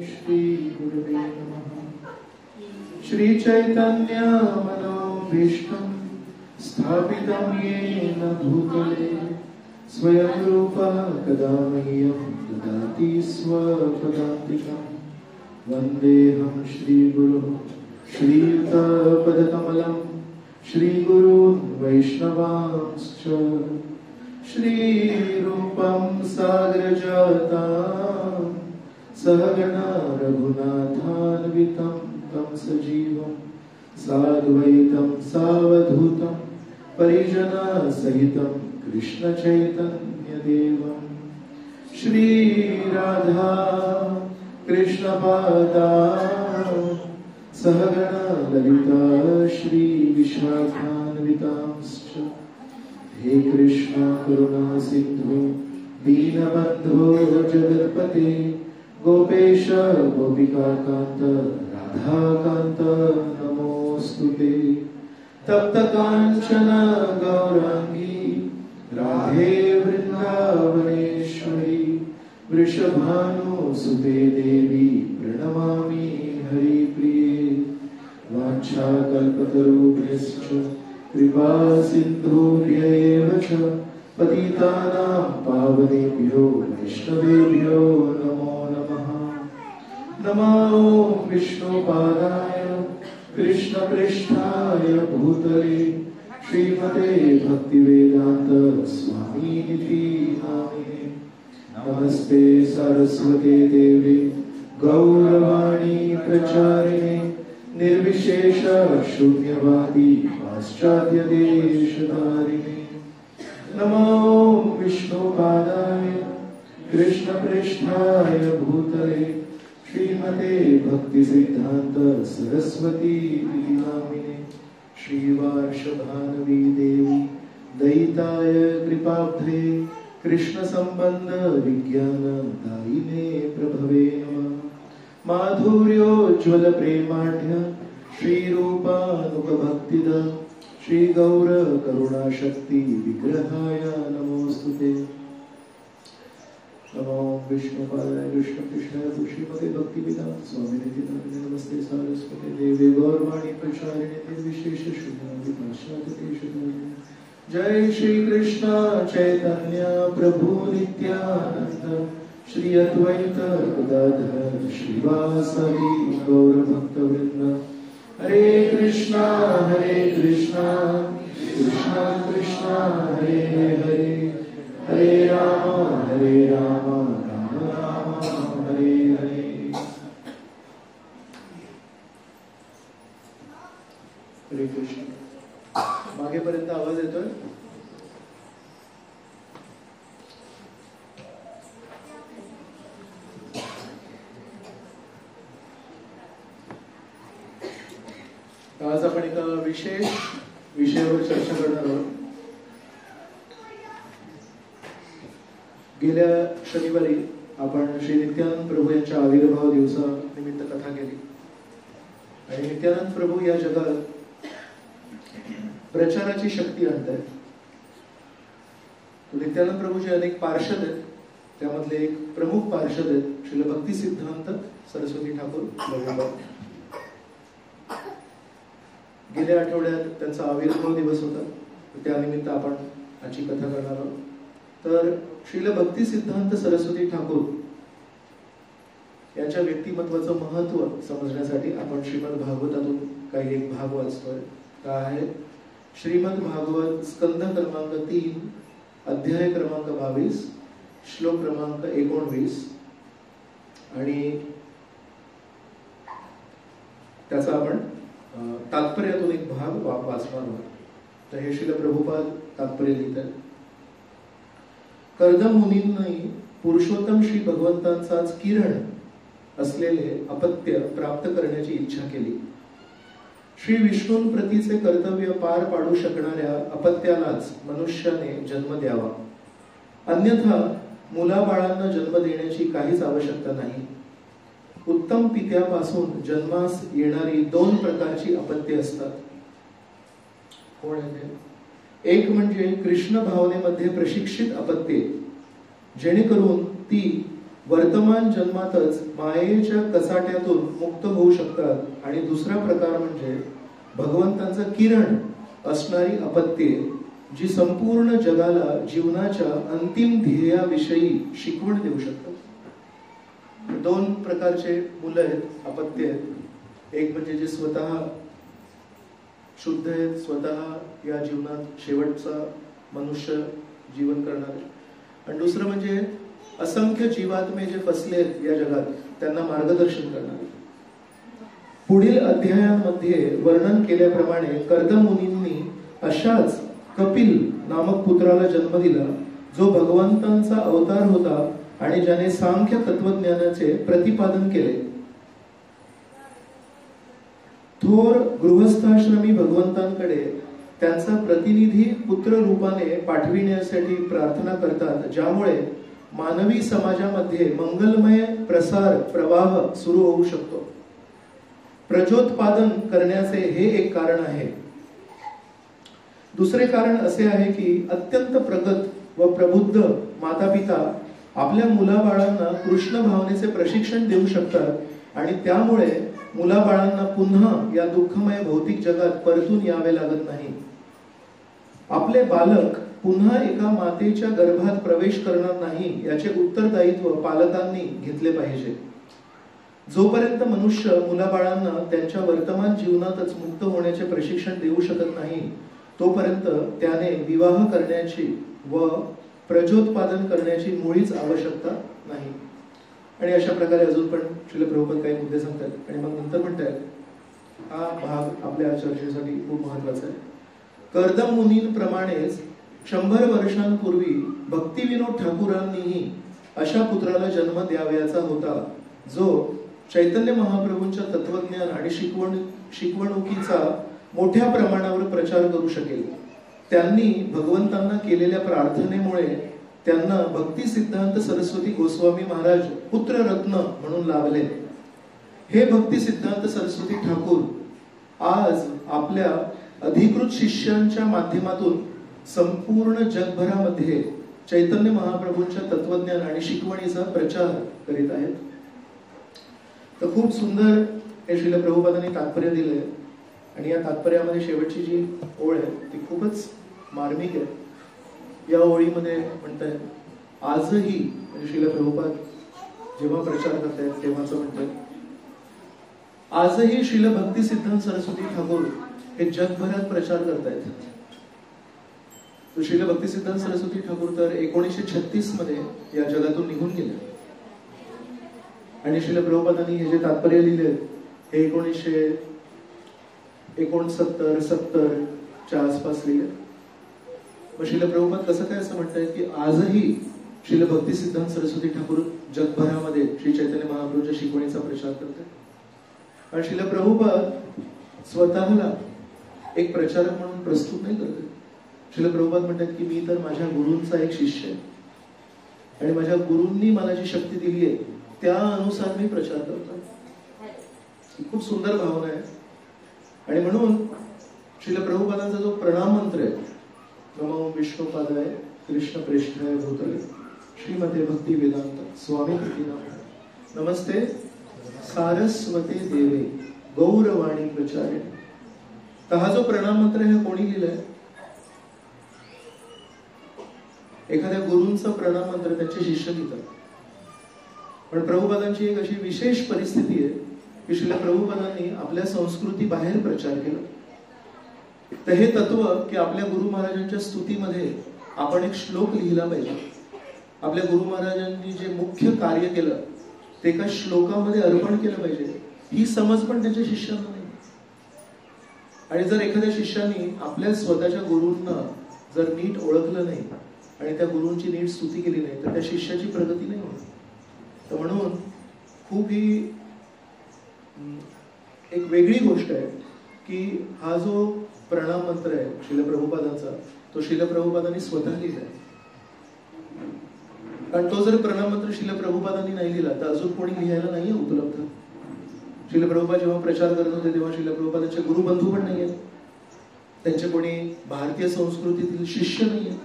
श्री गुरुवे नमः। श्री चैतन्य मनोभीष्टं स्थापितं येन भूतले स्वयं रूपा कदा मह्यं ददाति स्वपदान्तिकं। वन्देऽहं श्रीगुरुं श्रीयुतपदकमलं श्रीगुरून् वैष्णवांश्च। श्रीरूपं साग्रजातां सहगणा रघुनाथान्वितं तं सजीवं साद्वैतं सावधूतं परिजनसहितं कृष्णचैतन्यदेवं। श्रीराधा कृष्णपादां सहगणा ललिता श्रीविशाखान्वितांश्च। हे कृष्ण करुणा सिंधु दीनबंधो जगत्पते गोपेश गोपिकाकांत राधाकांत नमोस्तुते। तप्त कांचन गौरांगी राधे वृंदावनेश्वरी वृषभानुसुते देवी प्रणमामि हरिप्रिये। वाञ्छाकल्पतरुभ्यश्च कृपा सिन्धुभ्यैव च पतितानां पावनेभ्यो वैष्णवेभ्यो नमो नमः। नमो विष्णुपादाय कृष्णप्रेष्ठाय भूतले श्रीमते भक्तिवेदांत स्वामीनिधि नामिने। नमस्ते सरस्वते देवे गौरवाणी प्रचारिणे निर्विशेष शून्यवादी पाश्चात्य देशधारिणे। नमो विष्णुपादाय कृष्णप्रेष्ठाय भूतले श्रीमते भक्तिसिद्धान्त सरस्वती नामिने। श्रीवार्षभानवी देवी दयिताय कृपाब्धे कृष्ण संबंध विज्ञान दायिने प्रभवे नमः। माधुर्योज्ज्वल प्रेमाढ्य श्रीरूपानुगभक्तिद श्री गौर करुणा शक्ति विग्रहाय नमोस्तुते। नमो विष्णुपादाय कृष्ण कृष्णाय श्रीमते भक्तिवेदांत स्वामिनिधि नामिने। नमस्ते सारस्वते देवे गौरवाणी प्रचारिणे निर्विशेष शून्यवादी पाश्चात्य देशधारिणे। जय श्री कृष्ण चैतन्य प्रभु नित्यानंद श्री अद्वैत गदाधर श्रीवासदि गौर भक्तवृंद। हरे कृष्णा कृष्णा कृष्णा हरे हरे हरे राम राम राम हरे हरे। हरे कृष्ण। मागेपर्यंत आवाज येतोय? आज आपण एका विशेष विषयावर चर्चा करणार आहोत. गेल्या शनिवारी आपण श्री नित्यानंद प्रभू यांच्या आविर्भाव दिवसानिमित्त कथा केली आणि नित्यानंद प्रभू या जगात प्रचाराची शक्ती आणतात. नित्यानंद प्रभूचे अनेक पार्षद आहेत, त्यामधले एक प्रमुख पार्षद आहेत श्रील भक्ती सिद्धांत सरस्वती ठाकूर प्रभुपाद. गेल्या आठवड्यात त्यांचा आविर्भाव दिवस होता, त्यानिमित्त आपण आजची कथा करणार आहोत. तर श्रील भक्ती सिद्धांत सरस्वती ठाकूर यांच्या व्यक्तिमत्वाचं महत्व समजण्यासाठी आपण श्रीमद भागवतातून काही एक भाग वाचतोय. काय आहे? श्रीमद भागवत स्कंद क्रमांक 3 अध्याय क्रमांक 22 श्लोक क्रमांक 19 आणि त्याचा आपण तात्पर्यातून एक भाग वाचणार आहोत. तर हे श्रील प्रभुपाद तात्पर्य लिहितात. कर्दम मुनींनी पुरुषोत्तम श्री भगवंतांचाच किरण असलेले अपत्य प्राप्त करण्याची इच्छा केली. श्री विष्णूंप्रतीचे कर्तव्य पार पाडू शकणाऱ्या अपत्यालाच मनुष्याने जन्म द्यावा, अन्यथा मुलाबाळांना जन्म देण्याची काहीच आवश्यकता नाही. उत्तम पित्यापासून जन्मास येणारी 2 प्रकारची अपत्ये असतात. कोण आहे? एक म्हणजे कृष्ण भावनेमध्ये प्रशिक्षित अपत्ये, जेणेकरून ती वर्तमान जन्मातच मायेच्या कचाट्यातून मुक्त होऊ शकतात. आणि दुसरा प्रकार म्हणजे भगवंतांचं किरण असणारी अपत्ये, जी संपूर्ण जगाला जीवनाच्या अंतिम ध्येयाविषयी शिकवण देऊ शकतात. दोन प्रकारचे मुलं आहेत, अपत्य आहेत. एक म्हणजे जे स्वतः शुद्ध आहेत, स्वतः या जीवनात शेवटचा मनुष्य जीवन करणारे, आणि दुसरं म्हणजे असंख्य जीवात्मे जे फसले आहेत या जगात, त्यांना मार्गदर्शन करणारे. पुढील अध्यायांमध्ये वर्णन केल्याप्रमाणे कर्दम मुनींनी अशाच कपिल नामक पुत्राला जन्म दिला, जो भगवंतांचा अवतार होता आणि ज्याने सांख्य तत्वज्ञानाचे प्रतिपादन केले. थोर गृहस्थाश्रमी भगवंतांकडे त्यांचा प्रतिनिधी पुत्र रूपाने पाठविण्यासाठी प्रार्थना करतात, ज्यामुळे मानवी समाजामध्ये मंगलमय प्रसार प्रवाह सुरू होऊ शकतो. प्रजोत्पादन करण्याचे हे एक कारण आहे. दुसरे कारण असे आहे की अत्यंत प्रगत व प्रबुद्ध मातापिता आपल्या मुलाबाळांना कृष्ण भावनेचे प्रशिक्षण देऊ शकतात आणि त्यामुळे मुलाबाळांना पुन्हा या दुःखमय भौतिक जगात परतून यावे लागत नाही. आपले बालक पुन्हा एका मातेच्या गर्भात प्रवेश करणार नाही याचे उत्तरदायित्व पालकांनी घेतले पाहिजे. जोपर्यंत मनुष्य मुलाबाळांना त्यांच्या वर्तमान जीवनातच मुक्त होण्याचे प्रशिक्षण देऊ शकत नाही, तोपर्यंत त्याने विवाह करण्याची व प्रजोत्पादन करण्याची मुळीच आवश्यकता नाही. आणि अशा प्रकारे अजून पण श्रील प्रभुपाद काही मुद्दे सांगतात आणि मग नंतर म्हणतात हा भाग आपल्या चर्चेसाठी खूप महत्वाचा आहे. कर्दम मुनींप्रमाणेच 100 वर्षांपूर्वी भक्तिविनोद ठाकूरांनीही अशा पुत्राला जन्म द्यावयाचा होता, जो चैतन्य महाप्रभूंच्या तत्वज्ञान आणि शिकवणुकीचा मोठ्या प्रमाणावर प्रचार करू शकेल. त्यांनी भगवंतांना केलेल्या प्रार्थनेमुळे त्यांना भक्ती सिद्धांत सरस्वती गोस्वामी महाराज पुत्ररत्न म्हणून लाभले. हे भक्ती सिद्धांत सरस्वती ठाकूर आज आपल्या अधिकृत शिष्यांच्या माध्यमातून संपूर्ण जगभरामध्ये चैतन्य महाप्रभूंच्या तत्वज्ञान आणि शिकवणीचा प्रचार करीत आहेत. तर खूप सुंदर हे श्रील प्रभुपादांनी तात्पर्य दिले आणि या तात्पर्यामध्ये शेवटची जी ओळ आहे ती खूपच मार्मिक आहे. या ओळीमध्ये म्हणतायत आजही, म्हणजे श्रील प्रभुपाद जेव्हा प्रचार करतायत तेव्हाच म्हणतात, आजही श्रील भक्ती सिद्धांत सरस्वती ठाकूर हे जगभरात प्रचार करतायत. श्रील भक्ती सिद्धांत सरस्वती ठाकूर तर 1936 मध्ये या जगातून निघून गेले आणि श्रील प्रभुपादांनी हे जे तात्पर्य लिहिले हे 1969-70 च्या आसपास लिहिले. मग श्रील प्रभुपाद कसं काय असं म्हणतायत की आजही श्रील भक्ती सिद्धांत सरस्वती ठाकूर जगभरामध्ये श्री चैतन्य महाप्रभूंच्या शिकवणीचा प्रचार करतात. आणि श्रील प्रभुपाद स्वतःला एक प्रचारक म्हणून प्रस्तुत नाही करते. श्रील प्रभुपाद म्हणतात की मी तर माझ्या गुरूंचा एक शिष्य आहे आणि माझ्या गुरूंनी मला जी शक्ती दिली आहे त्या अनुसार मी प्रचार करतो. खूप सुंदर भावना आहे. आणि म्हणून श्रील प्रभुपादांचा जो प्रणाम मंत्र आहे, नमो विष्णुपादाय कृष्ण प्रेष्ठाय भूतले श्रीमते भक्ती वेदांत स्वामी कृतीनाम नमस्ते सारस्वते देवे गौरवाणी प्रचारे. तर हा जो प्रणाम मंत्र आहे कोणी लिहिलाय? एखाद्या गुरूंचा प्रणाम मंत्र त्यांचे शिष्य लिहितात. पण प्रभुपादांची एक अशी विशेष परिस्थिती आहे की श्रील प्रभुपादांनी आपल्या संस्कृती बाहेर प्रचार केला. तर हे तत्व की आपल्या गुरु महाराजांच्या स्तुतीमध्ये आपण एक श्लोक लिहिला पाहिजे. आपल्या गुरु महाराजांनी जे मुख्य कार्य केलं ते एका श्लोकामध्ये अर्पण केलं पाहिजे, ही समज पण त्यांच्या शिष्यांना नाही. आणि जर एखाद्या शिष्याने आपल्या स्वतःच्या गुरूंना जर नीट ओळखलं नाही आणि त्या गुरूंची नीट स्तुती केली नाही तर त्या शिष्याची प्रगती नाही होत. तर म्हणून खूप ही एक वेगळी गोष्ट आहे की हा जो प्रणाम मंत्र आहे श्रील प्रभुपादांचा, तो श्रील प्रभुपादांनी स्वतः लिहिला आहे. कारण तो जर प्रणाम मंत्र श्रील प्रभुपादांनी नाही लिहिला तर अजून कोणी लिहायला नाहीये उपलब्ध. श्रील प्रभुपाद जेव्हा प्रचार करत होते तेव्हा श्रील प्रभुपादांचे गुरुबंधू पण नाहीयेत, त्यांचे कोणी भारतीय संस्कृतीतील शिष्य नाहीयेत,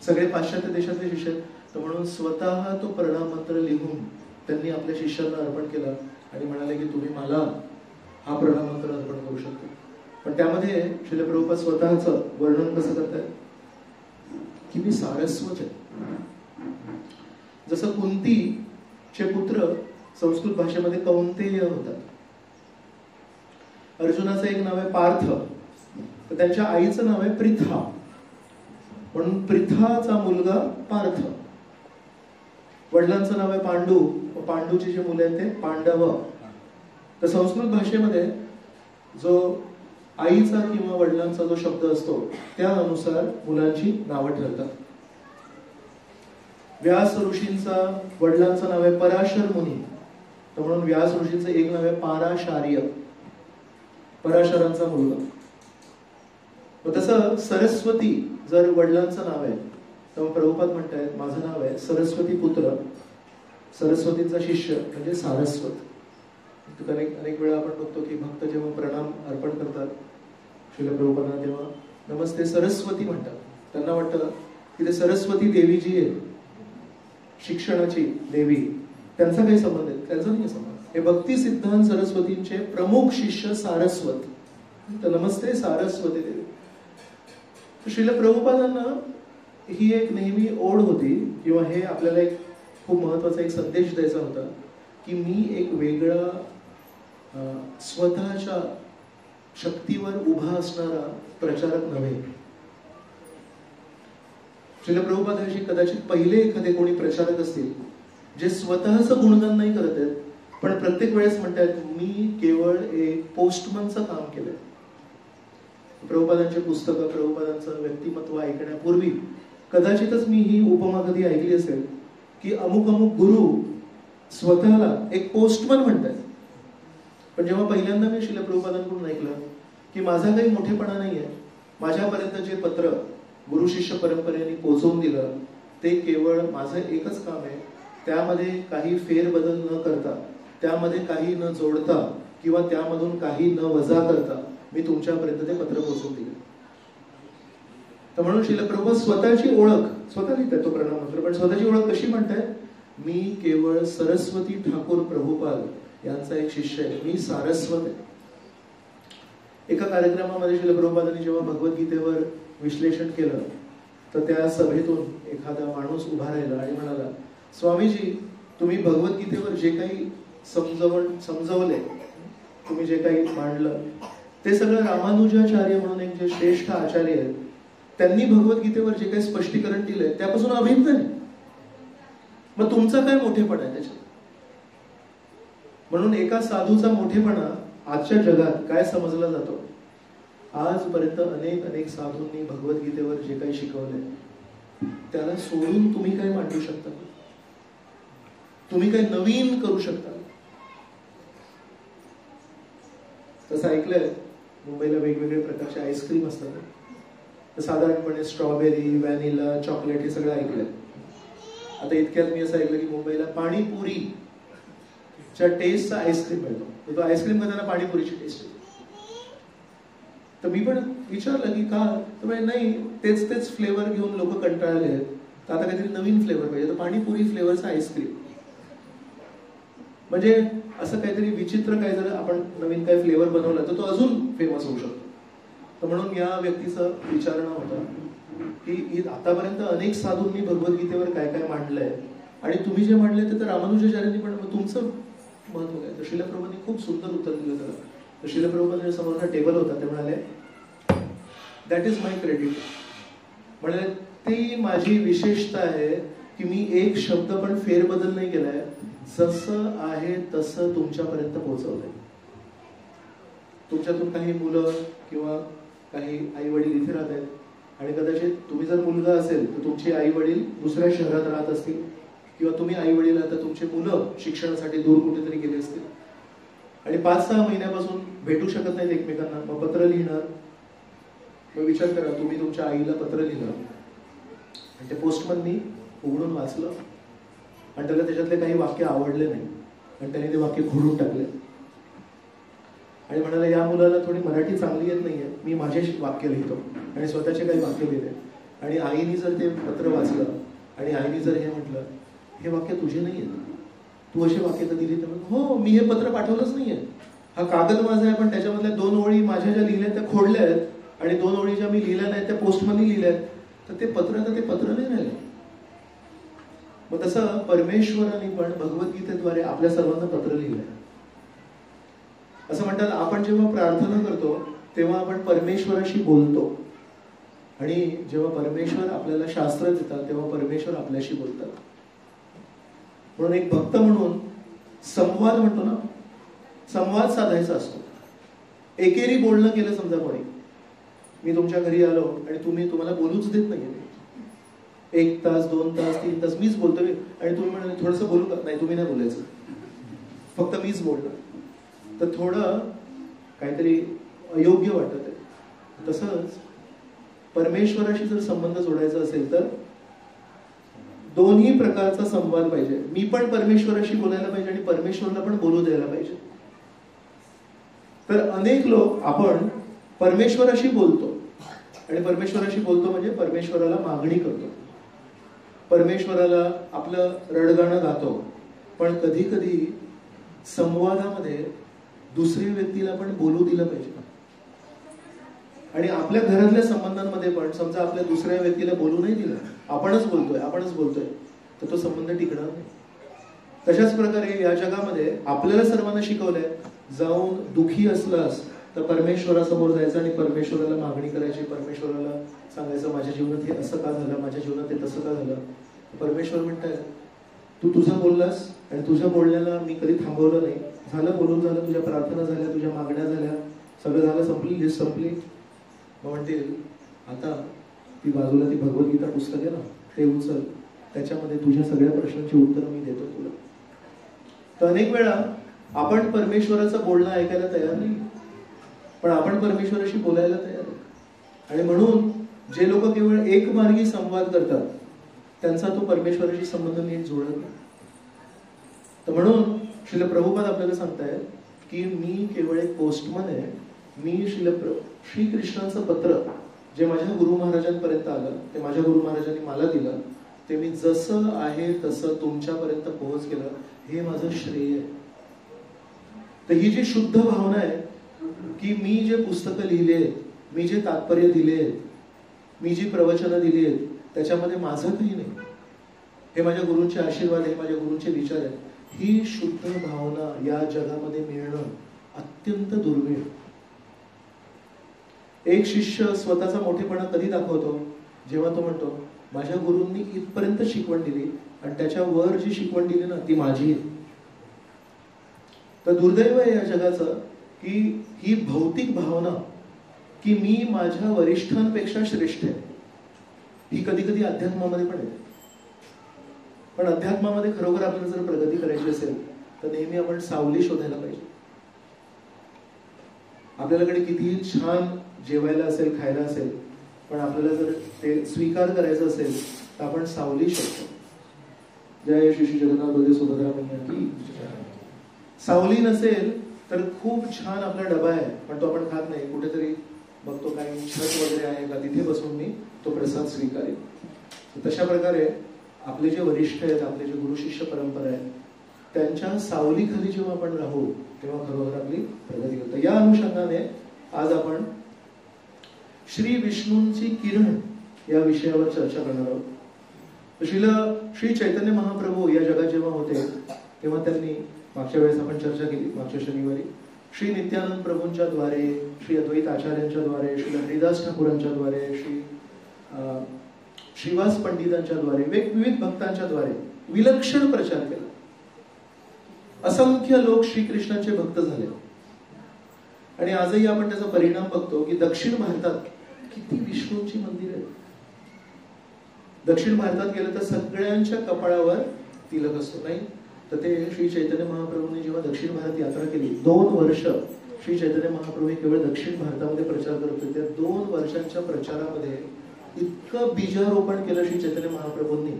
सगळे पाश्चात्य देशातले शिष्य आहेत. तर म्हणून स्वतः तो प्रणाम मंत्र लिहून त्यांनी आपल्या शिष्यांना अर्पण केला आणि म्हणाले की तुम्ही मला हा प्रणाम मंत्र अर्पण करू शकता. पण त्यामध्ये श्रील प्रभुपाद स्वतःचं वर्णन कसं करतात की मी सारस्वत आहे. जसं कुंतीचे पुत्र संस्कृत भाषेमध्ये कौंतेय होतात. अर्जुनाचं एक नाव आहे पार्थ, तर त्यांच्या आईचं नाव आहे प्रिथा, म्हणून प्रिथाचा मुलगा पार्थ. वडिलांचं नाव आहे पांडू, पांडूची जी मुले आहेत ते पांडव. तर संस्कृत भाषेमध्ये जो आईचा किंवा वडिलांचा जो शब्द असतो त्यानुसार मुलांची नावं ठरतात. व्यास ऋषींचा वडिलांचं नाव आहे पराशर मुनी, तर म्हणून व्यास ऋषींचं एक नाव आहे पाराशार्य, पराशरांचा मुलगा. तसं सरस्वती जर वडिलांचं नाव आहे तर प्रभुपाद म्हणतायत माझं नाव आहे सरस्वती पुत्र, सरस्वतींचा शिष्य म्हणजे सारस्वत. अनेक वेळा आपण बघतो की भक्त जेव्हा प्रणाम अर्पण करतात श्रील प्रभुपादांना तेव्हा नमस्ते सरस्वती म्हणतात. त्यांना वाटतं की ते सरस्वती देवी जी आहे शिक्षणाची देवी, त्यांचा काही संबंध आहे? त्यांचा नाही संबंध. हे भक्ती सिद्धांत सरस्वतींचे प्रमुख शिष्य सारस्वत, तर नमस्ते सारस्वती देवी. श्रील प्रभुपादांना ही एक नेहमी ओढ होती किंवा हे आपल्याला एक खूप महत्वाचा एक संदेश द्यायचा होता की मी एक वेगळा स्वतःच्या शक्तीवर उभा असणारा प्रचारक नव्हे. श्रील प्रभुपादांशी कदाचित पहिले एखादे कोणी प्रचारक असतील जे स्वतःचं गुणगान नाही करत आहेत पण प्रत्येक वेळेस म्हणतात मी केवळ एक पोस्टमनचं काम केलंय. प्रभुपादांचे पुस्तकं, प्रभुपादांचं व्यक्तिमत्व ऐकण्यापूर्वी कदाचितच मी ही उपमा कधी ऐकली असेल की अमुक अमुक गुरु स्वतःला एक पोस्टमन म्हणतात. पण जेव्हा पहिल्यांदा मी श्रील प्रभुपादांकडून ऐकलं की माझा काही मोठेपणा नाहीये, माझ्यापर्यंत जे पत्र गुरु शिष्य परंपरेने पोहोचवून दिलं ते केवळ माझं एकच काम आहे, त्यामध्ये काही फेरबदल न करता, त्यामध्ये काही न जोडता किंवा त्यामधून काही न वजा करता मी तुमच्यापर्यंत ते पत्र पोहोचवून दिले. तर म्हणून श्रील प्रभुपाद स्वतःची ओळख स्वतः लिहितात तो प्रणाम मंत्र, पण स्वतःची ओळख कशी म्हणतायत? मी केवळ सरस्वती ठाकूर प्रभुपाद यांचा एक शिष्य आहे, मी सारस्वत आहे. एका कार्यक्रमामध्ये श्रील प्रभुपादांनी जेव्हा भगवद्गीतेवर विश्लेषण केलं तर त्या सभेतून एखादा माणूस उभा राहिला आणि म्हणाला स्वामीजी तुम्ही भगवद्गीतेवर जे काही समजवले, तुम्ही जे काही मांडलं ते सगळं रामानुजाचार्य म्हणून एक जे श्रेष्ठ आचार्य आहेत त्यांनी भगवद्गीतेवर जे काही स्पष्टीकरण दिलंय त्यापासून अभिन्न आहे. मग तुमचा काय मोठेपणा आहे त्याच्यात? म्हणून एका साधूचा मोठेपणा आजच्या जगात काय समजला जातो? आजपर्यंत अनेक साधूंनी भगवद्गीतेवर जे काही शिकवलंय त्याला सोडून तुम्ही काय मांडू शकता? तुम्ही काय नवीन करू शकता? तसं ऐकलंय मुंबईला वेगवेगळे प्रकारचे आईस्क्रीम असतात, तर साधारणपणे स्ट्रॉबेरी, व्हॅनिला, चॉकलेट हे सगळं ऐकलंय. आता इतक्यात मी असं ऐकलं की मुंबईला पाणीपुरीच्या टेस्टचा आईस्क्रीम मिळतो, तर तो आईस्क्रीम खाताना पाणीपुरीची टेस्ट येते. तर मी पण विचारलं की का, तर नाही तेच फ्लेवर घेऊन लोक कंटाळले आहेत, तर आता काहीतरी नवीन फ्लेवर पाहिजे, तर पाणीपुरी फ्लेवरचा आईस्क्रीम. म्हणजे असं काहीतरी विचित्र काही जर आपण नवीन काही फ्लेवर बनवला तर तो अजून फेमस होऊ शकतो. तर म्हणून या व्यक्तीचा विचारणा होता की आतापर्यंत अनेक साधूंनी भगवद्गीतेवर काय काय मांडलंय आणि तुम्ही जे मांडलंय ते तर रामानुजाचार्यांनी पण, तुमचं महत्व काय? तर श्रील प्रभुपादांनी खूप सुंदर उत्तर दिलं त्याला. तर श्रील प्रभुपादांच्या समोर टेबल होता, ते म्हणाले दॅट इज माय क्रेडिट. म्हणाले ती माझी विशेषता आहे की मी एक शब्द पण फेरबदल नाही केलाय, जसं आहे तसं तुमच्यापर्यंत पोहोचवलंय. तुमच्यातून काही मुलं किंवा काही आई वडील इथे राहत आहेत आणि कदाचित तुम्ही जर मुलगा असेल तर तुमचे आई वडील दुसऱ्या शहरात राहत असतील किंवा तुम्ही आई वडील आता तुमचे मुलं शिक्षणासाठी दूर कुठेतरी गेले असतील आणि 5-6 महिन्यापासून भेटू शकत नाहीत एकमेकांना, मग पत्र लिहिणार. मग विचार करा, तुम्ही तुमच्या आईला पत्र लिहिलं आणि ते पोस्टमननी उघडून वाचलं आणि त्याला त्याच्यातले काही वाक्य आवडले नाही आणि त्याने ते वाक्य खोडून टाकले आणि म्हणाला या मुलाला थोडी मराठी चांगली येत नाहीये, मी माझे वाक्य लिहितो आणि स्वतःचे काही वाक्य लिहिले. आणि आईने जर ते पत्र वाचलं आणि आईने जर हे म्हटलं, हे वाक्य तुझे नाही आहेत, तू असे वाक्य कधी लिहित? हो, मी हे पत्र पाठवलंच नाहीये, हा कागद माझा आहे, पण त्याच्यामधल्या 2 ओळी माझ्या ज्या लिहिल्या त्या खोडल्या आहेत, आणि 2 ओळी ज्या मी लिहिल्या नाहीत त्या पोस्टमध्ये लिहिल्या आहेत, तर ते पत्र नाही राहिलं. मग तसं परमेश्वराने पण भगवद्गीतेद्वारे आपल्या सर्वांना पत्र लिहिलंय. असं म्हणतात, आपण जेव्हा प्रार्थना करतो तेव्हा आपण परमेश्वराशी बोलतो, आणि जेव्हा परमेश्वर आपल्याला शास्त्र देतात तेव्हा परमेश्वर आपल्याशी बोलतात. म्हणून एक भक्त म्हणून संवाद म्हणतो ना, संवाद साधायचा असतो. एकेरी बोलणं केलं समजा कोणी, मी तुमच्या घरी आलो आणि तुम्हाला बोलूच देत नाहीये, 1 तास 2 तास 3 तास मीच बोलतोय, आणि तुम्ही म्हणाले थोडंसं बोलू का? नाही, तुम्ही नाही बोलायचं, फक्त मीच बोलणार. तर थोडं काहीतरी अयोग्य वाटत आहे. तसंच परमेश्वराशी जर संबंध जोडायचा असेल तर दोन्ही प्रकारचा संवाद पाहिजे. मी पण परमेश्वराशी बोलायला पाहिजे आणि परमेश्वराला पण बोलू द्यायला पाहिजे. तर अनेक लोक आपण परमेश्वराशी बोलतो, आणि परमेश्वराशी बोलतो म्हणजे परमेश्वराला मागणी करतो, परमेश्वराला आपलं रडगाणं गातो, पण कधी कधी संवादामध्ये दुसऱ्या व्यक्तीला पण बोलू दिलं पाहिजे. आणि आपल्या घरातल्या संबंधांमध्ये पण समजा आपल्या दुसऱ्या व्यक्तीला बोलू नाही दिलं, आपणच बोलतोय, तर तो संबंध टिकणार नाही. तशाच प्रकारे या जगामध्ये आपल्याला सर्वांना शिकवलंय, जाऊन दुखी असलास तर परमेश्वरासमोर जायचं आणि परमेश्वराला मागणी करायची, परमेश्वराला सांगायचं माझ्या जीवनात हे असं का झालं, माझ्या जीवनात हे तसं का झालं. परमेश्वर म्हणताय, तू तुझं बोललास आणि तुझ्या बोलण्याला मी कधी थांबवलं नाही, झालं, बोलून झालं, तुझ्या प्रार्थना झाल्या, तुझ्या मागण्या झाल्या, सगळं झालं, संपली, लिस्ट संपली. मग म्हणतील, आता ती बाजूला ती भगवद्गीता पुस्तक आहे ना, ते उचल, त्याच्यामध्ये तुझ्या सगळ्या प्रश्नांची उत्तरं मी देतो तुला. तर अनेक वेळा आपण परमेश्वराचं बोलणं ऐकायला तयार नाही, पण आपण परमेश्वराशी बोलायला तयार आहे. आणि म्हणून जे लोक केवळ एकमार्गी संवाद करतात त्यांचा तो परमेश्वराशी संबंध नीट जोडत नाही. तर म्हणून श्रील प्रभुपाद आपल्याला सांगतायत की मी केवळ एक पोस्टमन आहे. मी श्रीकृष्णांचं पत्र जे माझ्या गुरु महाराजांपर्यंत आलं, ते माझ्या गुरु महाराजांनी मला दिलं, ते मी जसं आहे तसं तुमच्यापर्यंत पोहोच केलं, हे माझं श्रेय आहे. तर ही जी शुद्ध भावना आहे की मी जे पुस्तकं लिहिले, मी जे तात्पर्य दिले, मी जी प्रवचनं दिली आहेत, त्याच्यामध्ये माझं काही नाही, हे माझ्या गुरूंचे आशीर्वाद आहे, माझ्या गुरूंचे विचार आहेत. ही शुद्ध भावना या जगामध्ये मिळणं अत्यंत दुर्मिळ. एक शिष्य स्वतःचा मोठेपणा कधी दाखवतो, जेव्हा तो म्हणतो माझ्या गुरूंनी इथपर्यंत शिकवण दिली आणि त्याच्या वर जी शिकवण दिली ना ती माझी आहे. तर दुर्दैव आहे या जगाचं की ही भौतिक भावना की मी माझ्या वरिष्ठांपेक्षा श्रेष्ठ आहे, ही कधी कधी अध्यात्मामध्ये पण येते. पण अध्यात्मामध्ये खरोखर आपल्याला जर प्रगती करायची असेल तर नेहमी आपण सावली शोधायला पाहिजे. आपल्याकडे कितीही छान जेवायला असेल, खायला असेल, पण आपल्याला जर ते स्वीकार करायचं असेल तर आपण सावली शोधतो. जय श्री जगन्नाथ बलदेव सुभद्रा मैया की. सावली नसेल तर खूप छान आपला डबा आहे पण तो आपण खात नाही, कुठेतरी बघतो काही छत वगैरे आहे का, तिथे बसून मी तो प्रसाद स्वीकारेन. तशा प्रकारे आपले जे वरिष्ठ आहेत, आपले जे गुरु शिष्य परंपरा आहे, त्यांच्या सावलीखाली जेव्हा आपण राहू तेव्हा खरोखर आपली प्रगती होते. या अनुषंगाने आज आपण श्री विष्णूंची किरण या विषयावर चर्चा करणार आहोत. श्री चैतन्य महाप्रभू या जगात जेव्हा होते तेव्हा त्यांनी, मागच्या वेळेस आपण चर्चा केली मागच्या शनिवारी, श्री नित्यानंद प्रभूंच्या द्वारे, श्री अद्वैत आचार्यांच्या द्वारे, श्री हरिदास ठाकूरांच्या द्वारे, श्री श्रीवास पंडितांच्या द्वारे, विविध भक्तांच्या द्वारे विलक्षण प्रचार केला. असंख्य लोक श्रीकृष्णाचे भक्त झाले. आणि आजही आपण त्याचा परिणाम बघतो की दक्षिण भारतात किती विष्णूंची मंदिर आहेत. दक्षिण भारतात गेलं तर सगळ्यांच्या कपाळावर तिलक असतो, नाही तर ते श्री चैतन्य महाप्रभूंनी जेव्हा दक्षिण भारत यात्रा केली, 2 वर्ष श्री चैतन्य महाप्रभू केवळ दक्षिण भारतामध्ये प्रचार करत होते. त्या 2 वर्षांच्या प्रचारामध्ये इतकं बीजारोपण केलं श्री चैतन्य महाप्रभूंनी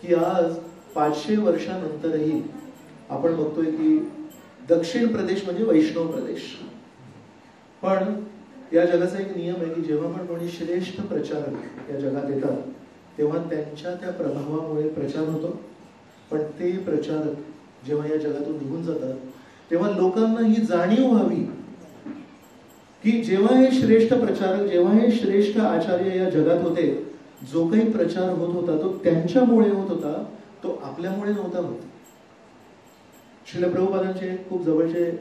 की आज 500 वर्षानंतरही आपण बघतोय की दक्षिण प्रदेश म्हणजे वैष्णव प्रदेश. पण या जगाचा एक नियम आहे की जेव्हा पण कोणी श्रेष्ठ प्रचारक या जगात येतात तेव्हा त्यांच्या त्या प्रभावामुळे प्रचार होतो. पण ते प्रचारक जेव्हा या जगातून निघून जातात तेव्हा लोकांना ही जाणीव व्हावी की जेव्हा हे श्रेष्ठ प्रचारक, जेव्हा हे श्रेष्ठ आचार्य या जगात होते, जो काही प्रचार होत होता तो त्यांच्यामुळे होत होता, तो आपल्यामुळे नव्हता होत. श्रील प्रभुपादांचे खूप जवळचे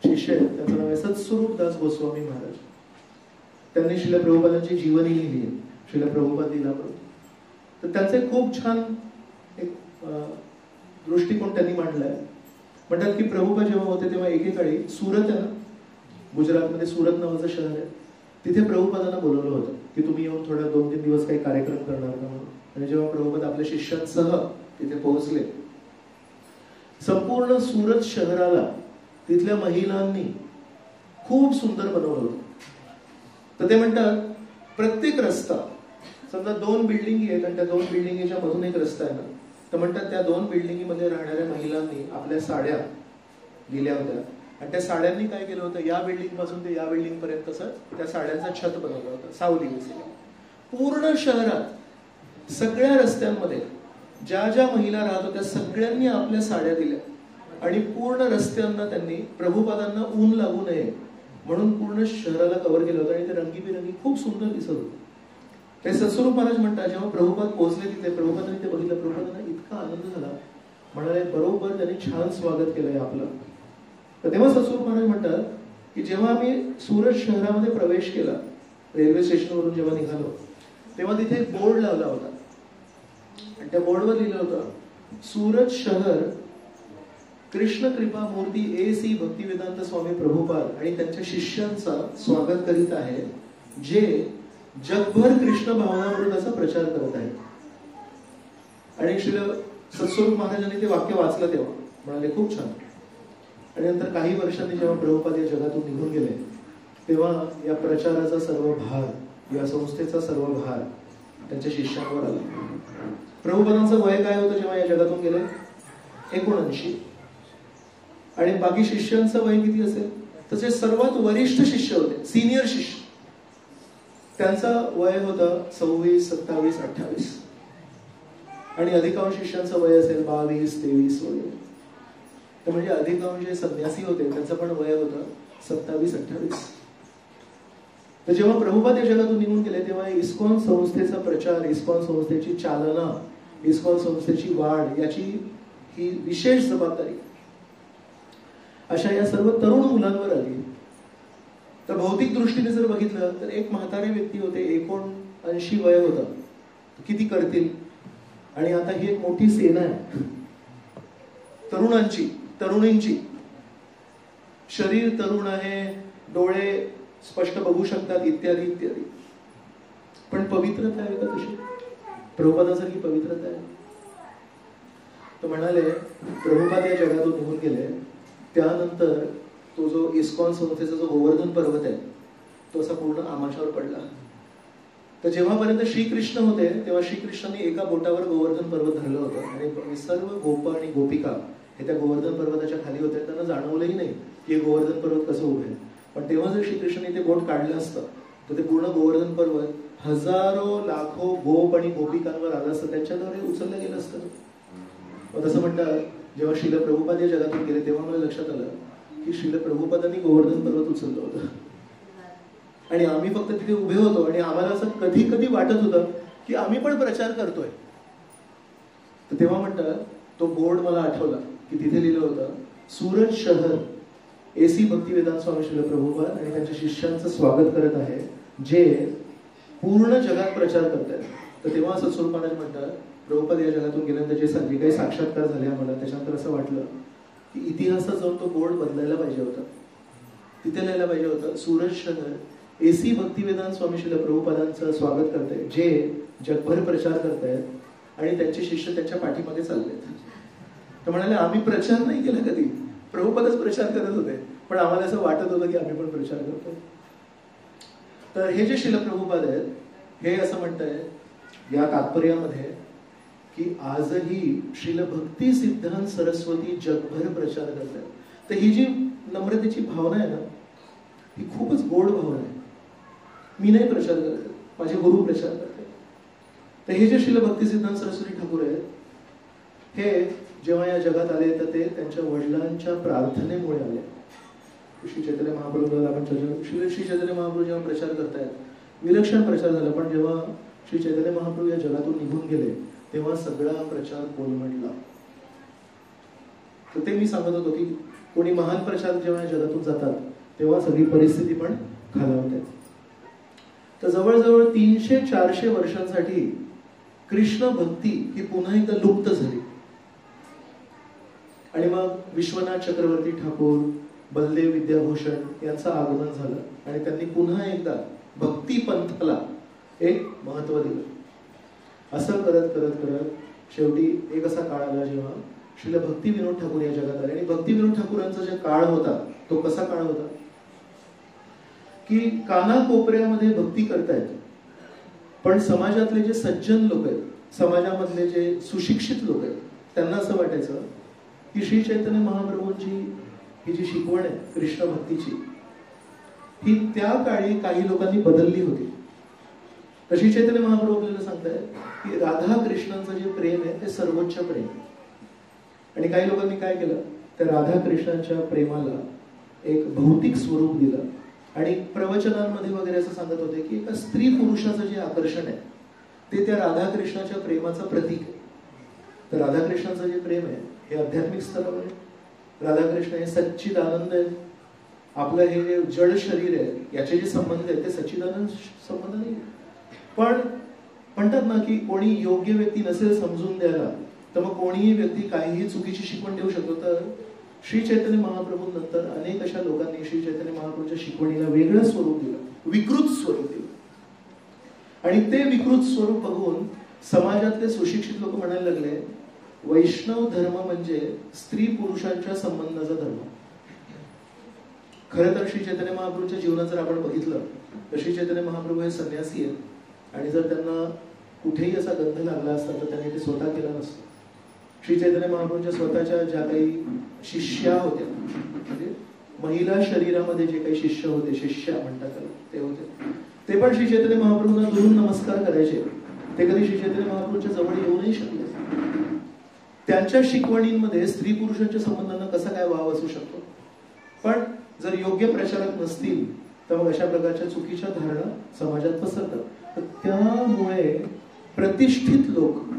शिष्य आहेत, त्यांचं नाव आहे सत्स्वरूपदास गोस्वामी महाराज. त्यांनी श्रील प्रभुपादांची जीवनी लिहिली आहे, श्रील प्रभुपाद लीलामृत. तर त्यांचे खूप छान एक दृष्टिकोन त्यांनी मांडलाय. म्हणतात की प्रभुपाद जेव्हा होते तेव्हा एकेकाळी सुरत आहे ना, गुजरातमध्ये सुरत नावाचं शहर आहे, तिथे प्रभुपादांना बोलवलं होतं की तुम्ही येऊन थोडा 2-3 दिवस काही कार्यक्रम करणार का म्हणून. आणि जेव्हा प्रभुपाद आपल्या शिष्यांसह तिथे पोहोचले, संपूर्ण सुरत शहराला तिथल्या महिलांनी खूप सुंदर बनवलं होतं. तर ते म्हणतात प्रत्येक रस्ता, समजा 2 बिल्डिंगी आहेत आणि त्या 2 बिल्डिंगीच्या मधून एक रस्ता आहे ना, तर म्हणतात त्या 2 बिल्डिंगीमध्ये राहणाऱ्या महिलांनी आपल्या साड्या दिल्या होत्या आणि त्या साड्यांनी काय केलं होतं, या बिल्डिंग पासून ते या बिल्डिंग पर्यंत कसं त्या साड्यांचं छत बनवलं होतं, सावली बसली. पूर्ण शहरात सगळ्या रस्त्यांमध्ये ज्या ज्या महिला राहत होत्या सगळ्यांनी आपल्या साड्या दिल्या आणि पूर्ण रस्त्यांना त्यांनी प्रभुपादांना ऊन लागू नये म्हणून पूर्ण शहराला कव्हर केलं होतं आणि ते रंगीबिरंगी खूप सुंदर दिसत होतं. ते सत्स्वरूप महाराज म्हणतात जेव्हा प्रभुपाद पोहोचले तिथे, प्रभुपादांनी ते बघितलं, प्रभुपादांना इतका आनंद झाला, म्हणाले बरोबर त्यांनी छान स्वागत केलंय आपलं. तर तेव्हा सत्स्वरूप महाराज म्हणतात की जेव्हा आम्ही सुरत शहरामध्ये प्रवेश केला, रेल्वे स्टेशनवरून जेव्हा निघालो, तेव्हा तिथे एक बोर्ड लावला होता आणि त्या बोर्डवर लिहिलं होतं, सुरत शहर कृष्ण कृपा मूर्ती A.C. भक्तिवेदांत स्वामी प्रभुपाद आणि त्यांच्या शिष्यांचा स्वागत करीत आहे, जे जगभर कृष्ण भावनामृताचा प्रचार करत आहे. आणि श्री सत्स्वरूप महाराजांनी ते वाक्य वाचलं तेव्हा म्हणाले खूप छान. आणि नंतर काही वर्षांनी जेव्हा प्रभुपाद या जगातून निघून गेले तेव्हा या प्रचाराचा सर्व भार, या संस्थेचा सर्व भार त्यांच्या शिष्यांवर आला. प्रभुपादांचं वय काय होतं जेव्हा या जगातून गेले? 79. आणि बाकी शिष्यांचं वय किती असेल? तसे सर्वात वरिष्ठ शिष्य होते, सिनियर शिष्य, त्यांचं वय होतं 26, 27, 28. आणि अधिकांश शिष्यांचं वय असेल 22, 23 वगैरे. तर म्हणजे अधिकांश जे संन्यासी होते त्यांचं पण वय होतं 27, 28. तर जेव्हा प्रभुपाद या जगातून निघून गेले तेव्हा इस्कॉन संस्थेचा प्रचार, इस्कॉन संस्थेची चालना, इस्कॉन संस्थेची वाढ याची ही विशेष जबाबदारी अशा या सर्व तरुण मुलांवर आली. तर भौतिक दृष्टीने जर बघितलं तर एक म्हातारे व्यक्ती होते, 79 वय होतं, किती करतील. आणि आता ही एक मोठी सेना आहे तरुणांची, तरुणींची. शरीर तरुण आहे, डोळे स्पष्ट बघू शकतात, इत्यादी इत्यादी. पण पवित्रता आहे का तशी? प्रभुपादासारखी पवित्रता आहे? तो म्हणाले प्रभुपाद या जगातून निघून गेले त्यानंतर तो जो इस्कॉन संस्थेचा जो गोवर्धन पर्वत आहे तो असा पूर्ण आमाशावर पडला. तर जेव्हापर्यंत श्रीकृष्ण होते तेव्हा श्रीकृष्णांनी एका बोटावर गोवर्धन पर्वत धरलं होतं आणि सर्व गोप आणि गोपिका हे त्या गोवर्धन पर्वताच्या खाली होते. त्यांना जाणवलंही नाही की हे गोवर्धन पर्वत कसं उभे आहे. पण तेव्हा जर श्रीकृष्णांनी ते बोट काढलं असतं तर ते पूर्ण गोवर्धन पर्वत हजारो लाखो गोप आणि गोपिकांवर आलं असतं, त्यांच्याद्वारे उचललं गेलं असतं. मग तसं म्हणतात जेव्हा श्रील प्रभुपाद या जगातून गेले तेव्हा मला लक्षात आलं की श्रील प्रभुपादांनी गोवर्धन पर्वत उचललं होतं आणि आम्ही फक्त तिथे उभे होतो आणि आम्हाला असं कधी कधी वाटत होतं की आम्ही पण प्रचार करतोय. तर तेव्हा म्हणतात तो बोर्ड मला आठवला की तिथे लिहिलं होतं, सुरत शहर A.C. भक्तिवेदांत स्वामी श्रील प्रभुपाद आणि त्यांच्या शिष्यांचं स्वागत करत आहे, जे पूर्ण जगात प्रचार करतायत. तर तेव्हा असं सत्स्वरूप महाराज म्हणतात प्रभुपाद या जगातून गेल्यानंतर जे काही साक्षात्कार झाले आम्हाला, त्याच्यानंतर असं वाटलं की इतिहासात जाऊन तो बोर्ड बदलायला पाहिजे होता. तिथे लिहायला पाहिजे होतं, सुरत शहर A.C. भक्तिवेदांत स्वामी श्रील प्रभुपादांचं स्वागत करतायत, जे जगभर प्रचार करतायत आणि त्यांचे शिष्य त्यांच्या पाठीमागे चाललेत. तर म्हणाले आम्ही प्रचार नाही केला कधी, प्रभुपादच प्रचार करत होते, पण आम्हाला असं वाटत होतं की आम्ही पण प्रचार करतो. तर हे जे श्रील प्रभुपाद आहेत हे असं म्हणतायत या तात्पर्यामध्ये की आजही श्रील भक्ती सिद्धांत सरस्वती जगभर प्रचार करतात. तर ही जी नम्रतेची भावना आहे ना, ही खूपच गोड भावना आहे. मी नाही प्रचार करत, माझे गुरु प्रचार करतात. तर हे जे श्रील भक्तिसिद्धांत सरस्वती ठाकूर आहेत, हे जेव्हा या जगात आले तर ते त्यांच्या वडिलांच्या प्रार्थनेमुळे आले. श्री चैतन्य महाप्रभू आपण श्री चैतन्य महाप्रभू जेव्हा प्रचार करतायत, विलक्षण प्रचार झाला, पण जेव्हा श्री चैतन्य महाप्रभू या जगातून निघून गेले तेव्हा सगळा प्रचार कोलमडला. तर ते मी सांगत होतो की कोणी महान प्रचारक जेव्हा जगातून जातात तेव्हा सगळी परिस्थिती पण खालावते. तर जवळजवळ 300-400 वर्षांसाठी कृष्ण भक्ती ही पुन्हा एकदा लुप्त झाली. आणि मग विश्वनाथ चक्रवर्ती ठाकूर, बलदेव विद्याभूषण यांचं आगमन झालं आणि त्यांनी पुन्हा एकदा भक्ती पंथाला एक महत्व दिलं. असं करत करत करत शेवटी एक असा काळ आला जेव्हा श्रील भक्ती विनोद ठाकूर या जगात आले. आणि भक्ती विनोद ठाकूरांचा जो काळ होता तो कसा काळ होता की कानाकोपऱ्यामध्ये भक्ती करतायत, पण समाजातले जे सज्जन लोक आहेत, समाजामधले जे सुशिक्षित लोक आहेत, त्यांना असं वाटायचं की श्री चैतन्य महाप्रभूंची ही जी शिकवण आहे कृष्ण भक्तीची, ही त्या काळी काही लोकांनी बदलली होती. तर श्री चैतन्य महाप्रभू आपल्याला सांगतायत की राधा कृष्णांचं जे प्रेम आहे ते सर्वोच्च प्रेम आहे. आणि काही लोकांनी काय केलं, त्या राधा कृष्णांच्या प्रेमाला एक भौतिक स्वरूप दिलं आणि प्रवचनांमध्ये वगैरे असं सांगत होते की एका स्त्री पुरुषाचं जे आकर्षण आहे ते त्या राधाकृष्णाच्या प्रेमाचं प्रतीक आहे. तर राधाकृष्णाचं जे प्रेम आहे हे आध्यात्मिक स्तरावर आहे. राधाकृष्ण हे सच्चिदानंद आहे. आपलं हे जे जड शरीर आहे याचे जे संबंध आहेत ते सच्चिदानंद संबंध नाही. पण म्हणतात ना की कोणी योग्य व्यक्ती नसेल समजून द्यायला तर मग कोणीही व्यक्ती काहीही चुकीची शिकवण देऊ शकतो. तर श्री चैतन्य महाप्रभू नंतर अनेक अशा लोकांनी श्री चैतन्य महाप्रभूंच्या शिकवणीला वेगळं स्वरूप दिलं, विकृत स्वरूप दिलं. आणि ते विकृत स्वरूप बघून समाजातले सुशिक्षित लोक म्हणायला लागले वैष्णव धर्म म्हणजे स्त्री पुरुषांच्या संबंधाचा धर्म. खरं तर श्री चैतन्य महाप्रभूंच्या जीवनात जर आपण बघितलं तर श्री चैतन्य महाप्रभू हे संन्यासी आहेत आणि जर त्यांना कुठेही असा गंध लागला असता तर त्यांनी ते स्वतः केला नसतं. श्री चैतन्य महाप्रभूंच्या स्वतःच्या ज्या काही शिष्या होत्या, म्हणजे महिला शरीरामध्ये जे काही शिष्य होते, शिष्या म्हणतात त्याला, ते होते, ते पण श्री चैतन्य महाप्रभूंना दुरून नमस्कार करायचे. ते कधी श्री चैतन्य महाप्रभूंच्या जवळ येऊ नाही शकले. त्यांच्या शिकवणींमध्ये स्त्री पुरुषांच्या संबंधांना कसा काय वाव असू शकतो. पण जर योग्य प्रचारक नसतील तर मग अशा प्रकारच्या चुकीच्या धारणा समाजात पसरतात. त्यामुळे प्रतिष्ठित लोक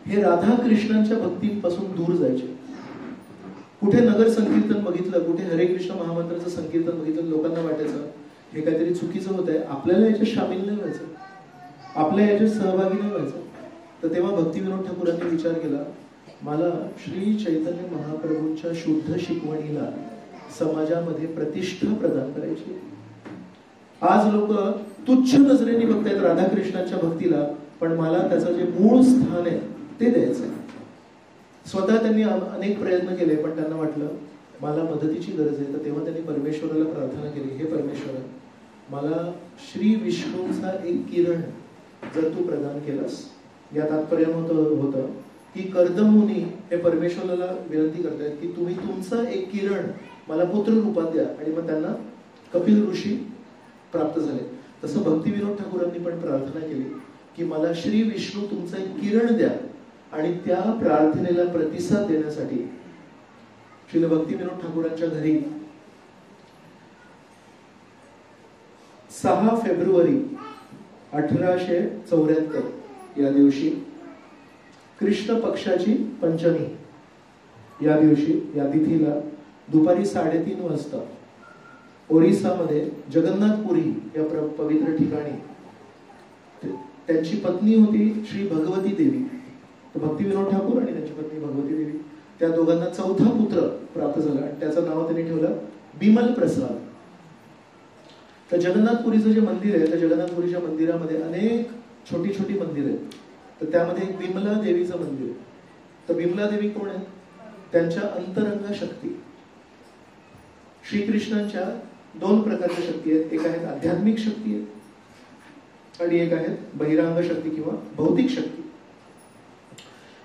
हे राधाकृष्णांच्या भक्तीपासून दूर जायचे. कुठे नगर संकीर्तन बघितलं, कुठे हरे कृष्ण महामंत्राचं संकीर्तन बघितलं, लोकांना वाटायचं हे काहीतरी चुकीचं होत आहे, आपल्याला याच्यात सामील नाही व्हायचं, आपल्या याच्यात सहभागी नाही व्हायचं. तर तेव्हा भक्ती विनोद ठाकूरांनी विचार केला, मला श्री चैतन्य महाप्रभूंच्या शुद्ध शिकवणीला समाजामध्ये प्रतिष्ठा प्रदान करायची. आज लोक तुच्छ नजरेने बघतायत राधाकृष्णांच्या भक्तीला, पण मला त्याचं जे मूळ स्थान आहे ते द्यायचं. स्वतः त्यांनी अनेक प्रयत्न केले पण त्यांना वाटलं मला मदतीची गरज आहे. तर तेव्हा त्यांनी परमेश्वराला प्रार्थना केली, हे परमेश्वर, मला श्री विष्णूंचा एक किरण जर तू प्रदान केलास. या तात्पर्य होतं की कर्दमुनी हे परमेश्वराला विनंती करतायत की तुम्ही तुमचा एक किरण मला पुत्र रूपात द्या. आणि मग त्यांना कपिल ऋषी प्राप्त झाले. तसं भक्ती विनोद ठाकूरांनी पण प्रार्थना केली की मला श्री विष्णू तुमचा एक किरण द्या. आणि त्या प्रार्थनेला प्रतिसाद देण्यासाठी श्री भक्ती विनोद ठाकूरांच्या घरी 6 फेब्रुवारी 1874 या दिवशी कृष्ण पक्षाची पंचमी या दिवशी, या तिथीला दुपारी 3:30 वाजता ओरिसामध्ये जगन्नाथपुरी या पवित्र ठिकाणी त्यांची पत्नी होती श्री भगवती देवी. तर भक्ती विनोद ठाकूर आणि त्यांची पत्नी भगवती देवी, त्या दोघांना 4था पुत्र प्राप्त झाला आणि त्याचं नाव त्यांनी ठेवलं बिमल प्रसाद. तर जगन्नाथपुरीचं जे मंदिर आहे, त्या जगन्नाथपुरीच्या मंदिरामध्ये अनेक छोटी छोटी मंदिर आहेत. तर त्यामध्ये एक बिमला देवीचं मंदिर आहे. तर बिमला देवी कोण आहे? त्यांच्या अंतरंग शक्ती. श्रीकृष्णांच्या 2 प्रकारच्या शक्ती आहेत. एक आहेत आध्यात्मिक शक्ती आहे आणि एक आहेत बहिरांग शक्ती किंवा भौतिक शक्ती.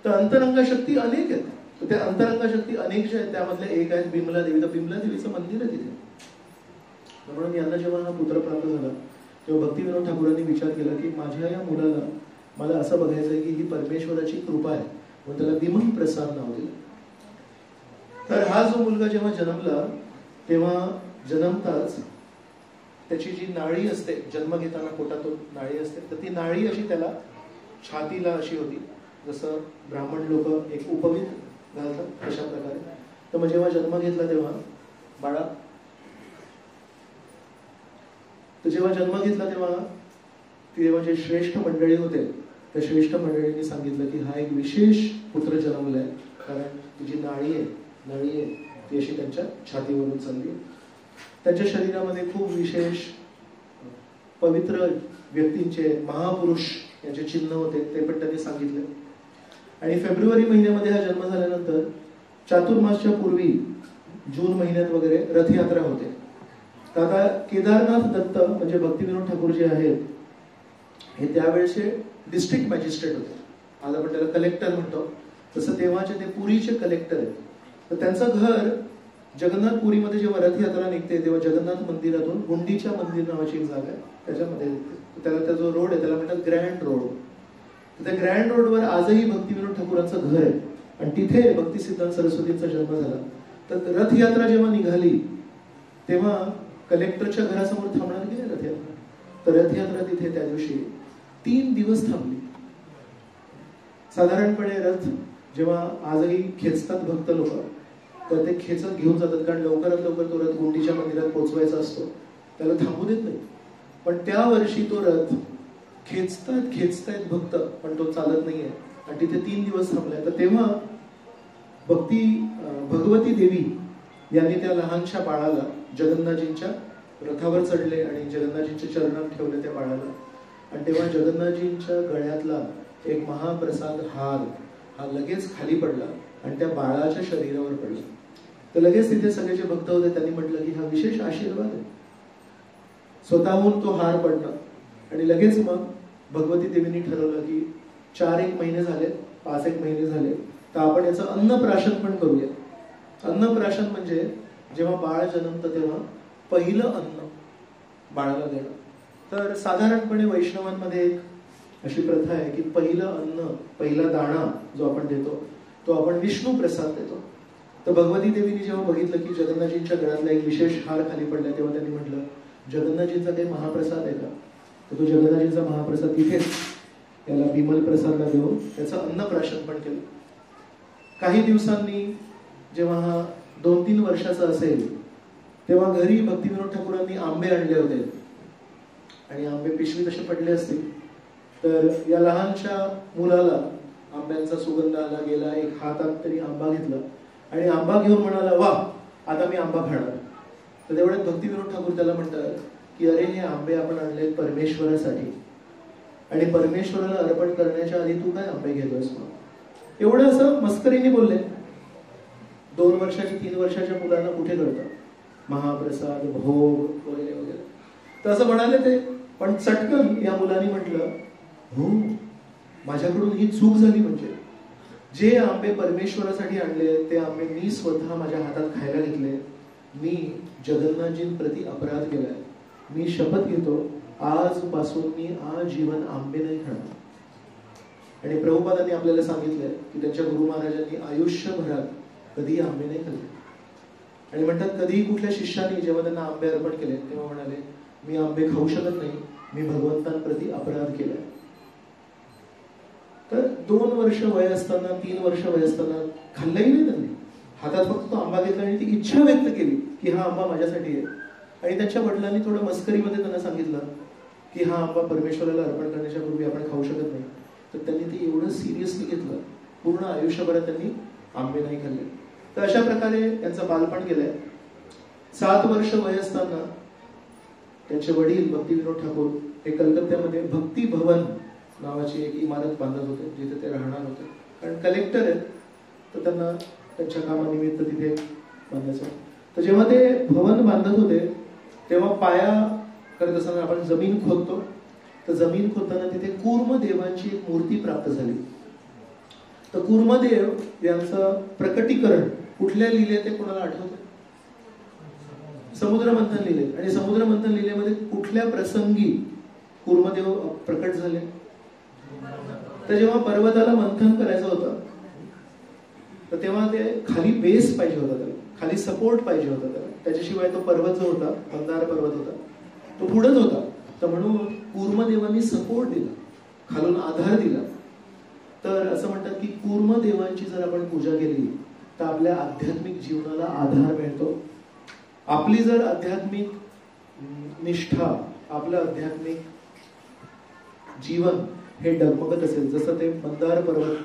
तर अंतरंग शक्ती अनेक आहेत. तर त्या अंतरंग शक्ती अनेक ज्या आहेत त्यामधल्या एक आहेत बिमला देवी. तर बिमला देवीचं मंदिर आहे तिथे. म्हणून यांना जेव्हा हा पुत्र प्राप्त झाला तेव्हा भक्ती विनोद ठाकूरांनी विचार केला की माझ्या या मुलाला मला असं बघायचंय की ही परमेश्वराची कृपा आहे, म्हणून त्याला विमल प्रसाद नाव दिलं. तर हा जो मुलगा जेव्हा जन्मला तेव्हा जन्मताच त्याची जी नाळी असते, जन्म घेताना पोटातून नाळी असते, तर ती नाळी अशी त्याला छातीला अशी होती, जसं ब्राह्मण लोक एक उपवीत घालतात अशा प्रकारे. तर मग जेव्हा जन्म घेतला तेव्हा तेव्हा जे श्रेष्ठ मंडळी होते त्या श्रेष्ठ मंडळींनी सांगितलं की हा एक विशेष पुत्र जन्मलाय, कारण तुझी नळी आहे ती अशी त्यांच्या छातीवरून चालली. त्यांच्या शरीरामध्ये खूप विशेष पवित्र व्यक्तींचे, महापुरुष यांचे चिन्ह होते, ते पण त्यांनी सांगितले. आणि फेब्रुवारी महिन्यामध्ये हा जन्म झाल्यानंतर चातुर्मासच्या पूर्वी जून महिन्यात वगैरे रथयात्रा होते. तर आता केदारनाथ दत्त म्हणजे भक्तिविनोद ठाकूर जे आहेत हे त्यावेळेचे डिस्ट्रिक्ट मॅजिस्ट्रेट होते. आज आपण त्याला कलेक्टर म्हणतो, तसं तेव्हाचे ते पुरीचे कलेक्टर आहेत. तर त्यांचं घर जगन्नाथपुरीमध्ये जेव्हा रथयात्रा निघते तेव्हा जगन्नाथ मंदिरातून गुंडीच्या मंदिर नावाची एक जागा आहे, त्याच्यामध्ये त्याला जो रोड आहे त्याला म्हणतात ग्रँड रोड. त्या ग्रँड रोडवर आजही भक्तिविनोद ठाकूरांचं घर आहे आणि तिथे भक्तिसिद्धांत सरस्वतींचा जन्म झाला. तर रथयात्रा जेव्हा निघाली तेव्हा कलेक्टरच्या घरासमोर थांबणार की नाही रथयात्रा, तर रथयात्रा तिथे त्या दिवशी 3 दिवस थांबली. साधारणपणे रथ जेव्हा आजही खेचतात भक्त लोक, तर ते खेचत घेऊन जातात, कारण लवकरात लवकर तो रथ गुंडीच्या मंदिरात पोहोचवायचा असतो, त्याला थांबू देत नाही. पण त्या वर्षी तो रथ खेचतायत भक्त, पण तो चालत नाहीये आणि तिथे 3 दिवस थांबलाय. तर तेव्हा भगवती देवी यांनी त्या लहानशा बाळाला जगन्नाथजींच्या रथावर चढले आणि जगन्नाथजींच्या चरणात ठेवले त्या बाळाला. आणि तेव्हा जगन्नाथजींच्या गळ्यातला एक महाप्रसाद हार हा लगेच खाली पडला आणि त्या बाळाच्या शरीरावर पडला. तर लगेच तिथे सगळे जे भक्त होते त्यांनी म्हटलं की हा विशेष आशीर्वाद आहे. स्वतःहून तो हार पडला आणि लगेच मग भगवती देवींनी ठरवलं की 4-1 महिने झाले, 5-1 महिने झाले, तर आपण याचं अन्नप्राशन पण करूया. अन्नप्राशन म्हणजे जेव्हा बाळ जन्मतं तेव्हा पहिलं अन्न बाळाला देणं. तर साधारणपणे वैष्णवांमध्ये एक अशी प्रथा आहे की पहिलं अन्न, पहिला दाणा जो आपण देतो तो आपण विष्णू प्रसाद देतो. तर भगवती देवीने जेव्हा बघितलं की जगन्नाथजींच्या गळ्यातला एक विशेष हार खाली पडलाय तेव्हा त्यांनी म्हटलं जगन्नाथजींचा काही महाप्रसाद आहे का, तर तो जगन्नाथजींचा महाप्रसाद तिथेच त्याला विमल प्रसादला देऊन त्याचं अन्नप्राशन पण केलं. काही दिवसांनी जेव्हा हा 2-3 वर्षाचा असेल तेव्हा घरी भक्तिविनोद ठाकूरांनी आंबे आणले होते आणि आंबे पिशवीत असे पडले असतील. तर या लहानशा मुलाला आंब्यांचा सुगंध आला गेला, एक हातात तरी आंबा घेतला आणि आंबा घेऊन म्हणाला वा आता मी आंबा खाणार. तर तेवढ्यात भक्तिविनोद ठाकूर त्याला म्हणतात की अरे हे आंबे आपण आणले परमेश्वरासाठी आणि परमेश्वराला अर्पण करण्याच्या आधी तू काय आंबे घेतोस. मग एवढं असं मस्करीने बोलले. 2 वर्षाच्या 3 वर्षाच्या मुलांना कुठे कळतं महाप्रसाद भोग वगैरे वगैरे. तर असं म्हणाले ते, पण चटकन या मुलांनी म्हटलं हो माझ्याकडून ही चूक झाली. म्हणजे जे आंबे परमेश्वरासाठी आणले ते आंबे मी स्वतः माझ्या हातात खायला घेतले. मी जगन्नाथजींप्रती अपराध केलाय. मी शपथ घेतो आजपासून मी आजीवन आंबे नाही खाणार. आणि प्रभुपादांनी आपल्याला सांगितलंय की त्यांच्या गुरु महाराजांनी आयुष्यभरात कधी आंबे नाही खाल्ले. आणि म्हणतात कधीही कुठल्या शिष्याने जेव्हा त्यांना आंबे अर्पण केले तेव्हा म्हणाले मी आंबे खाऊ शकत नाही, मी भगवंतांप्रती अपराध केलाय. तर 2 वर्ष वय असताना 3 वर्ष वय असताना खाल्लंही नाही त्यांनी. हातात फक्त तो आंबा घेतला आणि ती इच्छा व्यक्त केली की हा आंबा माझ्यासाठी आहे. आणि त्यांच्या वडिलांनी थोडं मस्करीमध्ये त्यांना सांगितलं की हा आंबा परमेश्वराला अर्पण करण्याच्या पूर्वी आपण खाऊ शकत नाही. तर त्यांनी ते एवढं सिरियसली घेतलं, पूर्ण आयुष्यभरात त्यांनी आंबे नाही खाल्ले. तर अशा प्रकारे त्यांचं बालपण गेलंय. 7 वर्ष वय असताना त्यांचे वडील भक्तिविनोद ठाकूर हे कलकत्त्यामध्ये भक्ती भवन नावाची एक इमारत बांधत होते जिथे ते राहणार होते. कारण कलेक्टर आहेत तर त्यांना त्यांच्या कामानिमित्त तिथे बांधायचं. तर जेव्हा ते भवन बांधत होते तेव्हा पाया करत असताना आपण जमीन खोदतो, तर जमीन खोदताना तिथे कूर्मदेवांची एक मूर्ती प्राप्त झाली. तर कूर्मदेव यांचं प्रकटीकरण कुठल्या लिहिले ते कोणाला आठवतं? समुद्र मंथन लिहिले. आणि समुद्र मंथन लिहिलेमध्ये कुठल्या प्रसंगी कूर्मदेव प्रकट झाले? तर जेव्हा पर्वताला मंथन करायचं होतं तर तेव्हा ते खाली बेस पाहिजे होता, त्याला खाली सपोर्ट पाहिजे होता त्याला. त्याच्याशिवाय तो पर्वत जो होता, मंदार पर्वत होता, तो बुडत होता. तर म्हणून कूर्मदेवांनी सपोर्ट दिला, खालून आधार दिला. तर असं म्हणतात की कूर्मदेवांची जर आपण पूजा केली तर आपल्या आध्यात्मिक जीवनाला आधार मिळतो. आपली जर आध्यात्मिक निष्ठा, आपलं आध्यात्मिक जीवन हे डगमगत असेल, जसं ते मंदार पर्वत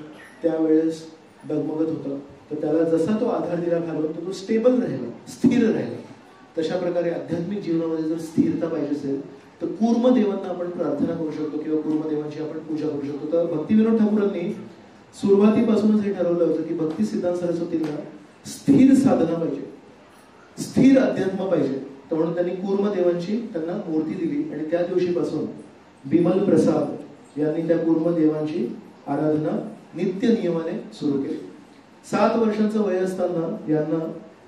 त्यावेळेस डगमगत होतं, तर त्याला जसा तो आधार दिला घालून तर तो स्टेबल राहिला, स्थिर राहिला. तशा प्रकारे आध्यात्मिक जीवनामध्ये जर स्थिरता पाहिजे असेल तर कूर्मदेवांना आपण प्रार्थना करू शकतो किंवा कूर्मदेवांची आपण पूजा करू शकतो. तर भक्तिविनोद ठाकूरांनी सुरुवातीपासूनच हे ठरवलं होतं की भक्ती सिद्धांत सरस्वतींना स्थिर साधना पाहिजे, स्थिर अध्यात्म पाहिजे. तर म्हणून त्यांनी कूर्मदेवांची त्यांना मूर्ती दिली आणि त्या दिवशीपासून बिमल प्रसाद यांनी त्या कूर्मदेवांची आराधना नित्य नियमाने सुरू केली. 7 वर्षांचं वय असताना यांना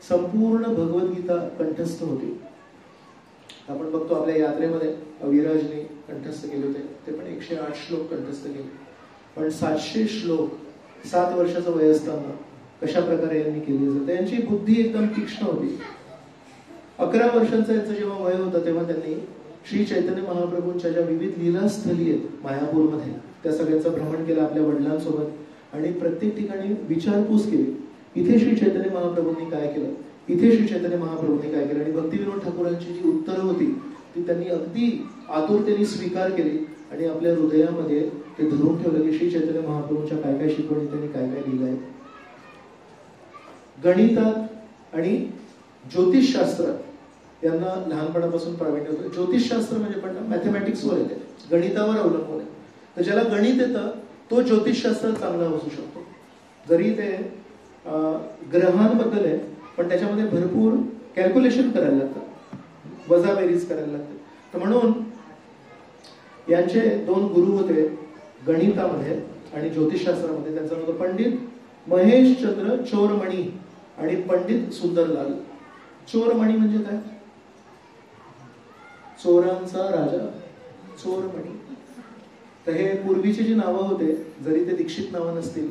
संपूर्ण भगवद्गीता कंठस्थ होती. आपण बघतो आपल्या यात्रेमध्ये विराजने कंठस्थ केले होते, ते पण 108 श्लोक कंठस्थ केले. पण 700 श्लोक 7 वर्षाचं वय असताना कशा प्रकारे यांनी केली जाते. यांची बुद्धी एकदम तीक्ष्ण होती. 11 वर्षांचं यांचं जेव्हा वय होतं तेव्हा त्यांनी श्री चैतन्य महाप्रभूंच्या ज्या विविध लीलास्थली आहेत मायापूरमध्ये, त्या सगळ्यांचं भ्रमण केलं आपल्या वडिलांसोबत आणि प्रत्येक ठिकाणी विचारपूस केली. इथे श्री चैतन्य महाप्रभूंनी काय केलं, इथे श्री चैतन्य महाप्रभूंनी काय केलं. आणि भक्तिविनोद ठाकूरांची जी उत्तरं होती ती त्यांनी अगदी आतुरतेने स्वीकार केली आणि आपल्या हृदयामध्ये ते धरून ठेवलं की श्री चैतन्य महाप्रभूंच्या काय काय शिकवणी त्यांनी काय काय लिहिलं आहे. गणितात आणि ज्योतिषशास्त्रात यांना लहानपणापासून प्रावीण्य होतं. ज्योतिषशास्त्र म्हणजे पण मॅथमॅटिक्सवर येते, गणितावर अवलंबून आहे. तर ज्याला गणित येतं तो ज्योतिषशास्त्र चांगला असू शकतो. जरी ते ग्रहांबद्दल आहे पण त्याच्यामध्ये भरपूर कॅल्क्युलेशन करायला लागतात, वजाबेरीज करायला लागते. तर म्हणून यांचे 2 गुरु होते गणितामध्ये आणि ज्योतिषशास्त्रामध्ये. त्यांचं नाव होतं पंडित महेशचंद्र चोरमणी आणि पंडित सुंदरलाल. चोरमणी म्हणजे काय? चोरांचा राजा, चोरमणी. तर हे पूर्वीची जी नावं होते, जरी ते दीक्षित नावं नसतील,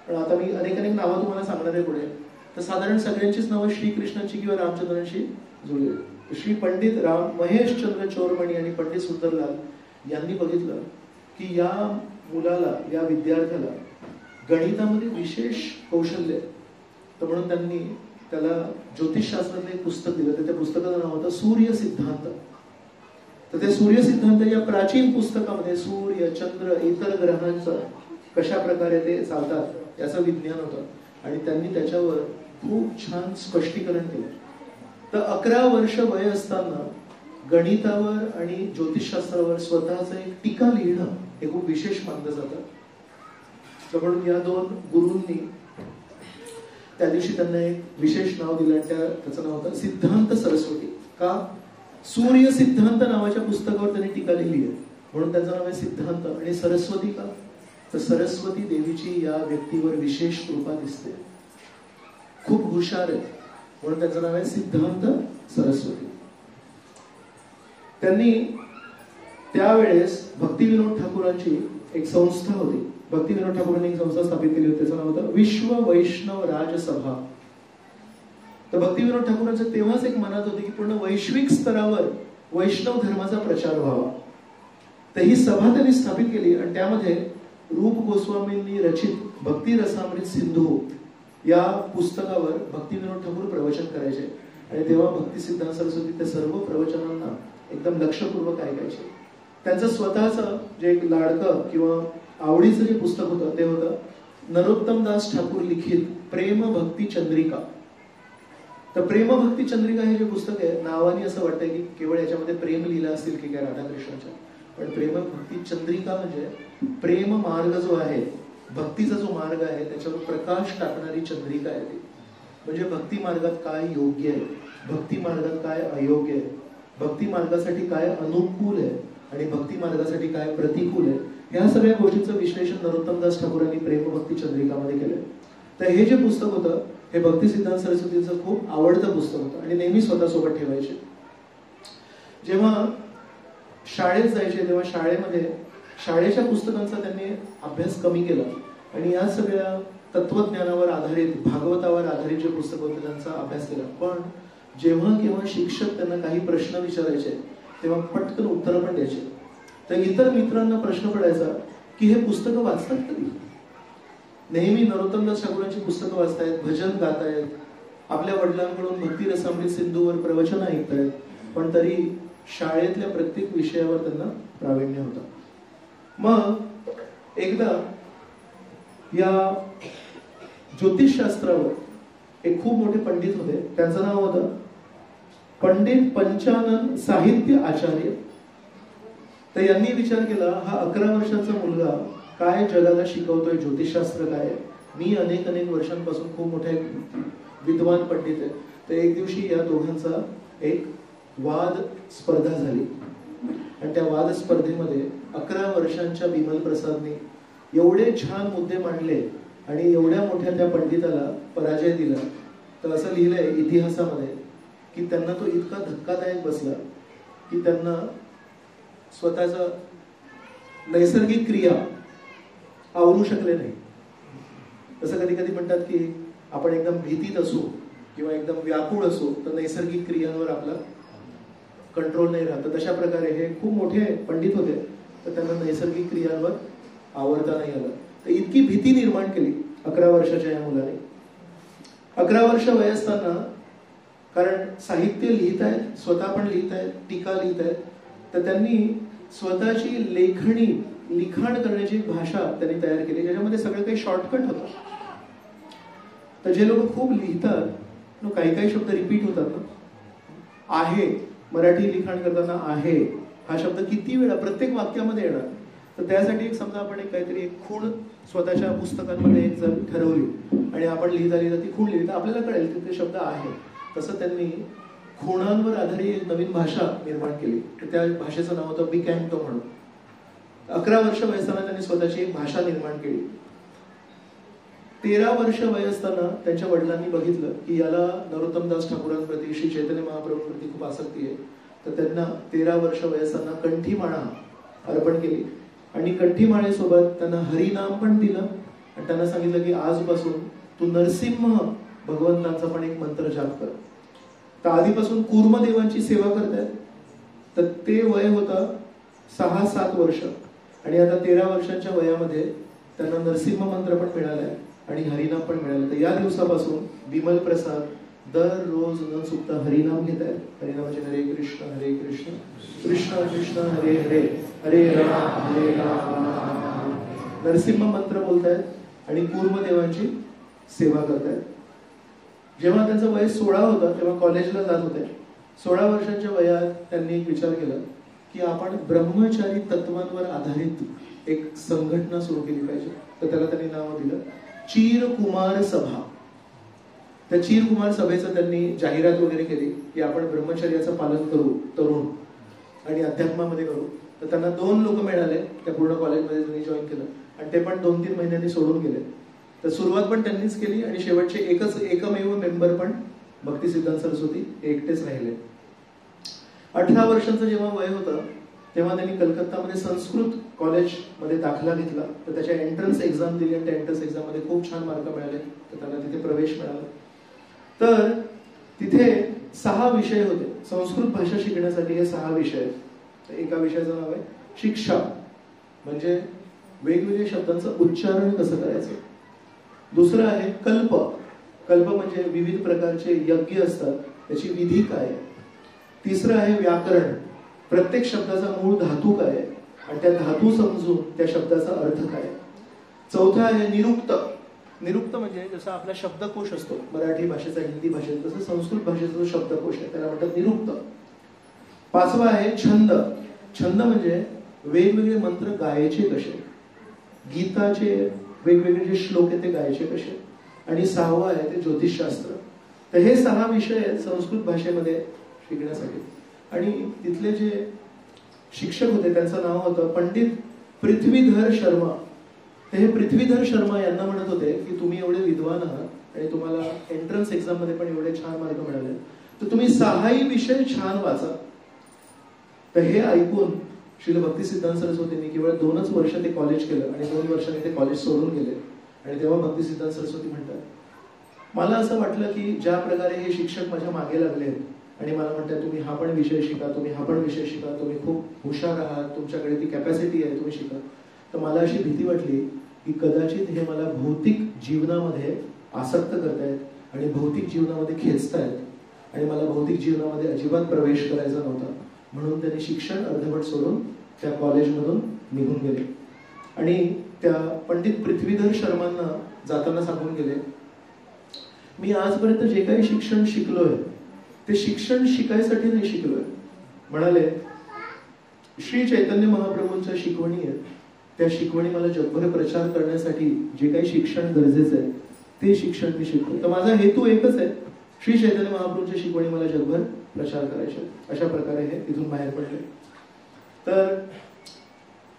पण आता मी अनेक नावं तुम्हाला सांगणार आहे पुढे, तर साधारण सगळ्यांचीच नावं श्रीकृष्णांची किंवा रामचंद्रांशी जुळली. श्री पंडित महेशचंद्र चोरमणी आणि पंडित सुंदरलाल यांनी बघितलं की या मुलाला, या विद्यार्थ्याला गणितामध्ये विशेष कौशल्य आहे. तर म्हणून त्यांनी त्याला ज्योतिषशास्त्रातलं एक पुस्तक दिलं. तर त्या पुस्तकाचं नाव होतं सूर्य सिद्धांत. तर ते सूर्य सिद्धांत या प्राचीन पुस्तकामध्ये सूर्य, चंद्र, इतर ग्रहांचं कशा प्रकारे ते चालतात याचं विज्ञान होतं आणि त्यांनी त्याच्यावर खूप छान स्पष्टीकरण केलं. तर 11 वर्ष वय असताना गणितावर आणि ज्योतिषशास्त्रावर स्वतःच एक टीका लिहिणं हे खूप विशेष मानलं जातं. तर म्हणून या 2 गुरूंनी त्या दिवशी त्यांना एक विशेष नाव दिलं आणि त्याचं नाव होतं सिद्धांत सरस्वती. का? सूर्य सिद्धांत नावाच्या पुस्तकावर त्यांनी टीका लिहिली आहे म्हणून त्याचं नाव आहे सिद्धांत. आणि सरस्वती का? तर सरस्वती देवीची या व्यक्तीवर विशेष कृपा दिसते, खूप हुशार आहे म्हणून त्याचं नाव आहे सिद्धांत सरस्वती. त्यांनी त्यावेळेस भक्तिविनोद ठाकूरांची एक संस्था होती. भक्तिविनोद ठाकूरांनी एक संस्था स्थापित केली होती, त्याचं नाव होतं विश्व वैष्णव राजसभा. तर भक्तिविनोद ठाकूरांचं तेव्हाच एक मनात होते की पूर्ण वैश्विक स्तरावर वैष्णव धर्माचा प्रचार व्हावा. तर ही सभा त्यांनी स्थापित केली आणि त्यामध्ये रूप गोस्वामींनी रचित भक्ती रसामृत सिंधू या पुस्तकावर भक्तिविनोद ठाकूर प्रवचन करायचे आणि तेव्हा भक्ती सिद्धांत सरस्वती त्या सर्व प्रवचनांना एकदम लक्षपूर्वक ऐकायचे. त्यांचं स्वतःचं जे एक लाडकं किंवा आवडीचं जे पुस्तक होतं ते होतं नरोत्तम दास ठाकूर लिखित प्रेम भक्ती चंद्रिका. तर प्रेम भक्ती चंद्रिका हे जे पुस्तक आहे, नावाने असं वाटतंय की केवळ याच्यामध्ये प्रेम लिहिलं असतील की काय राधाकृष्णाच्या, पण प्रेम भक्ती चंद्रिका म्हणजे प्रेम मार्ग जो आहे, भक्तीचा जो मार्ग आहे त्याच्यावर प्रकाश टाकणारी चंद्रिका आहे ती. म्हणजे भक्ती मार्गात काय योग्य आहे, भक्ती मार्गात काय अयोग्य आहे, भक्ती मार्गासाठी काय अनुकूल आहे आणि भक्ती मार्गासाठी काय प्रतिकूल आहे, ह्या सगळ्या गोष्टींचं विश्लेषण नरोत्तमदास ठाकूरांनी प्रेम भक्ती चंद्रिकामध्ये केलंय. तर हे जे पुस्तक होतं हे भक्ती सिद्धांत सरस्वतीचं खूप आवडतं पुस्तक होतं आणि नेहमी स्वतःसोबत ठेवायचे. जेव्हा शाळेत जायचे तेव्हा शाळेमध्ये शाळेच्या पुस्तकांचा त्यांनी अभ्यास कमी केला आणि या सगळ्या तत्वज्ञानावर आधारित, भागवतावर आधारित जे पुस्तक होते त्यांचा अभ्यास केला. पण जेव्हा केव्हा शिक्षक त्यांना काही प्रश्न विचारायचे तेव्हा पटकन उत्तर पण द्यायचे. तर इतर मित्रांना प्रश्न पडायचा की हे पुस्तकं वाचतात कधी? नेहमी नरोत्तमदास ठाकूरांची पुस्तकं वाचतायत, भजन गातायत, आपल्या वडिलांकडून भक्ती रसामृत सिंधूवर प्रवचन ऐकतायत, पण तरी शाळेतल्या प्रत्येक विषयावर त्यांना प्रावीण्य होतं. मग एकदा या ज्योतिषशास्त्रावर एक खूप मोठे पंडित होते, त्यांचं नाव होतं पंडित पंचानन साहित्य आचार्य. तर यांनी विचार केला, हा 11 वर्षाचा मुलगा काय जगाला शिकवतोय, ज्योतिषशास्त्र काय. मी अनेक वर्षांपासून खूप मोठे विद्वान पंडित आहे. तर एक दिवशी या दोघांचा एक वाद स्पर्धा झाली आणि त्या वाद स्पर्धेमध्ये 11 वर्षांच्या बिमल प्रसादने एवढे छान मुद्दे मांडले आणि एवढ्या मोठ्या त्या पंडिताला पराजय दिला. तर असं लिहिलंय इतिहासामध्ये की त्यांना तो इतका धक्कादायक बसला की त्यांना स्वतःचा नैसर्गिक क्रिया आवरू शकले नाही. तसं कधी कधी म्हणतात की आपण एकदम भीतीत असू किंवा एकदम व्याकुळ असू तर नैसर्गिक क्रियांवर आपला कंट्रोल नाही राहत. तशा प्रकारे हे खूप मोठे पंडित होते, तर त्यांना नैसर्गिक क्रियांवर आवडता नाही आलं. तर इतकी भीती निर्माण केली 11 वर्षाच्या या मुलाने. 11 वर्ष वय असताना, कारण साहित्य लिहित आहेत, स्वतः पण लिहित आहेत, टीका लिहित आहेत, तर त्यांनी स्वतःची लिखाण करण्याची भाषा त्यांनी तयार केली ज्याच्यामध्ये सगळं काही शॉर्टकट होतं. तर जे लोक खूप लिहितात काही शब्द रिपीट होतात ना. आहे, मराठी लिखाण करताना आहे हा शब्द किती वेळा प्रत्येक वाक्यामध्ये येणार. तर त्यासाठी एक समजा आपण काहीतरी एक खूण स्वतःच्या पुस्तकांमध्ये एक जर ठरवली आणि आपण लिहिता ती खूण लिहिली तर आपल्याला कळेल की ते शब्द आहे. तसं त्यांनी खुणांवर आधारित एक नवीन भाषा निर्माण केली. तर त्या भाषेचं नाव होतं बिकॅन्टो म्हणून. 11 वर्ष वय असताना त्यांनी स्वतःची एक भाषा निर्माण केली. 13 वर्ष वय असताना त्यांच्या वडिलांनी बघितलं की याला नरोत्तमदास ठाकूरांप्रती, श्री चैतन्य महाप्रभूंप्रती खूप आसक्ती आहे. तर त्यांना 13 वर्ष वय असताना कंठीमाळा अर्पण केली आणि कंठीमाळेसोबत त्यांना हरिनाम पण दिलं आणि त्यांना सांगितलं की आजपासून तू नरसिंह भगवंतांचा पण एक मंत्र जाप कर. तर आधीपासून कूर्मदेवांची सेवा करतायत. तर ते वय होतं 6-7 वर्ष आणि आता 13 वर्षांच्या वयामध्ये त्यांना नरसिंह मंत्र पण मिळालाय आणि हरिनाम पण मिळालं. तर या दिवसापासून बिमल प्रसाद दररोज न चुकता हरिनाम घेत आहेत. हरिनामाचे हरे कृष्ण कृष्ण कृष्ण हरे हरे, हरे राम नरसिंह मंत्र बोलतायत आणि कूर्मदेवांची सेवा करतायत. जेव्हा त्यांचं वय 16 होतं तेव्हा कॉलेजला जात होते. 16 वर्षांच्या वयात त्यांनी एक विचार केला की आपण ब्रह्मचारी तत्वांवर आधारित एक संघटना सुरू केली पाहिजे. तर त्याला त्यांनी नाव दिलं चीरकुमार सभा. त्या चीरकुमार सभेचं त्यांनी जाहिरात वगैरे केली की आपण ब्रह्मचर्याचं पालन करू, तरुण आणि अध्यात्मामध्ये करू. तर त्यांना 2 लोक मिळाले त्या पूर्ण कॉलेजमध्ये त्यांनी जॉईन केलं आणि ते पण 2-3 महिन्यांनी सोडून गेले. तर सुरुवात पण त्यांनीच केली आणि शेवटचे एकमेव मेंबर पण भक्ती सिद्धांत सरस्वती एकटेच राहिले. 18 वर्षांचं जेव्हा वय होतं तेव्हा त्यांनी कलकत्तामध्ये संस्कृत कॉलेजमध्ये दाखला घेतला. तर त्याच्या एंट्रन्स एक्झाम दिली आणि त्या एंट्रन्स एक्झाम मध्ये खूप छान मार्क मिळाले. तर त्यांना तिथे प्रवेश मिळाला. तर तिथे 6 विषय होते. संस्कृत भाषा शिकण्यासाठी हे 6 विषय आहेत. तर एका विषयाचं नाव आहे शिक्षा, म्हणजे वेगवेगळ्या शब्दांचं उच्चारण कसं करायचं. दुसरं आहे कल्प. कल्प म्हणजे विविध प्रकारचे यज्ञ असतात त्याची विधी काय. तिसरं आहे व्याकरण, प्रत्येक शब्दाचा मूळ धातू काय आणि त्या धातू समजून त्या शब्दाचा अर्थ काय. चौथा आहे निरुक्त. निरुक्त म्हणजे जसा आपला शब्दकोश असतो मराठी भाषेचा, हिंदी भाषेचा, तसं संस्कृत भाषेचा जो शब्दकोश आहे त्याला म्हणतात निरुक्त. 5वा आहे छंद. छंद म्हणजे वेगवेगळे मंत्र गायचे कसे, गीताचे वेगवेगळे जे श्लोक आहेत ते गायचे कसे. आणि 6वं आहे ते ज्योतिषशास्त्र. तर हे 6 विषय आहेत संस्कृत भाषेमध्ये शिकण्यासाठी. आणि तिथले जे शिक्षक होते त्यांचं नाव होतं पंडित पृथ्वीधर शर्मा. तर हे पृथ्वीधर शर्मा यांना म्हणत होते की तुम्ही एवढे विद्वान आहात आणि तुम्हाला एंट्रन्स एक्झाम मध्ये पण एवढे छान मार्क मिळाले, तर तुम्ही 6ही विषय छान वाचा. तर हे ऐकून श्रील भक्ती सिद्धांत सरस्वतींनी केवळ 2च वर्ष ते कॉलेज केलं आणि 2 वर्षांनी ते कॉलेज सोडून गेले. आणि तेव्हा भक्ती सिद्धांत सरस्वती म्हणतात, मला असं वाटलं की ज्या प्रकारे हे शिक्षक माझ्या मागे लागले आणि मला म्हणतात तुम्ही हा पण विषय शिका, तुम्ही हा पण विषय शिका, तुम्ही खूप हुशार आहात, तुमच्याकडे ती कॅपॅसिटी आहे, तुम्ही शिका. तर मला अशी भीती वाटली की कदाचित हे मला भौतिक जीवनामध्ये आसक्त करतायत आणि भौतिक जीवनामध्ये खेचतायत आणि मला भौतिक जीवनामध्ये अजिबात प्रवेश करायचा नव्हता. म्हणून त्यांनी शिक्षण अर्धवट सोडून त्या कॉलेजमधून निघून गेले आणि त्या पंडित पृथ्वीधर शर्मांना जाताना सांगून गेले, मी आजपर्यंत जे काही शिक्षण शिकलोय ते शिक्षण शिकायसाठी नाही शिकलोय. म्हणाले श्री चैतन्य महाप्रभूंच्या शिकवणी आहेत, त्या शिकवणी मला जगभर प्रचार करण्यासाठी जे काही शिक्षण गरजेचं आहे ते शिक्षण मी शिकलो. तर माझा हेतू एकच आहे, श्री चैतन्य महाप्रभूंच्या शिकवणी मला जगभर प्रचार करायचे. अशा प्रकारे हे तिथून बाहेर पडले. तर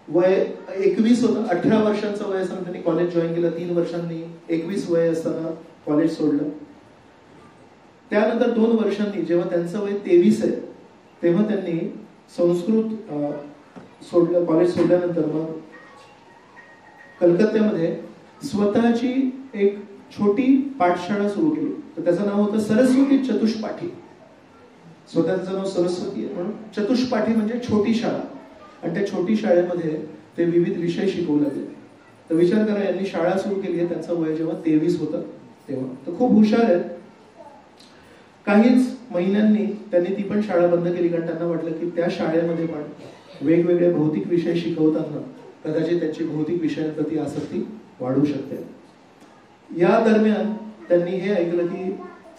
वय 21 होतं, 18 वर्षांचं वय असताना त्यांनी कॉलेज जॉईन केलं. 3 वर्षांनी 21 वय असताना कॉलेज सोडलं. त्यानंतर 2 वर्षांनी जेव्हा त्यांचं वय 23 आहे तेव्हा त्यांनी संस्कृत सोडलं. कॉलेज सोडल्यानंतर मग कलकत्त्यामध्ये स्वतःची एक छोटी पाठशाळा सुरू केली. तर त्याचं नाव होतं सरस्वती चतुष्पाठी. स्वतःचं नाव सरस्वती आहे म्हणून चतुष्पाठी म्हणजे छोटी शाळा. आणि त्या छोटी शाळेमध्ये ते विविध विषय शिकवू लागले. तर विचार करा, यांनी शाळा सुरू केली आहे त्यांचं वय जेव्हा 23 होतं तेव्हा. तर खूप हुशार आहेत. काहीच महिन्यांनी त्यांनी ती पण शाळा बंद केली, कारण त्यांना वाटलं की त्या शाळेमध्ये पण वेगवेगळे भौतिक विषय शिकवताना कदाचित त्यांची भौतिक विषयांप्रती आसक्ती वाढू शकते. या दरम्यान त्यांनी हे ऐकलं की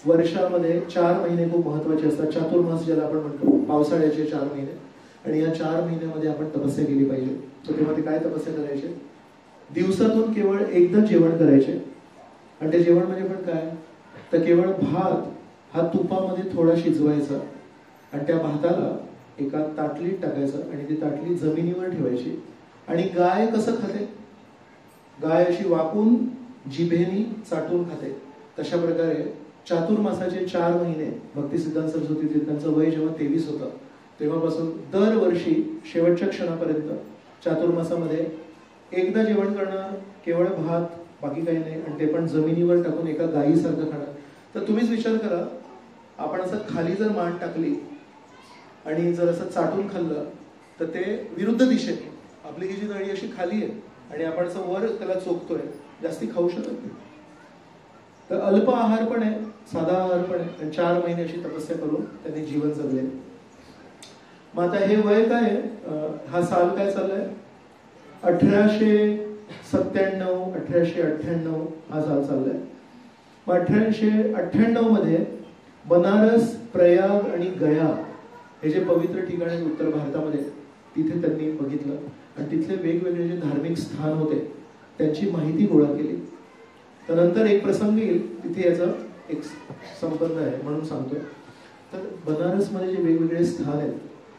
वर्षामध्ये 4 महिने खूप महत्वाचे असतात, चातुर्मास ज्याला आपण म्हणतो, पावसाळ्याचे 4 महिने. आणि या 4 महिन्यामध्ये आपण तपस्या केली पाहिजे. तर तेव्हा ते काय तपस्या करायचे, दिवसातून केवळ एकदा जेवण करायचे. आणि ते जेवण म्हणजे पण काय, तर केवळ भात हा तुपामध्ये थोडा शिजवायचा आणि त्या भाताला एका ताटलीत टाकायचं आणि ती ताटली जमिनीवर ठेवायची. आणि गाय कसं खाते, गाय अशी वाकून जिभेनी चाटून खाते. तशा प्रकारे चातुर्मासाचे 4 महिने भक्ती सिद्धांत सरस्वती त्यांचं वय जेव्हा 23 होतं तेव्हापासून दरवर्षी शेवटच्या क्षणापर्यंत चातुर्मासामध्ये एकदा जेवण करणार, केवळ भात, बाकी काही नाही, आणि ते पण जमिनीवर टाकून एका गायीसारखं खाणार. तर तुम्हीच विचार करा, आपण असं खाली जर मान टाकली आणि जर असं चाटून खाल्लं तर ते विरुद्ध दिशेने, आपली ही जी नळी अशी खाली आहे आणि आपण असं वर त्याला चोखतोय, जास्ती खाऊ शकत नाही. तर अल्प आहार पण आहे, साधा आहार पण आहे. आणि 4 महिने अशी तपस्या करून त्यांनी जीवन जगले. मग आता हे वय काय, हा साल काय चाललाय, 1897 1898 हा साल चाललाय. 1898 मध्ये बनारस, प्रयाग आणि गया हे जे पवित्र ठिकाण उत्तर भारतामध्ये, तिथे त्यांनी बघितलं आणि तिथले वेगवेगळे जे धार्मिक स्थान होते त्यांची माहिती गोळा केली. त्यानंतर एक प्रसंग येईल तिथे याचा एक संबंध आहे म्हणून सांगतोय. तर बनारसमध्ये जे वेगवेगळे स्थान आहेत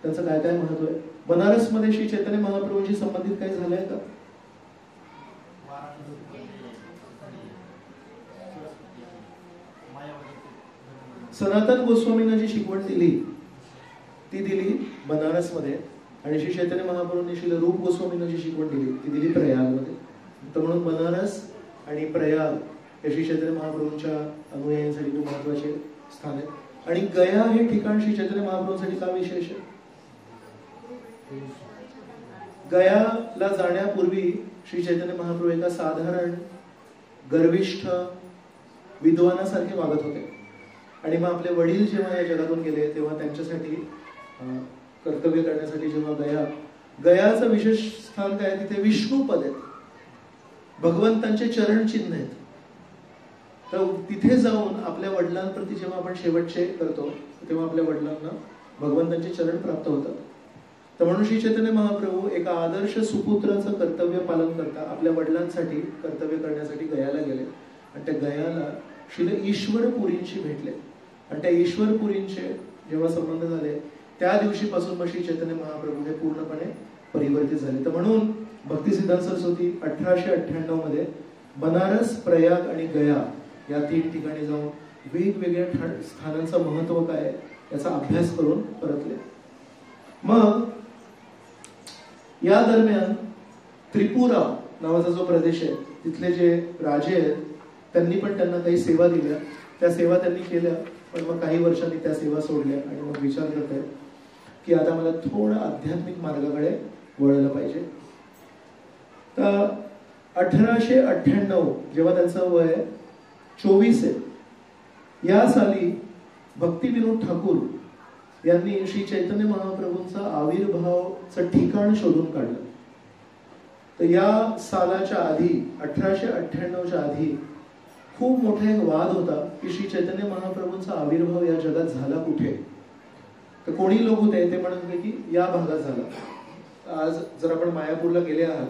त्याचं काय काय महत्व आहे. बनारसमध्ये श्री चैतन्य महाप्रभूंशी संबंधित काही झालंय का, सनातन गोस्वामींना जी शिकवण दिली ती दिली बनारसमध्ये. आणि श्री चैतन्य महाप्रभूंनी श्री रूप गोस्वामींना जी शिकवण दिली ती दिली प्रयागमध्ये. तर म्हणून बनारस आणि प्रयाग हे श्री चैतन्य महाप्रभूंच्या अनुयायांसाठी खूप महत्वाचे स्थान आहे. आणि गया हे ठिकाण श्री चैतन्य महाप्रभूंसाठी का विशेष आहे, गयाला जाण्यापूर्वी श्री चैतन्य महाप्रभू एका साधारण गर्विष्ठ विद्वानासारखे वागत होते. आणि मग आपले वडील जेव्हा या जगातून गेले तेव्हा त्यांच्यासाठी कर्तव्य करण्यासाठी जेव्हा गयाचं विशेष स्थान काय, तिथे विष्णू पद आहेत, भगवंतांचे चरण चिन्ह आहेत. तर तिथे जाऊन आपल्या वडिलांप्रती जेव्हा आपण शेवटचे करतो तेव्हा आपल्या वडिलांना भगवंतांचे चरण प्राप्त होतात. तर म्हणून श्री चैतन्य महाप्रभू एका आदर्श सुपुत्राचं कर्तव्य पालन करता आपल्या वडिलांसाठी कर्तव्य करण्यासाठी गयाला गेले. आणि त्या गयाला श्री ईश्वरपुरींशी भेटले. आणि त्या ईश्वरपुरींचे जेव्हा संबंध झाले त्या दिवशीपासून मग श्री चैतन्य महाप्रभू हे पूर्णपणे परिवर्तित झाले. तर म्हणून भक्ती सिद्धांत सरस्वती 1898 मध्ये बनारस, प्रयाग आणि गया या 3 ठिकाणी जाऊन वेगवेगळ्या स्थानांचं महत्व काय याचा अभ्यास करून परतले. मग या दरम्यान त्रिपुरा नावाचा जो प्रदेश आहे तिथले जे राजे आहेत त्यांनी पण त्यांना काही सेवा दिल्या. त्या सेवा त्यांनी केल्या, पण मग काही वर्षांनी त्या सेवा सोडल्या आणि मग विचार करत आहेत की आता मला थोडं आध्यात्मिक मार्गाकडे वळलं पाहिजे. तर 1898 जेव्हा त्यांचं वय 24 आहे, या साली भक्तिविनोद ठाकूर यांनी श्री चैतन्य महाप्रभूंचा आविर्भावचं ठिकाण शोधून काढलं. तर या सालाच्या आधी 1898च्या आधी खूप मोठा एक वाद होता की श्री चैतन्य महाप्रभूंचा आविर्भाव या जगात झाला कुठे. तर कोणी लोक होते ते म्हणत की या भागात झाला. आज जर आपण मायापूरला गेले आहात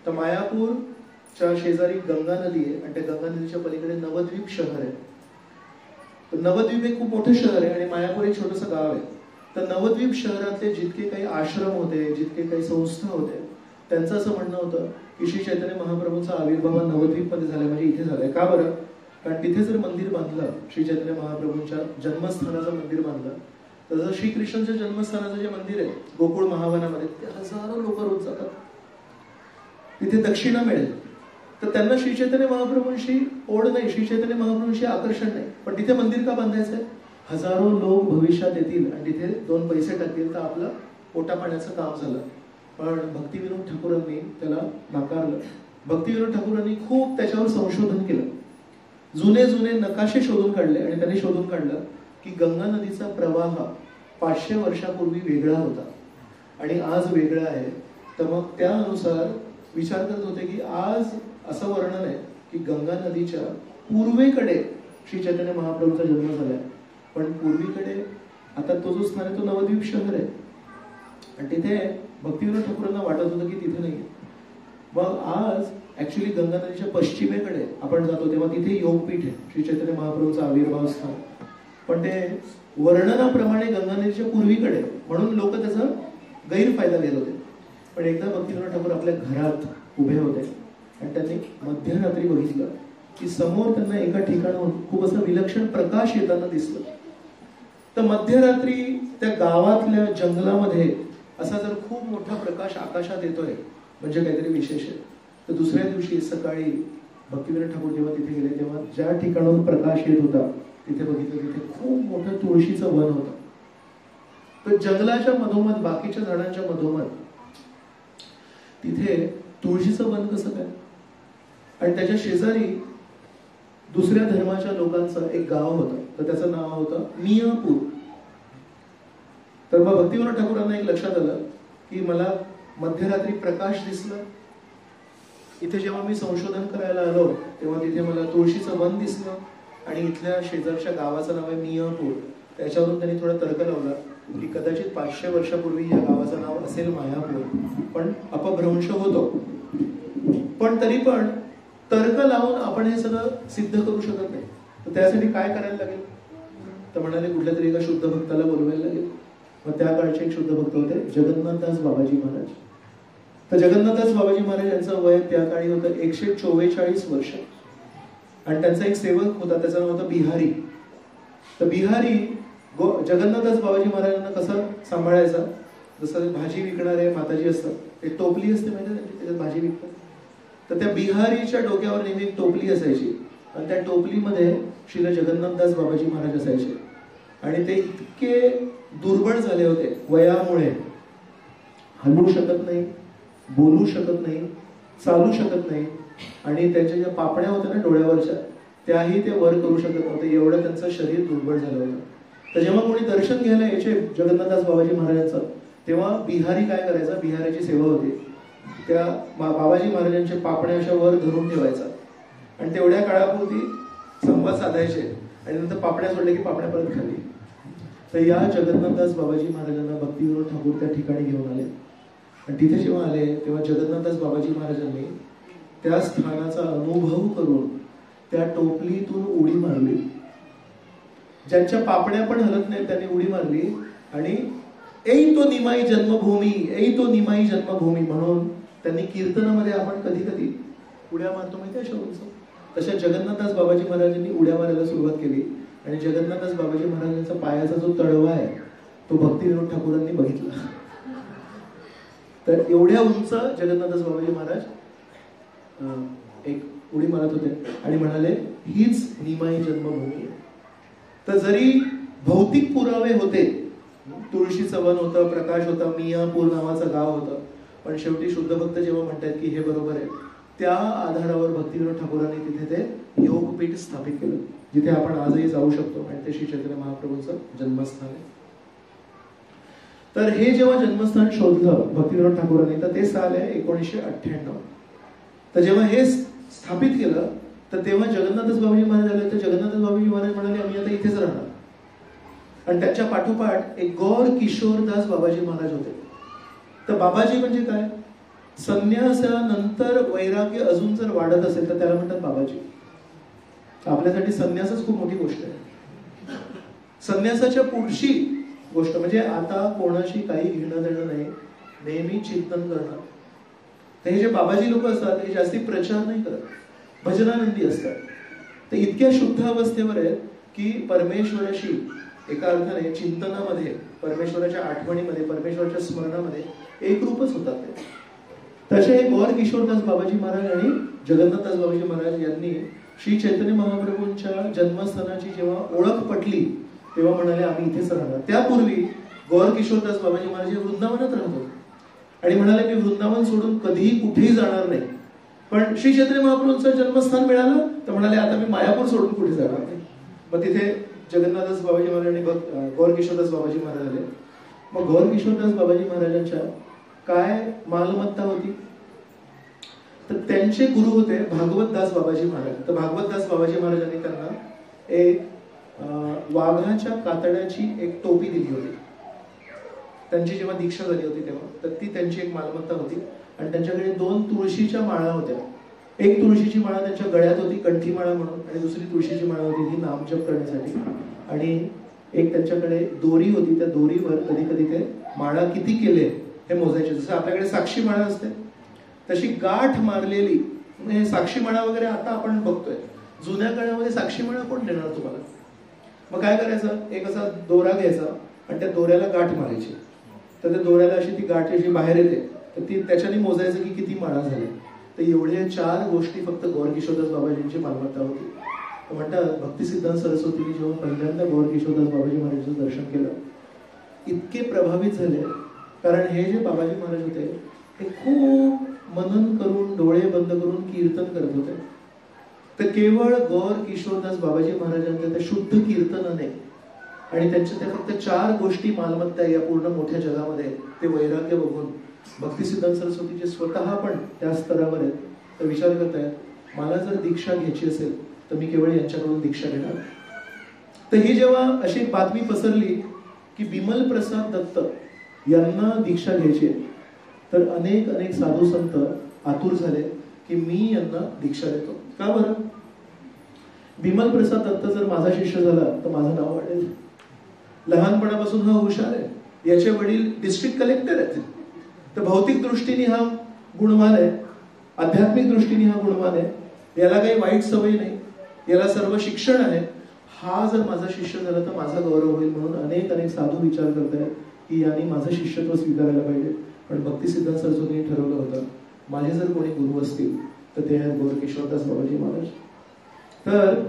तर मायापूरच्या शेजारी गंगा नदी आहे आणि त्या गंगा नदीच्या पलीकडे नवद्वीप शहर आहे. तर नवद्वीप एक खूप मोठं शहर आहे आणि मायापूर एक छोटंसं गाव आहे. तर नवद्वीप शहरातले जितके काही आश्रम होते, जितके काही संस्था होते, त्यांचं असं म्हणणं होतं की श्री चैतन्य महाप्रभूंचा आविर्भाव नवद्वीप मध्ये झालाय, म्हणजे इथे झालाय. का बरं? कारण तिथे जर मंदिर बांधलं, श्री चैतन्य महाप्रभूंच्या जन्मस्थानाचं मंदिर बांधलं, तर जसं श्रीकृष्णाच्या जन्मस्थानाचं जे मंदिर आहे गोकुळ महावनामध्ये, ते हजारो लोक रोज जातात, तिथे दक्षिणा मिळेल. तर त्यांना श्री चैतन्य महाप्रभूंशी ओढ नाही, श्री चैतन्य महाप्रभूंशी आकर्षण नाही, पण तिथे मंदिर का बांधायचंय? हजारो लोक भविष्यात येतील आणि तिथे 2 पैसे टाकतील तर आपलं पोटा पाण्याचं काम झालं. पण भक्तिविनोद ठाकूरांनी त्याला नाकारलं. भक्तिविनोद ठाकूरांनी खूप त्याच्यावर संशोधन केलं, जुने जुने नकाशे शोधून काढले आणि त्यांनी शोधून काढलं की गंगा नदीचा प्रवाह 500 वर्षापूर्वी वेगळा होता आणि आज वेगळा आहे. तर मग त्यानुसार विचार करत होते की आज असं वर्णन आहे की गंगा नदीच्या पूर्वेकडे श्री चैतन्य महाप्रभूंचा जन्म झालाय, पण पूर्वीकडे आता तो जो स्थान आहे तो नवद्वीप शहर आहे आणि तिथे भक्तिविनोद ठाकूरांना वाटत होतं की तिथे नाही. मग आज ऍक्च्युली गंगा नदीच्या पश्चिमेकडे आपण जातो तेव्हा तिथे योगपीठ आहे, श्री चैतन्य महाप्रभूंचा आविर्भाव स्थान, पण ते वर्णनाप्रमाणे गंगा नदीच्या पूर्वीकडे, म्हणून लोक त्याचा गैरफायदा घेत होते. पण एकदा भक्तिविनोद ठाकूर आपल्या घरात उभे होते आणि त्यांनी मध्यरात्री बघितलं की समोर त्यांना एका ठिकाणाहून खूप असं विलक्षण प्रकाश येताना दिसलं. तर मध्यरात्री त्या गावातल्या जंगलामध्ये असा जर खूप मोठा प्रकाश आकाशात येतोय म्हणजे काहीतरी विशेष आहे. तर दुसऱ्या दिवशी सकाळी भक्तिविनोद ठाकूर जेव्हा तिथे गेले तेव्हा ज्या ठिकाणाहून प्रकाश येत होता तिथे बघितलं तिथे खूप मोठं तुळशीचं वन होतं. तर जंगलाच्या मधोमध, बाकीच्या झाडांच्या मधोमध तिथे तुळशीचं वन कसं काय? आणि त्याच्या शेजारी दुसऱ्या धर्माच्या लोकांचं एक गाव होतं, तर त्याचं नाव होतं मियापूर. तर मग भक्तिविनोद ठाकूरांना एक लक्षात आलं की मला मध्यरात्री प्रकाश दिसलं. इथे जेव्हा मी संशोधन करायला आलो तेव्हा तिथे मला तुळशीचं वन दिसलं आणि इथल्या शेजारच्या गावाचं नाव आहे मियापूर. त्याच्यावरून त्यांनी थोडा तर्क लावला की कदाचित 500 वर्षापूर्वी या गावाचं नाव असेल मायापूर, पण अपभ्रंश होतो. पण तरी पण तर्क लावून आपण हे सगळं सिद्ध करू शकत नाही. तर त्यासाठी काय करायला लागेल? तर म्हणाले कुठल्या तरी एका शुद्ध भक्ताला बोलवायला लागेल. मग त्या काळचे एक शुद्ध भक्त होते जगन्नाथदास बाबाजी महाराज. तर जगन्नाथदास बाबाजी महाराज यांचं वय त्या काळी होतं 144 वर्ष आणि त्यांचा एक सेवक होता, त्याचं नाव होतं बिहारी. तर बिहारी जगन्नाथदास बाबाजी महाराजांना कसं सांभाळायचा? जसं भाजी विकणारे माताजी असतात, एक टोपली असते माहिती आहे, त्याच्यात भाजी विकतात. तर त्या बिहारीच्या डोक्यावर नेहमी एक टोपली असायची आणि त्या टोपलीमध्ये श्रील जगन्नाथदास बाबाजी महाराज असायचे. आणि ते इतके दुर्बळ झाले होते वयामुळे, हलू शकत नाही, बोलू शकत नाही, चालू शकत नाही आणि त्यांच्या ज्या पापण्या होत्या ना डोळ्यावरच्या त्याही ते वर करू शकत नव्हते, एवढं त्यांचं शरीर दुर्बळ झालं होतं. तर जेव्हा कोणी दर्शन घ्यायला यायचे जगन्नाथदास बाबाजी महाराजांचं तेव्हा बिहारी काय करायचा? बिहाराची सेवा होती, त्या बाबाजी महाराजांच्या पापण्या अशा वर धरून ठेवायचा आणि तेवढ्या काळापुरती संवाद साधायचे आणि नंतर पापण्या सोडले की पापण्या परत खाली. तर या जगन्नाथदास बाबाजी महाराजांना भक्तिविनोद ठाकूर त्या ठिकाणी घेऊन आले आणि तिथे जेव्हा आले तेव्हा जगन्नाथदास बाबाजी महाराजांनी त्या स्थानाचा अनुभव करून त्या टोपलीतून उडी मारली. ज्यांच्या पापण्या पण हलत नाही त्यांनी उडी मारली आणि ऐ तो निमाई जन्मभूमी, ऐ तो निमाई जन्मभूमी म्हणून त्यांनी कीर्तनामध्ये आपण कधी कधी उड्या मारतो माहिती आहे शोधून, तशा जगन्नाथदास बाबाजी महाराजांनी उड्या मारायला सुरुवात केली आणि जगन्नाथदास बाबाजी महाराजांचा पायाचा जो तळवा आहे तो भक्तिविनोद ठाकूरांनी बघितला. तर एवढ्या उंच जगन्नाथदास बाबाजी महाराज एक उडी मारत होते आणि म्हणाले हीच निमाई जन्मभूमी आहे. तर जरी भौतिक पुरावे होते, तुळशीचं वन होतं, प्रकाश होता, मियापूर नावाचं गाव होतं, पण शेवटी शुद्ध भक्त जेव्हा म्हणतात की हे बरोबर आहे, त्या आधारावर भक्तिविनोद ठाकूरांनी तिथे ते योगपीठ स्थापित केलं, जिथे आपण आजही जाऊ शकतो आणि ते श्री चैतन्य महाप्रभूंचं जन्मस्थान आहे. तर हे जेव्हा जन्मस्थान शोधलं भक्तिविनोद ठाकूरांनी, तर ते साल आहे 1998. तर जेव्हा हे स्थापित केलं तर तेव्हा जगन्नाथदास बाबाजी महाराज आले. तर जगन्नाथदास बाबाजी महाराज म्हणाले आम्ही आता इथेच राहणार. आणि त्याच्या पाठोपाठ एक गौर किशोरदास बाबाजी महाराज होते. तर बाबाजी म्हणजे काय, संन्यासानंतर वैराग्य अजून जर वाढत असेल तर त्याला म्हणतात बाबाजी. आपल्यासाठी संन्यासच खूप मोठी गोष्ट आहे. संन्यासाच्या पुढची गोष्ट म्हणजे आता कोणाशी काही घेणं देणं नाही, नेहमी चिंतन करणं. तर हे जे बाबाजी लोक असतात हे जास्ती प्रचार नाही करत, भजनानंदी असतात. ते इतक्या शुद्ध अवस्थेवर आहेत की परमेश्वराशी एका अर्थाने चिंतनामध्ये, परमेश्वराच्या आठवणीमध्ये, परमेश्वराच्या स्मरणामध्ये एक रूपच होतात ते. तसे हे गौर किशोरदास बाबाजी महाराज आणि जगन्नाथदास बाबाजी महाराज यांनी श्री चैतन्य महाप्रभूंच्या जन्मस्थानाची जेव्हा ओळख पटली तेव्हा म्हणाले आम्ही इथेच राहणार. त्यापूर्वी गौर किशोरदास बाबाजी महाराज हे वृंदावनात राहत होते आणि म्हणाले मी वृंदावन सोडून कधीही कुठेही जाणार नाही. पण श्री चैतन्य महाप्रभूंचं जन्मस्थान मिळालं तर म्हणाले आता मी मायापूर सोडून कुठे जाणार नाही. मग तिथे जगन्नाथदास बाबाजी महाराज आणि गौर किशोरदास बाबाजी महाराज आले. मग गौर किशोरदास बाबाजी महाराजांच्या काय मालमत्ता होती, तर त्यांचे गुरु होते भागवतदास बाबाजी महाराज. तर भागवतदास बाबाजी महाराजांनी त्यांना एक वाघाच्या कातड्याची एक टोपी दिली होती. त्यांची जेव्हा दीक्षा झाली होती तेव्हा, तर ती त्यांची एक मालमत्ता होती. आणि त्यांच्याकडे 2 तुळशीच्या माळा होत्या. एक तुळशीची माळा त्यांच्या गळ्यात होती कंठी माळा म्हणून, आणि दुसरी तुळशीची माळा होती ही नामजप करण्यासाठी. आणि एक त्यांच्याकडे दोरी होती, त्या दोरीवर कधी कधी ते माळा किती केले हे मोजायचे. जसं आपल्याकडे साक्षी माळा असते तशी गाठ मारलेली म्हणजे साक्षी माळा वगैरे आता आपण बघतोय. जुन्या काळामध्ये साक्षी माळा कोण देणार तुम्हाला. मग काय करायचं, एक असा दोरा घ्यायचा आणि त्या दोऱ्याला गाठ मारायची. तर त्या दोऱ्याला अशी ती गाठ अशी बाहेर येते, तर ती त्याच्याने मोजायचं की किती माळा झाल्या. तर एवढ्या 4 गोष्टी फक्त गौर किशोरदास बाबाजींची मालमत्ता होती. म्हणतात भक्तिसिद्धांत सरस्वतीने जेव्हा पहिल्यांदा गौर किशोरदास बाबाजी महाराजांचं दर्शन केलं, इतके प्रभावित झाले. कारण हे जे बाबाजी महाराज होते ते खूप मनन करून डोळे बंद करून कीर्तन करत होते. तर केवळ गौर किशोरदास बाबाजी महाराजांच्या त्या शुद्ध कीर्तनाने आणि त्यांच्या त्या फक्त 4 गोष्टी मालमत्ता या पूर्ण मोठ्या जगामध्ये, ते वैराग्य बघून भक्तिसिद्धांत सरस्वतीचे स्वतः पण त्या स्तरावर आहेत. तर विचार करतायत मला जर दीक्षा घ्यायची असेल तर मी केवळ यांच्याकडून दीक्षा घेणार. तर ही जेव्हा अशी बातमी पसरली की बिमल प्रसाद दत्त यांना दीक्षा घ्यायची, तर अनेक अनेक साधू संत आतुर झाले की मी यांना दीक्षा देतो. का बरं, बिमल प्रसाद दत्त जर माझा शिष्य झाला तर माझं नाव वाढेल. लहानपणापासून हा हुशार आहे, याचे वडील डिस्ट्रिक्ट कलेक्टर आहेत, तर भौतिक दृष्टीने हा गुणवान आहे, आध्यात्मिक दृष्टीने हा गुणवान आहे, याला काही वाईट सवय नाही, याला सर्व शिक्षण आहे, हा जर माझा शिष्य झाला तर माझा गौरव होईल. म्हणून अनेक अनेक साधू विचार करतायत की यांनी माझं शिष्यत्व स्वीकारायला पाहिजे. पण भक्तिसिद्धांत सरस्वतीने ठरवलं होतं माझे जर कोणी गुरु असतील तर ते आहेत गौर किशोरदास बाबाजी महाराज. तर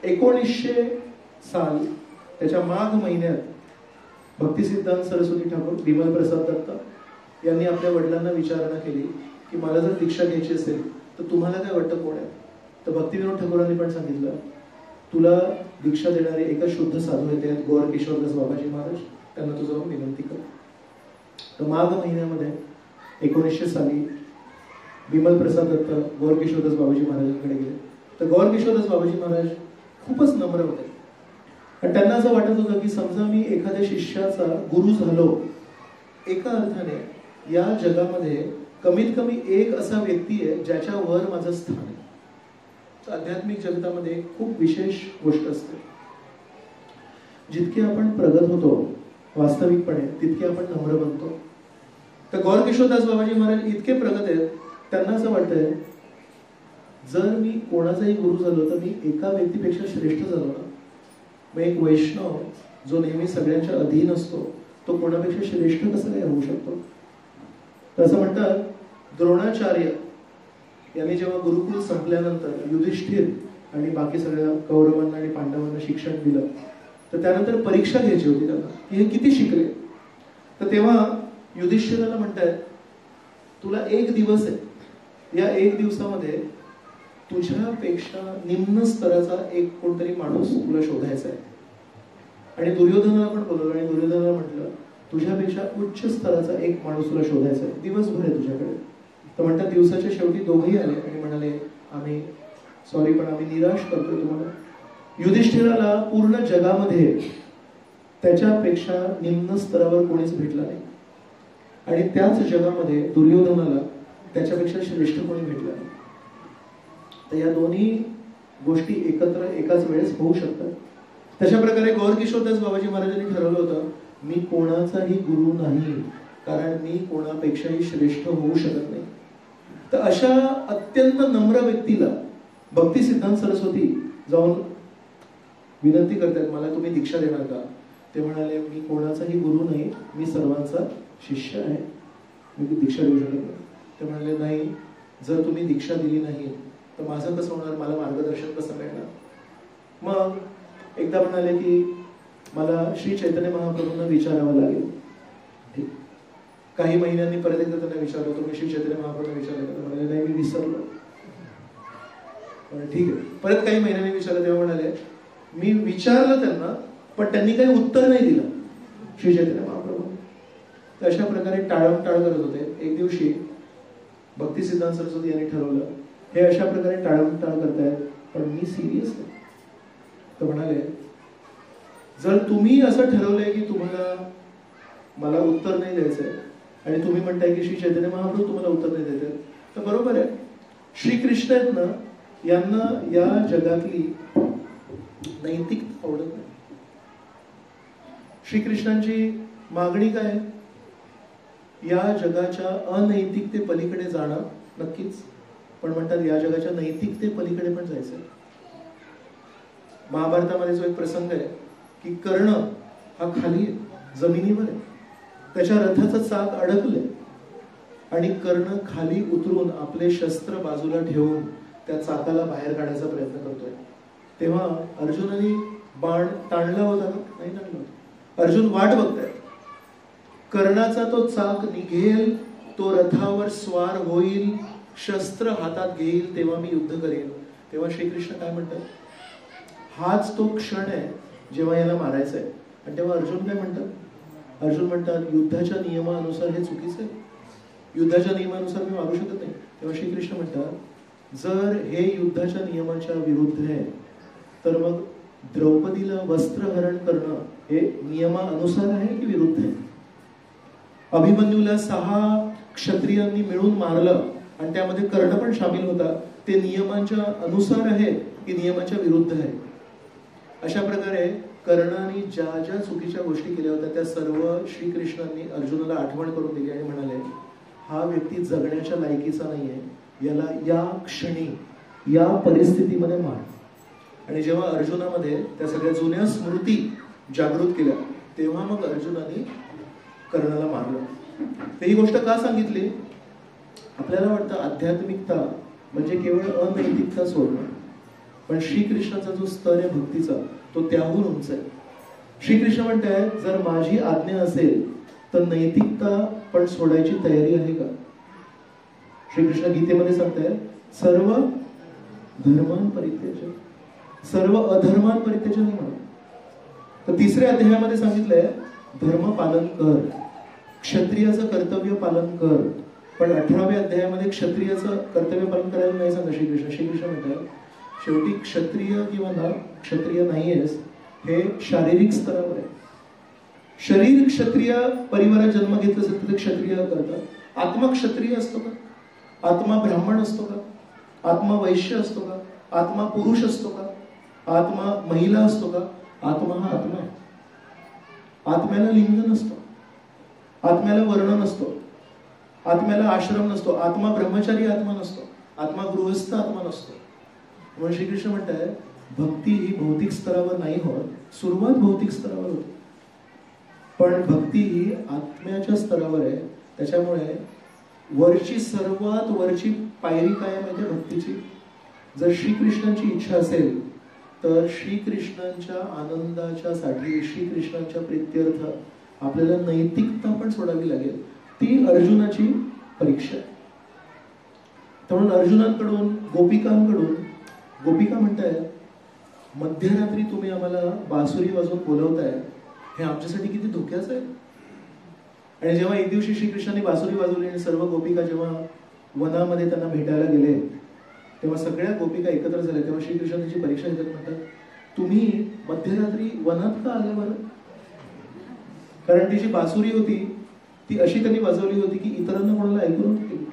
1900 साल त्याच्या माघ महिन्यात भक्तिसिद्धांत सरस्वती ठाकूर बिमल प्रसाद दत्त यांनी आपल्या वडिलांना विचारणा केली की मला जर दीक्षा घ्यायची असेल तर तुम्हाला काय वाटतं कोण आहे. तर भक्तिविनोद ठाकूरांनी पण सांगितलं तुला दीक्षा देणारे एकच शुद्ध साधू येते गौर किशोरदास बाबाजी महाराज, त्यांना तू जाऊन विनंती कर. तर माघ महिन्यामध्ये 1900 साली बिमल प्रसाद दत्त गौर किशोरदास बाबाजी महाराजांकडे गेले. तर गौर किशोरदास बाबाजी महाराज खूपच नम्र होते आणि त्यांना असं वाटत होतं की समजा मी एखाद्या शिष्याचा गुरु झालो, एका अर्थाने या जगामध्ये कमीत कमी एक असा व्यक्ती आहे ज्याच्यावर माझं स्थान आहे. आध्यात्मिक जगतामध्ये खूप विशेष गोष्ट असते, जितके आपण प्रगत होतो वास्तविकपणे तितके आपण नम्र बनतो. तर गौर किशोरदास बाबाजी महाराज इतके प्रगत आहेत, त्यांना असं वाटतंय जर मी कोणाचाही गुरु झालो तर मी एका व्यक्तीपेक्षा श्रेष्ठ झालो ना. मग एक वैष्णव जो नेहमी सगळ्यांच्या अधीन असतो तो कोणापेक्षा श्रेष्ठ कसं काय होऊ शकतो. तर असं म्हणतात, द्रोणाचार्य यांनी जेव्हा गुरुकुल संपल्यानंतर युधिष्ठिर आणि बाकी सगळ्या कौरवांना आणि पांडवांना शिक्षण दिलं, तर त्यानंतर परीक्षा घ्यायची होती त्यांना की हे किती शिकले. तर तेव्हा युधिष्ठिराला म्हणतायत, तुला 1 दिवस आहे, या 1 दिवसामध्ये तुझ्यापेक्षा निम्न स्तराचा एक कोणतरी माणूस तुला शोधायचा आहे. आणि दुर्योधनाला पण बोलवलं आणि दुर्योधनाला म्हटलं, तुझ्यापेक्षा उच्च स्तराचा एक माणूस तुला शोधायचा आहे, दिवसभर आहे तुझ्याकडे. तर म्हणतात दिवसाच्या शेवटी दोघेही आले आणि म्हणाले, आम्ही सॉरी पण आम्ही निराश करतोय तुम्हाला. युधिष्ठिराला पूर्ण जगामध्ये त्याच्यापेक्षा निम्न स्तरावर कोणीच भेटला नाही आणि त्याच जगामध्ये दुर्योधनाला त्याच्यापेक्षा श्रेष्ठ कोणी भेटला नाही. तर या दोन्ही गोष्टी एकत्र एकाच वेळेस होऊ शकतात. तशा प्रकारे गौरकिशोरदास बाबाजी महाराजांनी ठरवलं होतं, मी कोणाचाही गुरु नाही, कारण मी कोणापेक्षाही श्रेष्ठ होऊ शकत नाही. तर अशा अत्यंत नम्र व्यक्तीला भक्ती सिद्धांत सरस्वती जाऊन विनंती करतात, मला तुम्ही दीक्षा देणार का? ते म्हणाले, मी कोणाचाही गुरु नाही, मी सर्वांचा शिष्य आहे, मी दीक्षा देऊ शकत नाही. ते म्हणाले, नाही, जर तुम्ही दीक्षा दिली नाही तर माझं कसं होणार, मला मार्गदर्शन कसं मिळणार? मग एकदा म्हणाले की मला श्री चैतन्य महाप्रभूंना विचारावं लागेल. ठीक, काही महिन्यांनी परत एकदा त्यांना विचारलं, तुम्ही श्री चैतन्य महाप्रभूंना विचारलं का? म्हणाले, नाही, मी विसरलो. ठीक आहे, परत काही महिन्यांनी विचारलं, तेव्हा म्हणाले, मी विचारलं त्यांना पण त्यांनी काही उत्तर नाही दिलं श्री चैतन्य महाप्रभू. तर अशा प्रकारे टाळमटाळ करत होते. एक दिवशी भक्ती सिद्धांत सरस्वती यांनी ठरवलं, हे अशा प्रकारे टाळमटाळ करतायत पण मी सिरियस आहे. तर म्हणाले, जर तुम्ही असं ठरवलंय की तुम्हाला मला उत्तर नाही द्यायचंय आणि तुम्ही म्हणताय की श्री चैतन्य महाप्रभू तुम्हाला उत्तर नाही द्यायचंय, तर बरोबर आहे. श्रीकृष्ण आहेत ना, यांना या जगातली नैतिकता आवडत नाही. श्रीकृष्णांची मागणी काय? या जगाच्या अनैतिकते पलीकडे जाणं नक्कीच, पण म्हणतात या जगाच्या नैतिकते पलीकडे पण जायचंय. महाभारतामध्ये जो एक प्रसंग आहे की कर्ण हा खाली जमिनीवर आहे, त्याच्या रथाचं चाक अडकलंय आणि कर्ण खाली उतरून आपले शस्त्र बाजूला ठेवून त्या चाकाला बाहेर काढायचा प्रयत्न करतोय. तेव्हा अर्जुनाने बाण ताणला होता का? नाही ताणला होता. अर्जुन वाट बघताय, कर्णाचा तो चाक निघेल, तो रथावर स्वार होईल, शस्त्र हातात घेईल, तेव्हा मी युद्ध करेन. तेव्हा श्रीकृष्ण काय म्हणतात, हाच तो क्षण आहे जेव्हा याला मारायचं आहे. आणि तेव्हा अर्जुन काय म्हणतात? अर्जुन म्हणतात, युद्धाच्या नियमानुसार हे चुकीचं आहे, युद्धाच्या नियमानुसार मी मारू शकत नाही. तेव्हा श्रीकृष्ण म्हणतात, जर हे युद्धाच्या नियमाच्या विरुद्ध आहे तर मग द्रौपदीला वस्त्रहरण करणं हे नियमानुसार आहे की विरुद्ध आहे? अभिमन्यूला 6 क्षत्रियांनी मिळून मारलं आणि त्यामध्ये कर्ण पण सामील होता, ते नियमांच्या अनुसार आहे की नियमाच्या विरुद्ध आहे? अशा प्रकारे कर्णाने ज्या ज्या चुकीच्या गोष्टी केल्या होत्या त्या सर्व श्रीकृष्णांनी अर्जुनाला आठवण करून दिली आणि म्हणाले, हा व्यक्ती जगण्याच्या लायकीचा नाहीये, याला या क्षणी या परिस्थितीमध्ये मार. आणि जेव्हा अर्जुनामध्ये त्या सगळ्या जुन्या स्मृती जागृत केल्या तेव्हा मग अर्जुनाने कर्णाला मारलं. ही गोष्ट का सांगितली? आपल्याला वाटतं आध्यात्मिकता म्हणजे केवळ अनैतिकता सोडणं, पण श्रीकृष्णाचा जो स्तर आहे भक्तीचा तो त्याहून उंच आहे. श्रीकृष्ण म्हणतात, जर माझी आज्ञा असेल तर नैतिकता पण सोडायची तयारी आहे का? श्रीकृष्ण गीतेमध्ये सांगतायत, सर्व धर्मान परित्यज, सर्व अधर्मान परित्यज नाही म्हणा. तर 3ऱ्या अध्यायामध्ये सांगितलंय, धर्म पालन कर, क्षत्रियाचं कर्तव्य पालन कर. पण 18व्या अध्यायामध्ये क्षत्रियाचं कर्तव्य पालन करायला नाही सांगा श्रीकृष्ण. श्रीकृष्ण म्हणतात, शेवटी क्षत्रिय किंवा ना क्षत्रिय नाहीयेस हे शारीरिक स्तरावर आहे. शरीर क्षत्रिय परिवारात जन्म घेतलं असेल तर क्षत्रिय करतात. आत्मा क्षत्रिय असतो का? आत्मा ब्राह्मण असतो का? आत्मा वैश्य असतो का? आत्मा पुरुष असतो का? आत्मा महिला असतो का? आत्मा हा आत्मा आहे. आत्म्याला लिंग नसतो, आत्म्याला वर्ण नसतो, आत्म्याला आश्रम नसतो, आत्मा ब्रह्मचारी आत्मा नसतो, आत्मा गृहस्थ आत्मा नसतो. म्हणून श्रीकृष्ण म्हणताय, भक्ती ही भौतिक स्तरावर नाही होत, सुरुवात भौतिक स्तरावर होते, पण भक्ती ही आत्म्याच्या स्तरावर आहे. त्याच्यामुळे वरची सर्वात वरची पायरी काय माहिती भक्तीची? जर श्रीकृष्णांची इच्छा असेल तर श्रीकृष्णांच्या आनंदाच्या साठी, श्रीकृष्णांच्या प्रित्यर्थ आपल्याला नैतिकता पण सोडावी लागेल. ती अर्जुनाची परीक्षा आहे. म्हणून अर्जुनांकडून, गोपिकांकडून, गोपिका म्हणताय मध्यरात्री तुम्ही आम्हाला बासुरी वाजवून बोलवताय, हे आमच्यासाठी किती धोक्याचं आहे. आणि जेव्हा एक दिवशी श्रीकृष्णाने बासुरी वाजवली आणि सर्व गोपिका जेव्हा वनामध्ये त्यांना भेटायला गेले, तेव्हा सगळ्या गोपिका एकत्र झाल्या. तेव्हा श्रीकृष्णाची परीक्षा घेतात, म्हणतात तुम्ही मध्यरात्री वनात का आले बरं? कारण ती जी बासुरी होती ती अशी त्यांनी वाजवली होती की इतरांना कोणाला ऐकू नव्हती,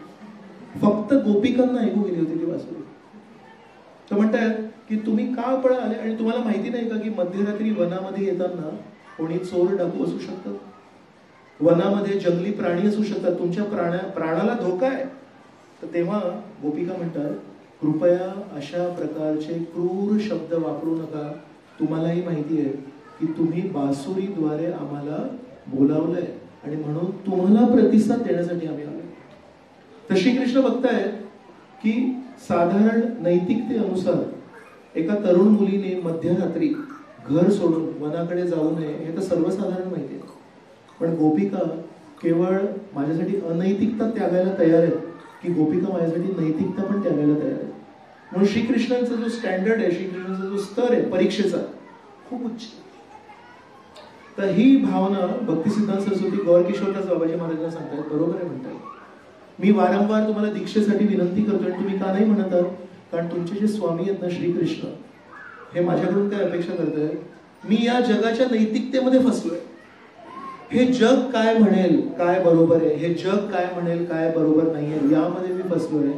फक्त गोपिकांना ऐकू गेली होती ती बासुरी. तर म्हणतात की तुम्ही का पळा आले आणि तुम्हाला माहिती नाही का की मध्यरात्री वनामध्ये येताना कोणी चोर डाकू असू शकतात, वनामध्ये जंगली प्राणी असू शकतात, तुमच्या प्राणाला धोका आहे. तर तेव्हा गोपिका म्हणतात कृपया अशा प्रकारचे क्रूर शब्द वापरू नका. तुम्हालाही माहिती आहे की तुम्ही बासुरीद्वारे आम्हाला बोलावलंय आणि म्हणून तुम्हाला प्रतिसाद देण्यासाठी आम्ही आलो. तर श्रीकृष्ण बघताय की साधारण नैतिकतेनुसार एका तरुण मुलीने मध्यरात्री घर सोडून वनाकडे जाऊ नये हे तर सर्वसाधारण माहिती आहे. पण गोपिका केवळ माझ्यासाठी अनैतिकता त्यागायला तयार आहेत की गोपिका माझ्यासाठी नैतिकता पण त्यागायला तयार आहेत. म्हणून श्रीकृष्णांचा जो स्टँडर्ड आहे, श्रीकृष्णांचा जो स्तर आहे परीक्षेचा, खूप उच्च. तर ही भावना भक्तिसिद्धांत सरस्वती गौर किशोरदास बाबाजी महाराजांना सांगतात. बरोबर आहे म्हणतात, मी वारंवार तुम्हाला दीक्षेसाठी विनंती करतोय आणि तुम्ही का नाही म्हणत आहात? कारण तुमचे जे स्वामी आहेत ना श्रीकृष्ण, हे माझ्याकडून काय अपेक्षा करताय? मी या जगाच्या नैतिकतेमध्ये फसलोय. हे जग काय म्हणेल काय बरोबर आहे, हे जग काय म्हणेल काय बरोबर नाहीये, यामध्ये मी फसलोय.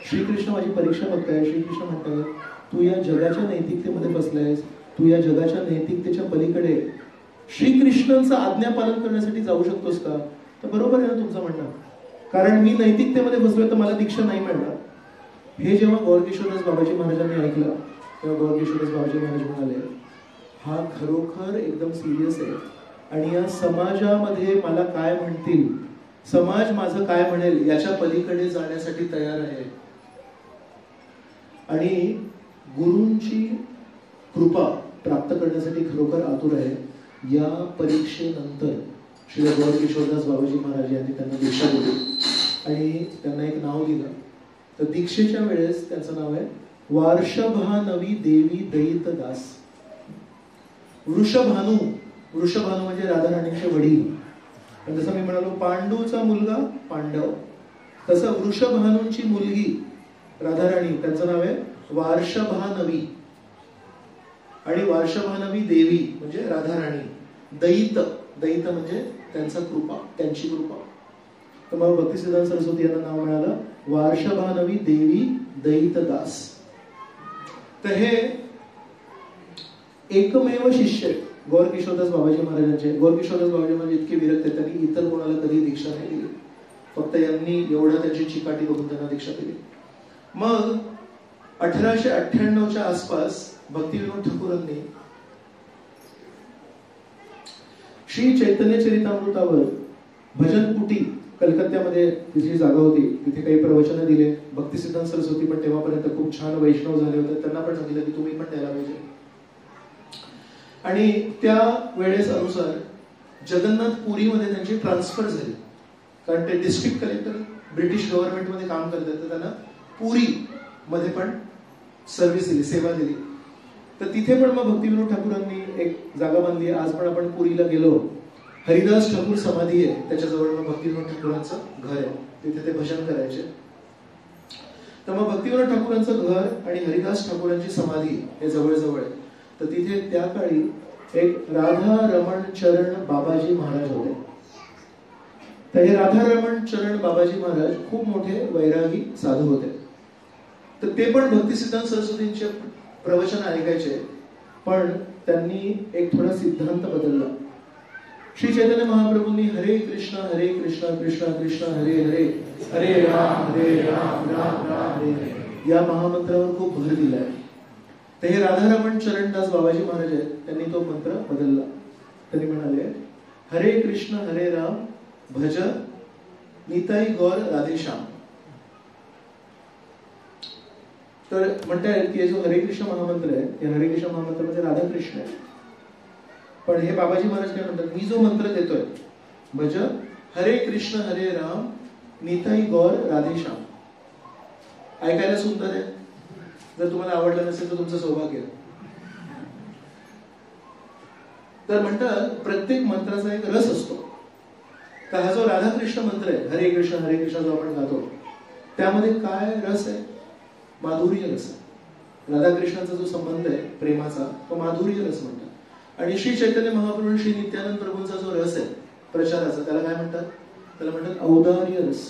श्रीकृष्ण माझी परीक्षा बघताय. श्रीकृष्ण म्हणतात तू या जगाच्या नैतिकतेमध्ये फसलायस, तू या जगाच्या नैतिकतेच्या पलीकडे श्रीकृष्णांचं आज्ञापालन करण्यासाठी जाऊ शकतोस का? तर बरोबर आहे ना तुमचं म्हणणं, कारण मी नैतिकतेमध्ये फसलोय तर मला दीक्षा नाही मिळणार. हे जेव्हा गौर किशोरदास बाबाजी महाराजांनी ऐकलं तेव्हा गौर किशोरदास बाबाजी महाराज म्हणाले हा खरोखर एकदम सिरियस आहे आणि या समाजामध्ये मला काय म्हणतील, समाज माझं काय म्हणेल याच्या पलीकडे जाण्यासाठी तयार आहे. आणि गुरूंची कृपा प्राप्त करण्यासाठी खरोखर आतुर आहे. या परीक्षेनंतर श्री गौर किशोरदास बाबाजी महाराज यांनी त्यांना दीक्षा दिली आणि त्यांना एक नाव दिलं. तर दीक्षेच्या वेळेस त्यांचं नाव आहे वार्षभानवी देवी दैत दास. वृषभानू, वृषभानू म्हणजे राधाराणींचे वडील. जसं मी म्हणालो पांडूचा मुलगा पांडव, तसं वृषभानूंची मुलगी राधाराणी, त्यांचं नाव आहे वार्षभानवी. आणि वार्षभानवी देवी म्हणजे राधाराणी. दैत, दैत म्हणजे त्यांचा कृपा, त्यांची कृपा. तर मग भक्तिसिद्धांत सरस्वती यांना नाव मिळालं वार्षभानवी देवी दैतदास. तर हे एकमेव शिष्य गौर किशोरदास बाबाजी महाराजांचे. गौर किशोरदास बाबाजी महाराज इतके विरक्त आहेत, त्यांनी इतर कोणाला कधी दीक्षा नाही दिली, फक्त यांनी एवढा त्यांची चिकाटी बघून त्यांना दीक्षा दिली. मग 1898च्या आसपास भक्तिविनोद ठाकूरांनी श्री चैतन्य चरितामृतावर भजनकुटी कलकत्त्यामध्ये तिची जागा होती, तिथे काही प्रवचन दिले. भक्तिसिद्धांत सरस्वती पण तेव्हापर्यंत खूप छान वैष्णव झाले होते, त्यांना पण सांगितलं की तुम्ही पण द्यायला पाहिजे. आणि त्या वेळेस अनुसार जगन्नाथ पुरीमध्ये त्यांची ट्रान्सफर झाली, कारण ते डिस्ट्रिक्ट कलेक्टर ब्रिटिश गव्हर्नमेंटमध्ये काम करतात, तर त्यांना पुरी मध्ये पण सर्व्हिस दिली, सेवा दिली. तर तिथे पण मग भक्तिविनोद ठाकूरांनी एक जागा बांधली. आज पण आपण पुरीला गेलो, हरिदास ठाकूर समाधी आहे, त्याच्याजवळ मग भक्तिविनोद ठाकूरांचं घर आहे, तिथे ते भजन करायचे. तर मग भक्तिविनोद ठाकूरांचं घर आणि हरिदास ठाकूरांची समाधी हे जवळजवळ आहे. तर तिथे त्या काळी एक राधा रमण चरण बाबाजी महाराज होते. तर हे राधा रमण चरण बाबाजी महाराज खूप मोठे वैरागी साधू होते. तर ते पण भक्तिसिद्धांत सरस्वतींचे प्रवचन ऐकायचे, पण त्यांनी एक थोडा सिद्धांत बदलला. श्री चैतन्य महाप्रभूंनी हरे कृष्ण कृष्ण कृष्ण हरे हरे, हरे राम राम राम हरे हरे या महामंत्रावर खूप भर दिलाय. तर हे राधारमण चरणदास बाबाजी महाराज आहेत, त्यांनी तो मंत्र बदलला. त्यांनी म्हणाले हरे कृष्ण हरे राम भज निताई गौर राधेश्याम. तर म्हणतायत की जो हरे कृष्ण महामंत्र आहे, या हरे कृष्ण महामंत्रामध्ये राधाकृष्ण आहे. पण हे बाबाजी महाराज काय म्हणतात, मी जो मंत्र देतोय भज हरे कृष्ण हरे राम निताई गौर राधेश्याम. ऐकायला सुंदर आहे. जर तुम्हाला आवडलं नसेल तर तुमचं सौभाग्य. तर म्हणतात प्रत्येक मंत्राचा एक रस असतो. तर हा जो राधाकृष्ण मंत्र आहे, हरे कृष्ण जो आपण गातो, त्यामध्ये काय रस आहे? माधुर्य रस आहे. राधाकृष्णाचा जो संबंध आहे प्रेमाचा, तो माधुर्य रस म्हणतात. आणि श्री चैतन्य महाप्रभू श्री नित्यानंद प्रभूंचा जो रस आहे प्रचाराचा, त्याला काय म्हणतात? त्याला म्हणतात औदार्य रस.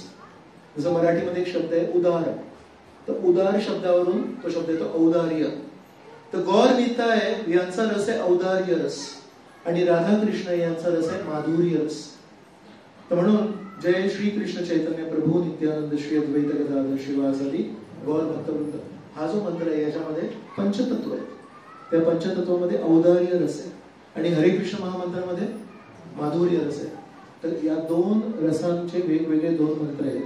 जसं मराठीमध्ये एक शब्द आहे उदार, तर उदार शब्दावरून तो शब्द येतो औदार्य. तर गौर निताय यांचा रस आहे औदार्य रस, आणि राधाकृष्ण यांचा रस आहे माधुर्य रस. तर म्हणून जय श्री कृष्ण चैतन्य प्रभू नित्यानंद श्री अद्वैत गदाधर श्रीवासादि गौर भक्तवृंद, हा जो मंत्र आहे याच्यामध्ये पंचतत्व आहे. त्या पंचतत्वामध्ये औदार्य रस आहे आणि हरे कृष्ण महामंत्रामध्ये माधुर्य रस आहे. तर या दोन रसांचे वेगवेगळे दोन मंत्र आहेत.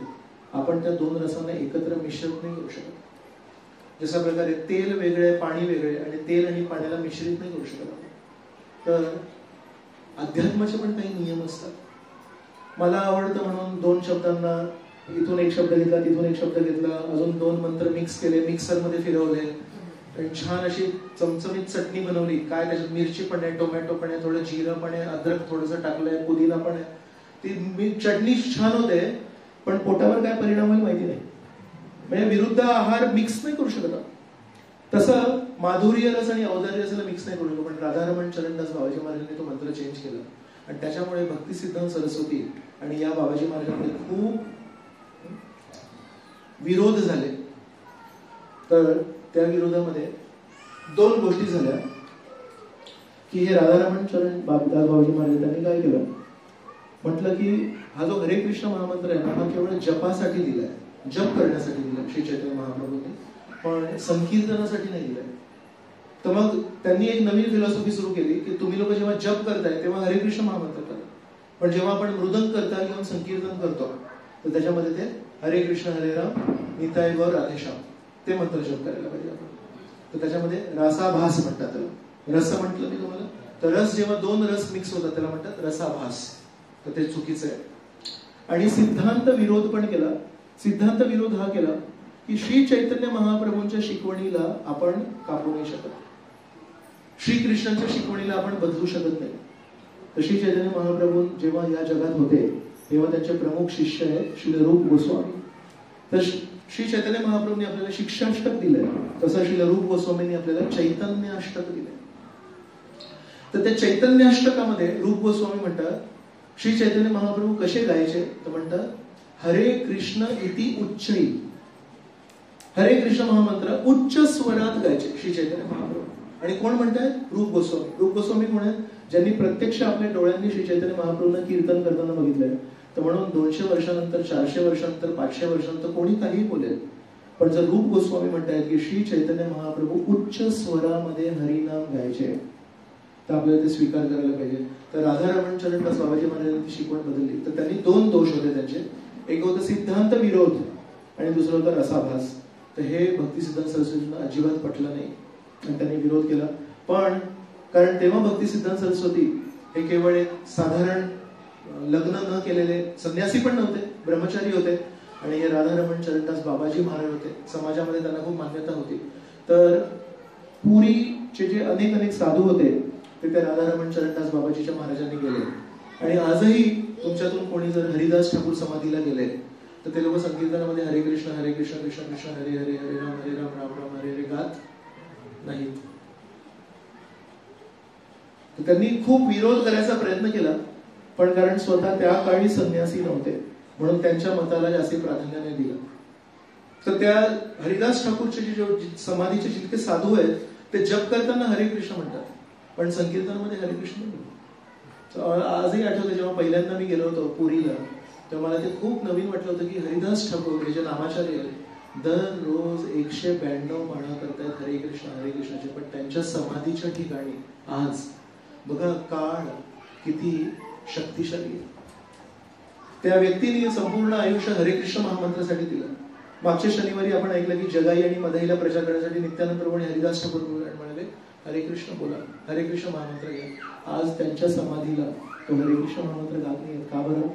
आपण त्या दोन रसांना एकत्र मिश्रित नाही करू शकत. जशा प्रकारे तेल वेगळे पाणी वेगळे, आणि तेल आणि पाण्याला मिश्रित नाही करू शकत. तर अध्यात्माचे पण काही नियम असतात. मला आवडतं म्हणून दोन शब्दांना इथून एक शब्द घेतला, तिथून एक शब्द घेतला, अजून दोन मंत्र मिक्स केले, मिक्सरमध्ये फिरवले, छान अशी चमचमीत चटणी बनवली. काय त्याच्यात मिरची पण आहे, टोमॅटो पण आहे, थोडं जिरं पण आहे, अद्रक थोडंसं टाकलंय, पुदिना पण आहे. ती चटणी छान होते, पण पोटावर काय परिणाम होईल माहिती नाही. म्हणजे विरुद्ध आहार मिक्स नाही करू शकत. तसं माधुर्य रस आणि औदार्य रसाला मिक्स नाही करू शकत. पण राधारमण चरणदास बाबाजी महाराजांनी तो मंत्र चेंज केला, आणि त्याच्यामुळे भक्तिसिद्धांत सरस्वती आणि या बाबाजी महाराजांमध्ये खूप विरोध झाले. तर त्या विरोधामध्ये दोन गोष्टी झाल्या की हे राधारमण चरण बाबाजी महाराज त्यांनी काय केलं, म्हटलं की हा जो हरे कृष्ण महामंत्र आहे ना, हा केवळ जपासाठी दिलाय, जप करण्यासाठी दिलाय श्री चैतन्य महाप्रभूंनी, पण संकीर्तनासाठी नाही दिलाय. तर मग त्यांनी एक नवीन फिलॉसॉफी सुरू केली की तुम्ही लोक जेव्हा जप करताय तेव्हा हरे कृष्ण महामंत्र करा, पण जेव्हा आपण मृदंग करता किंवा संकीर्तन करतो तर त्याच्यामध्ये ते हरे कृष्ण हरे राम निताय गौर राधेश्याम ते मंत्र जप करायला पाहिजे आपण. तर त्याच्यामध्ये रसाभास म्हणतात त्याला. रस म्हटलं मी तुम्हाला, तर रस जेव्हा दोन रस मिक्स होतात त्याला म्हणतात रसाभास. तर ते चुकीचं आहे. आणि सिद्धांत विरोध पण केला. सिद्धांत विरोध हा केला की श्री चैतन्य महाप्रभूंच्या शिकवणीला आपण कापू नाही शकत, श्रीकृष्णांच्या शिकवणीला आपण बदलू शकत नाही. तर श्री चैतन्य महाप्रभू जेव्हा या जगात होते तेव्हा त्यांचे प्रमुख शिष्य आहे श्री रूप गोस्वामी. तर श्री चैतन्य महाप्रभूंनी आपल्याला शिक्षाष्टक दिलंय, तसं श्री रूप गोस्वामींनी आपल्याला चैतन्याष्टक दिलंय. तर त्या चैतन्याष्टकामध्ये रूप गोस्वामी म्हणतात श्री चैतन्य महाप्रभू कसे गायचे, तर म्हणतात हरे कृष्ण इति उच्चै. हरे कृष्ण महामंत्र उच्च स्वरात गायचे श्री चैतन्य महाप्रभू. आणि कोण म्हणतात? रूप गोस्वामी. रूप गोस्वामी कोण आहेत? ज्यांनी प्रत्यक्ष आपल्या डोळ्यांनी श्री चैतन्य महाप्रभूंना कीर्तन करताना बघितलंय. तर म्हणून 200 वर्षानंतर, 400 वर्षानंतर, 500 वर्षानंतर कोणी काही बोलेल, पण जर रूप गोस्वामी म्हणतात की श्री चैतन्य महाप्रभू उच्च स्वरामध्ये हरिनाम गायचे, तर आपल्याला ते स्वीकार करायला पाहिजे. तर राधारमण चरणदास बाबाजी महाराजांनी ती शिकवण बदलली. तर त्यांनी दोन दोष होते त्यांचे, एक होतं सिद्धांत विरोध आणि दुसरं होतं रसाभास. तर हे भक्तिसिद्धांत सरस्वतींना अजिबात पटलं नाही आणि त्यांनी विरोध केला. पण कारण तेव्हा भक्तिसिद्धांत सरस्वती हे केवळ एक साधारण लग्न न केलेले संन्यासी पण नव्हते, ब्रह्मचारी होते, आणि हे राधारमण चरणदास बाबाजी महाराज होते. समाजामध्ये त्यांना खूप मान्यता होती. तर पुरीचे जे अनेक साधू होते ते त्या राधारमण चरणदास बाबाजीच्या महाराजांनी गेले. आणि आजही तुमच्यातून कोणी जर हरिदास ठाकूर समाधीला गेले तर ते लोक संकीर्तनामध्ये हरे कृष्ण कृष्ण कृष्ण हरे हरे हरे राम राम राम हरे हरे गात नाहीत. तर त्यांनी खूप विरोध करायचा प्रयत्न केला, पण कारण स्वतः त्या काळी संन्यासी नव्हते म्हणून त्यांच्या मताला जास्त प्राधान्य नाही दिलं. तर त्या हरिदास ठाकूरचे जे समाधीचे जितके साधू आहेत ते जप करताना हरे कृष्ण म्हणतात, पण संकीर्तनामध्ये हरे कृष्ण म्हणतात. आजही आठवतं जेव्हा पहिल्यांदा मी गेलो होतो पुरीला, तेव्हा मला ते खूप नवीन वाटलं होतं की हरिदास ठाकूर हे जे नामाचार्य दररोज 192 माळा करतायत हरे कृष्णाचे, पण त्यांच्या समाधीच्या ठिकाणी आज बघा काळ किती शक्तिशाली आहे. त्या व्यक्तीने संपूर्ण आयुष्य हरे कृष्ण महामंत्रासाठी दिलं. मागच्या शनिवारी आपण ऐकलं की जगाई आणि मधाईला प्रचार करण्यासाठी नित्यानंद प्रभू आणि हरिदास ठाकूर म्हणाले हरे कृष्ण बोला, हरे कृष्ण महामंत्र घ्या. आज त्यांच्या समाधीला तो हरे कृष्ण महामंत्र गात नाही. का बरं?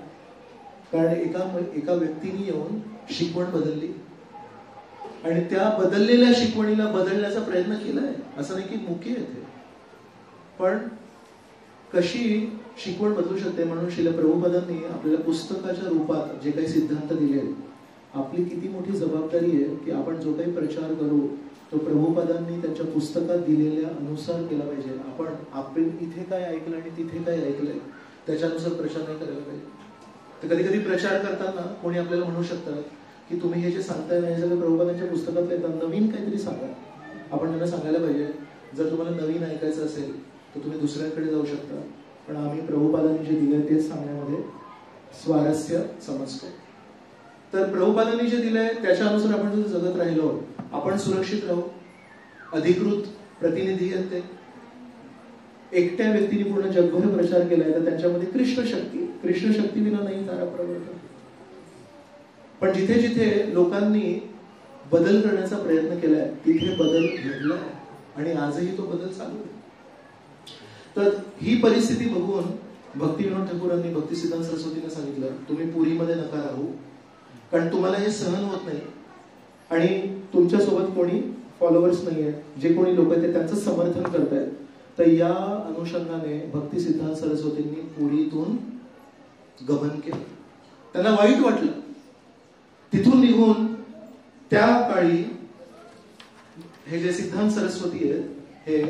कारण एका व्यक्तीने येऊन शिकवण बदलली आणि त्या बदललेल्या शिकवणीला बदलण्याचा प्रयत्न केलाय. असं नाही की मुख्य येते, पण कशी शिकवण बदलू शकते. म्हणून श्रील प्रभुपादांनी आपल्याला पुस्तकाच्या रूपात जे काही सिद्धांत दिले, आपली किती मोठी जबाबदारी आहे की आपण जो काही प्रचार करू तो प्रभुपादांनी त्यांच्या पुस्तकात दिलेल्या अनुसार केला पाहिजे. आपण इथे काय ऐकलं आणि तिथे काय ऐकलंय त्याच्यानुसार प्रचार नाही करायला पाहिजे. तर कधी कधी प्रचार करताना कोणी आपल्याला म्हणू शकतात की तुम्ही हे जे सांगताय नाही सगळं प्रभुपादांच्या पुस्तकात येतात, नवीन काहीतरी सांगा. आपण त्यांना सांगायला पाहिजे जर तुम्हाला नवीन ऐकायचं असेल तर तुम्ही दुसऱ्यांकडे जाऊ शकता, पण आम्ही प्रभुपादांनी जे दिलंय तेच सांगण्यामध्ये स्वारस्य समजतो. तर प्रभुपादांनी जे दिलंय त्याच्या अनुसार आपण जर जगत राहिलो आपण सुरक्षित राहू. अधिकृत प्रतिनिधी आहेत ते. एकट्या व्यक्तीने पूर्ण जगभर प्रचार केलाय तर त्यांच्यामध्ये कृष्ण शक्ती विना नाही तारा प्रवर्तन. पण जिथे जिथे लोकांनी बदल करण्याचा प्रयत्न केलाय तिथे बदल घडलाय आणि आजही तो बदल चालू आहे. तर ही परिस्थिती बघून भक्तिविनोद ठाकूरांनी भक्तिसिद्धांत सरस्वतीने सांगितलं तुम्ही पुरीमध्ये नका राहू, कारण तुम्हाला हे सहन होत नाही आणि तुमच्यासोबत कोणी फॉलोअर्स नाहीये, जे कोणी लोक आहेत ते त्यांचं समर्थन करतायत. तर या अनुषंगाने भक्तिसिद्धांत सरस्वतींनी पुरीतून गमन केलं. त्यांना वाईट वाटलं. तिथून निघून त्या काळी हे जे सिद्धांत सरस्वती आहेत हे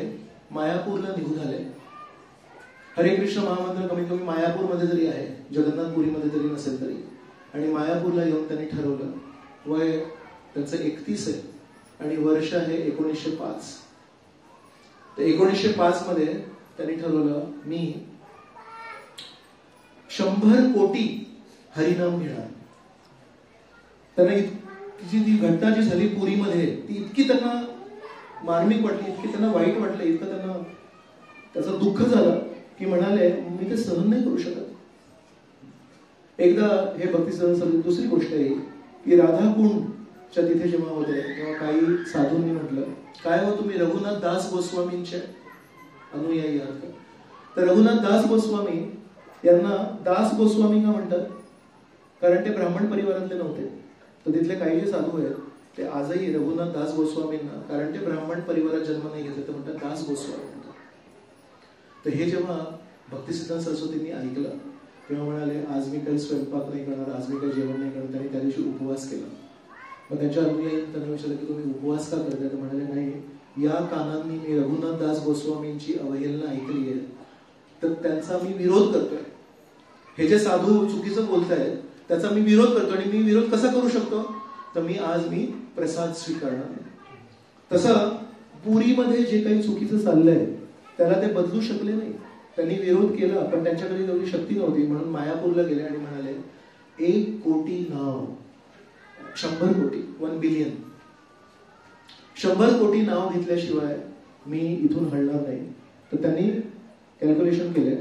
मायापूरला निघून आले. हरे कृष्ण महामंत्र कमीत कमी मायापूरमध्ये जरी आहे, जगन्नाथपुरीमध्ये जरी नसेल तरी, आणि मायापूरला येऊन त्यांनी ठरवलं, वय त्यांचं 31 आहे आणि वर्ष आहे 1905. तर 1905 मध्ये त्यांनी ठरवलं मी 100 कोटी हरिनाम घेणार. त्यांना जी घटना जी झाली पुरीमध्ये ती इतकी त्यांना मार्मिक वाटली, इतकी त्यांना वाईट वाटलं, इतकं त्यांना त्याचं दुःख झालं की म्हणाले मी ते सहन नाही करू शकत. एकदा हे भक्तिसिद्धांत दुसरी गोष्ट आहे की राधाकुंडच्या तिथे जेव्हा होते तेव्हा काही साधूंनी म्हटलं काय हो तुम्ही रघुनाथ दास गोस्वामींचे अनुयायी आहात. तर रघुनाथ दास गोस्वामी यांना दास गोस्वामी का म्हणतात? कारण ते ब्राह्मण परिवारातले नव्हते. तर तिथले काही जे साधू आहेत ते आजही रघुनाथ दास गोस्वामींना, कारण ते ब्राह्मण परिवारात जन्म नाही घेतले, तर म्हणतात दास गोस्वामी म्हणतात. तर हे जेव्हा भक्तिसिद्धांत सरस्वतींनी ऐकलं तेव्हा म्हणाले आज मी काही स्वयंपाक नाही करणार, आज मी काही जेवण नाही करणार. त्यांनी त्या दिवशी उपवास केला. मग त्यांच्या अनुयायींनी त्यांना विचारलं की तुम्ही उपवास का करताय? तर म्हणाले नाही, या कानांनी मी रघुनाथ दास गोस्वामींची अवहेलना ऐकली आहे तर त्यांचा मी विरोध करतोय. हे जे साधू चुकीचं बोलतायत त्याचा मी विरोध करतो. आणि मी विरोध कसा करू शकतो? तर मी प्रसाद स्वीकारणार नाही. तसं पुरीमध्ये जे काही चुकीचं चाललंय त्याला ते बदलू शकले नाही. त्यांनी विरोध केला पण त्यांच्याकडे तेवढी शक्ती नव्हती. म्हणून मायापूरला गेले आणि म्हणाले 1 कोटी नाव, 100 कोटी 1 बिलियन 100 कोटी नाव घेतल्याशिवाय मी इथून हलणार नाही. तर त्यांनी कॅल्क्युलेशन केले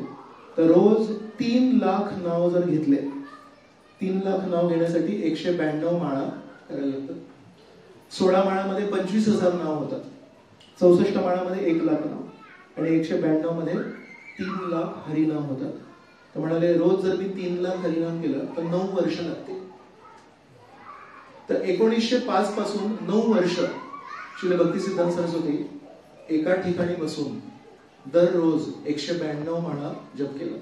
तर रोज 3 लाख नाव जर घेतले, 3 लाख नाव घेण्यासाठी 192 माळा करायला लागतात. 16 माळामध्ये 25,000 नाव होतात. 64 माळामध्ये 1 लाख नाव आणि 192 मध्ये 3 लाख हरिनाम होतात. तर म्हणाले रोज जर मी 3 लाख हरिनाम केलं तर 9 वर्ष लागतील. तर 1905 पासून 9 वर्ष श्री भक्तिसिद्धांत सरस्वती एका ठिकाणी बसून दररोज 192 माळा जप केला.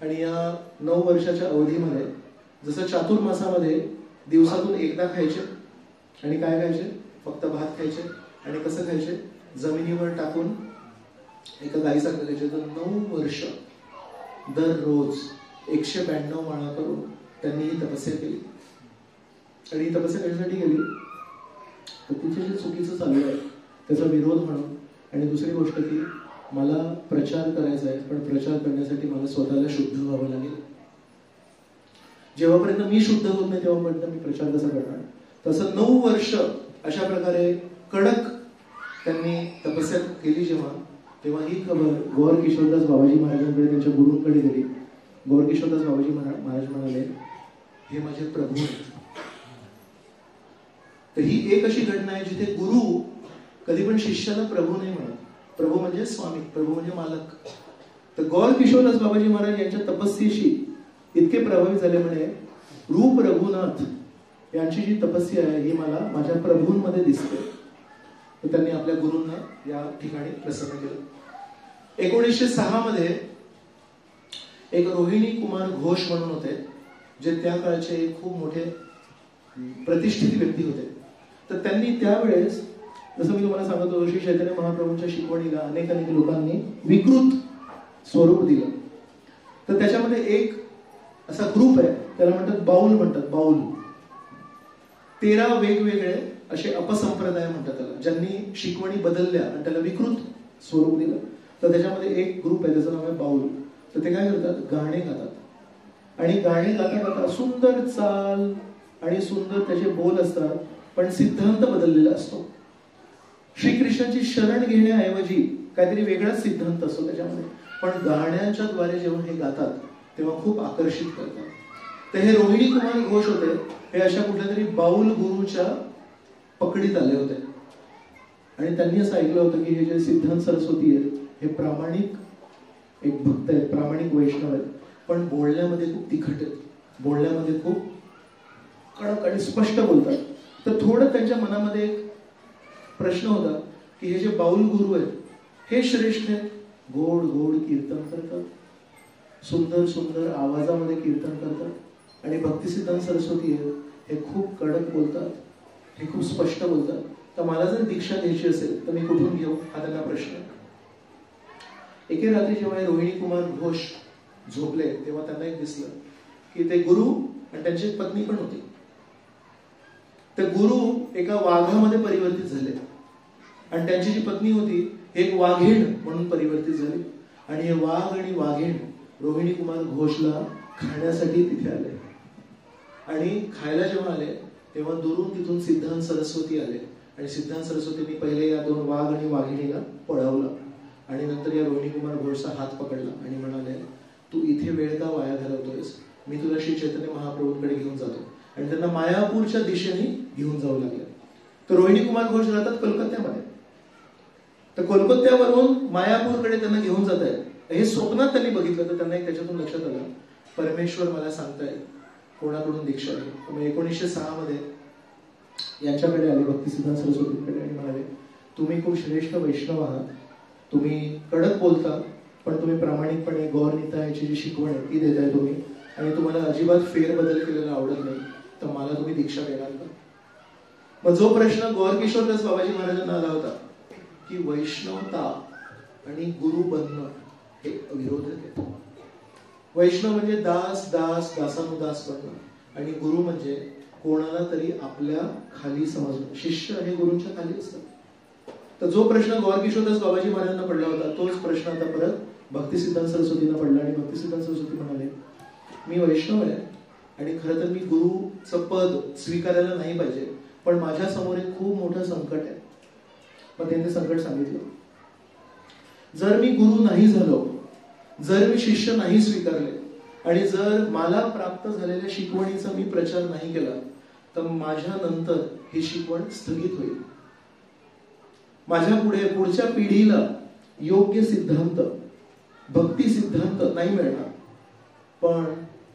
आणि या 9 वर्षाच्या अवधीमध्ये जसं चातुर्मासामध्ये दिवसातून एकदा खायचे आणि काय खायचे? फक्त भात खायचे. आणि कसं खायचे? जमिनीवर टाकून एका गाईसारखं खायचे. तर 9 वर्ष दररोज 192 माळा करून त्यांनी ही तपस्या केली. आणि ही तपस्या कशासाठी केली? तर तिथे जे चुकीचं चालू आहे त्याचा विरोध म्हणून. आणि दुसरी गोष्ट की मला प्रचार करायचा आहे, पण प्रचार करण्यासाठी मला स्वतःला शुद्ध व्हावं लागेल. जेव्हापर्यंत मी शुद्ध होत नाही तेव्हापर्यंत मी प्रचार कसा करणार? तसं 9 वर्ष अशा प्रकारे कडक त्यांनी तपस्या केली. तेव्हा ही खबर गौर किशोरदास बाबाजी महाराजांकडे, त्यांच्या गुरूंकडे गेली. गौर किशोरदास बाबाजी महाराज म्हणाले हे माझे प्रभू आहेत. तर ही एक अशी घटना आहे जिथे गुरु कधी पण शिष्याला प्रभू नाही म्हणत. प्रभू म्हणजे स्वामी, प्रभू म्हणजे मालक. तर गौर किशोरदास बाबाजी महाराज यांच्या तपस्येशी इतके प्रभावित झाले, म्हणे रूप रघुनाथ यांची जी तपस्या आहे ही मला माझ्या प्रभूंमध्ये दिसते. तर त्यांनी आपल्या गुरूंना या ठिकाणी प्रसन्न केलं. 1906 मध्ये एक रोहिणी कुमार घोष म्हणून होते, जे त्या काळचे एक खूप मोठे प्रतिष्ठित व्यक्ती होते. तर त्यांनी त्यावेळेस, जसं मी तुम्हाला सांगत होतो, श्री चैतन्य महाप्रभूंच्या शिकवणीला अनेक लोकांनी विकृत स्वरूप दिलं. तर त्याच्यामध्ये एक असा ग्रुप आहे, त्याला म्हणतात बाऊल म्हणतात. बाऊल 13 वेगवेगळे असे अपसंप्रदाय म्हणतात त्याला, ज्यांनी शिकवणी बदलल्या आणि त्याला विकृत स्वरूप दिलं. तर त्याच्यामध्ये एक ग्रुप आहे, त्याचं नाव आहे बाऊल. तर ते काय करतात, गाणे गातात आणि गाणे गाता गाता सुंदर चाल आणि सुंदर त्याचे बोल असतात, पण सिद्धांत बदललेला असतो. श्रीकृष्णाची शरण घेण्याऐवजी काहीतरी वेगळाच सिद्धांत असतो त्याच्यामध्ये, पण गाण्यांच्या द्वारे जेव्हा हे गातात तेव्हा खूप आकर्षित करतात. तर हे रोहिणी कुमार घोष होते, हे अशा कुठल्या तरी बाऊल गुरुच्या पकडीत आले होते आणि त्यांनी असं ऐकलं होतं की हे जे सिद्धांत सरस्वती आहेत हे प्रामाणिक एक भक्त आहेत, प्रामाणिक वैष्णव आहेत, पण बोलण्यामध्ये खूप तिखट आहेत, बोलण्यामध्ये खूप कडक आणि स्पष्ट बोलतात. तर थोडं त्यांच्या मनामध्ये एक प्रश्न होता की हे जे बाऊल गुरु आहेत हे श्रेष्ठ आहेत, गोड गोड कीर्तन करतात, सुंदर सुंदर आवाजामध्ये कीर्तन करतात, आणि भक्तिसिद्धांत सरस्वती आहेत हे खूप कडक बोलतात, हे खूप स्पष्ट बोलतात. तर मला जर दीक्षा घ्यायची असेल तर मी कुठून घेऊ, हा त्यांना प्रश्न. एके रात्री जेव्हा रोहिणी कुमार घोष झोपले तेव्हा त्यांना एक दिसलं की ते गुरु आणि त्यांची पत्नी पण होती. ते गुरु एका वाघामध्ये परिवर्तित झाले आणि त्यांची जी पत्नी होती एक वाघीण म्हणून परिवर्तित झाली. आणि हे वाघ आणि वाघीण रोहिणी कुमार घोषला खाण्यासाठी तिथे आले आणि खायला जेव्हा आले तेव्हा दुरून तिथून सिद्धांत सरस्वती आले आणि सिद्धांत सरस्वतींनी पहिले या 2 वाघ आणि वाघिणीला पळवलं आणि नंतर या रोहिणी कुमार घोषचा हात पकडला आणि म्हणाले, तू इथे वेळ का वाया घालवतोयस, मी तुला श्री चैतन्य महाप्रभूंकडे घेऊन जातो. आणि त्यांना मायापूरच्या दिशेने घेऊन जाऊ लागले. तर रोहिणी कुमार घोष राहतात कोलकात्यामध्ये. तर कोलकात्यावरून मायापूरकडे त्यांना घेऊन जात आहे. हे स्वप्नात त्यांनी बघितलं. तर त्यांना एक त्याच्यातून लक्षात आलं, परमेश्वर मला सांगताय कोणाकडून दीक्षा घे. मग 1906 मध्ये यांच्याकडे आले, भक्तिसिद्धांत सरस्वतींकडे, आणि म्हणाले, तुम्ही खूप श्रेष्ठ वैष्णव आहात, तुम्ही कडक बोलता, पण तुम्ही प्रामाणिकपणे गौर नितायाची जी शिकवण आहे ती देताय तुम्ही, आणि तुम्हाला अजिबात फेरबदल केलेला आवडत नाही, तर मला तुम्ही दीक्षा देणार का. मग जो प्रश्न गौर किशोरदास बाबाजी महाराजांना आला होता की वैष्णवता आणि गुरु बनणं हे विरोधक आहे. वैष्णव म्हणजे दास दास दासानुदास बनणं, आणि गुरु म्हणजे कोणाला तरी आपल्या खाली समजणं. शिष्य हे गुरूंच्या खाली असतात. तर जो प्रश्न गौर किशोरदास बाबाजी महाराजांना पडला होता तोच प्रश्न आता परत भक्तिसिद्धांत सरस्वतींना पडला. आणि भक्तिसिद्धांत सरस्वती म्हणाले, मी वैष्णव आहे आणि खरं तर मी गुरुचं पद स्वीकारायला नाही पाहिजे, पण माझ्या समोर एक खूप मोठं संकट आहे. मग त्यांनी संकट सांगितलं, जर मी गुरु नाही झालो, जर मी शिष्य नाही स्वीकारले, आणि जर मला प्राप्त झालेल्या शिकवणीचा मी प्रचार नाही केला, तर माझ्या नंतर ही शिकवण स्थगित होईल. माझ्या पुढच्या पिढीला योग्य सिद्धांत, भक्ती सिद्धांत नाही मिळणार. पण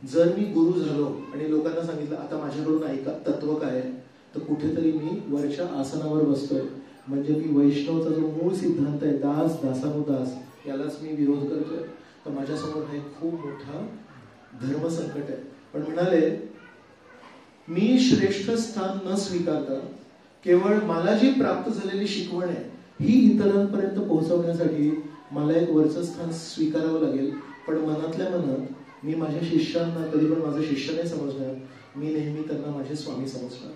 जर मी गुरु झालो आणि लोकांना सांगितलं आता माझ्याकडून ऐका तत्व काय आहे, तर कुठेतरी मी वरच्या आसनावर बसतोय, म्हणजे मी वैष्णवचा जो मूळ सिद्धांत आहे दास दासानुदास यालाच मी विरोध करतोय. तर माझ्यासमोर हा एक खूप मोठा धर्मसंकट आहे. पण म्हणाले, मी श्रेष्ठ स्थान न स्वीकारता केवळ मला जी प्राप्त झालेली शिकवण आहे ही इतरांपर्यंत पोहोचवण्यासाठी मला एक वरचं स्थान स्वीकारावं लागेल. पण मनातल्या मनात मी माझ्या शिष्यांना कधी पण माझे शिष्य नाही समजणार, मी नेहमी त्यांना माझे स्वामी समजणार.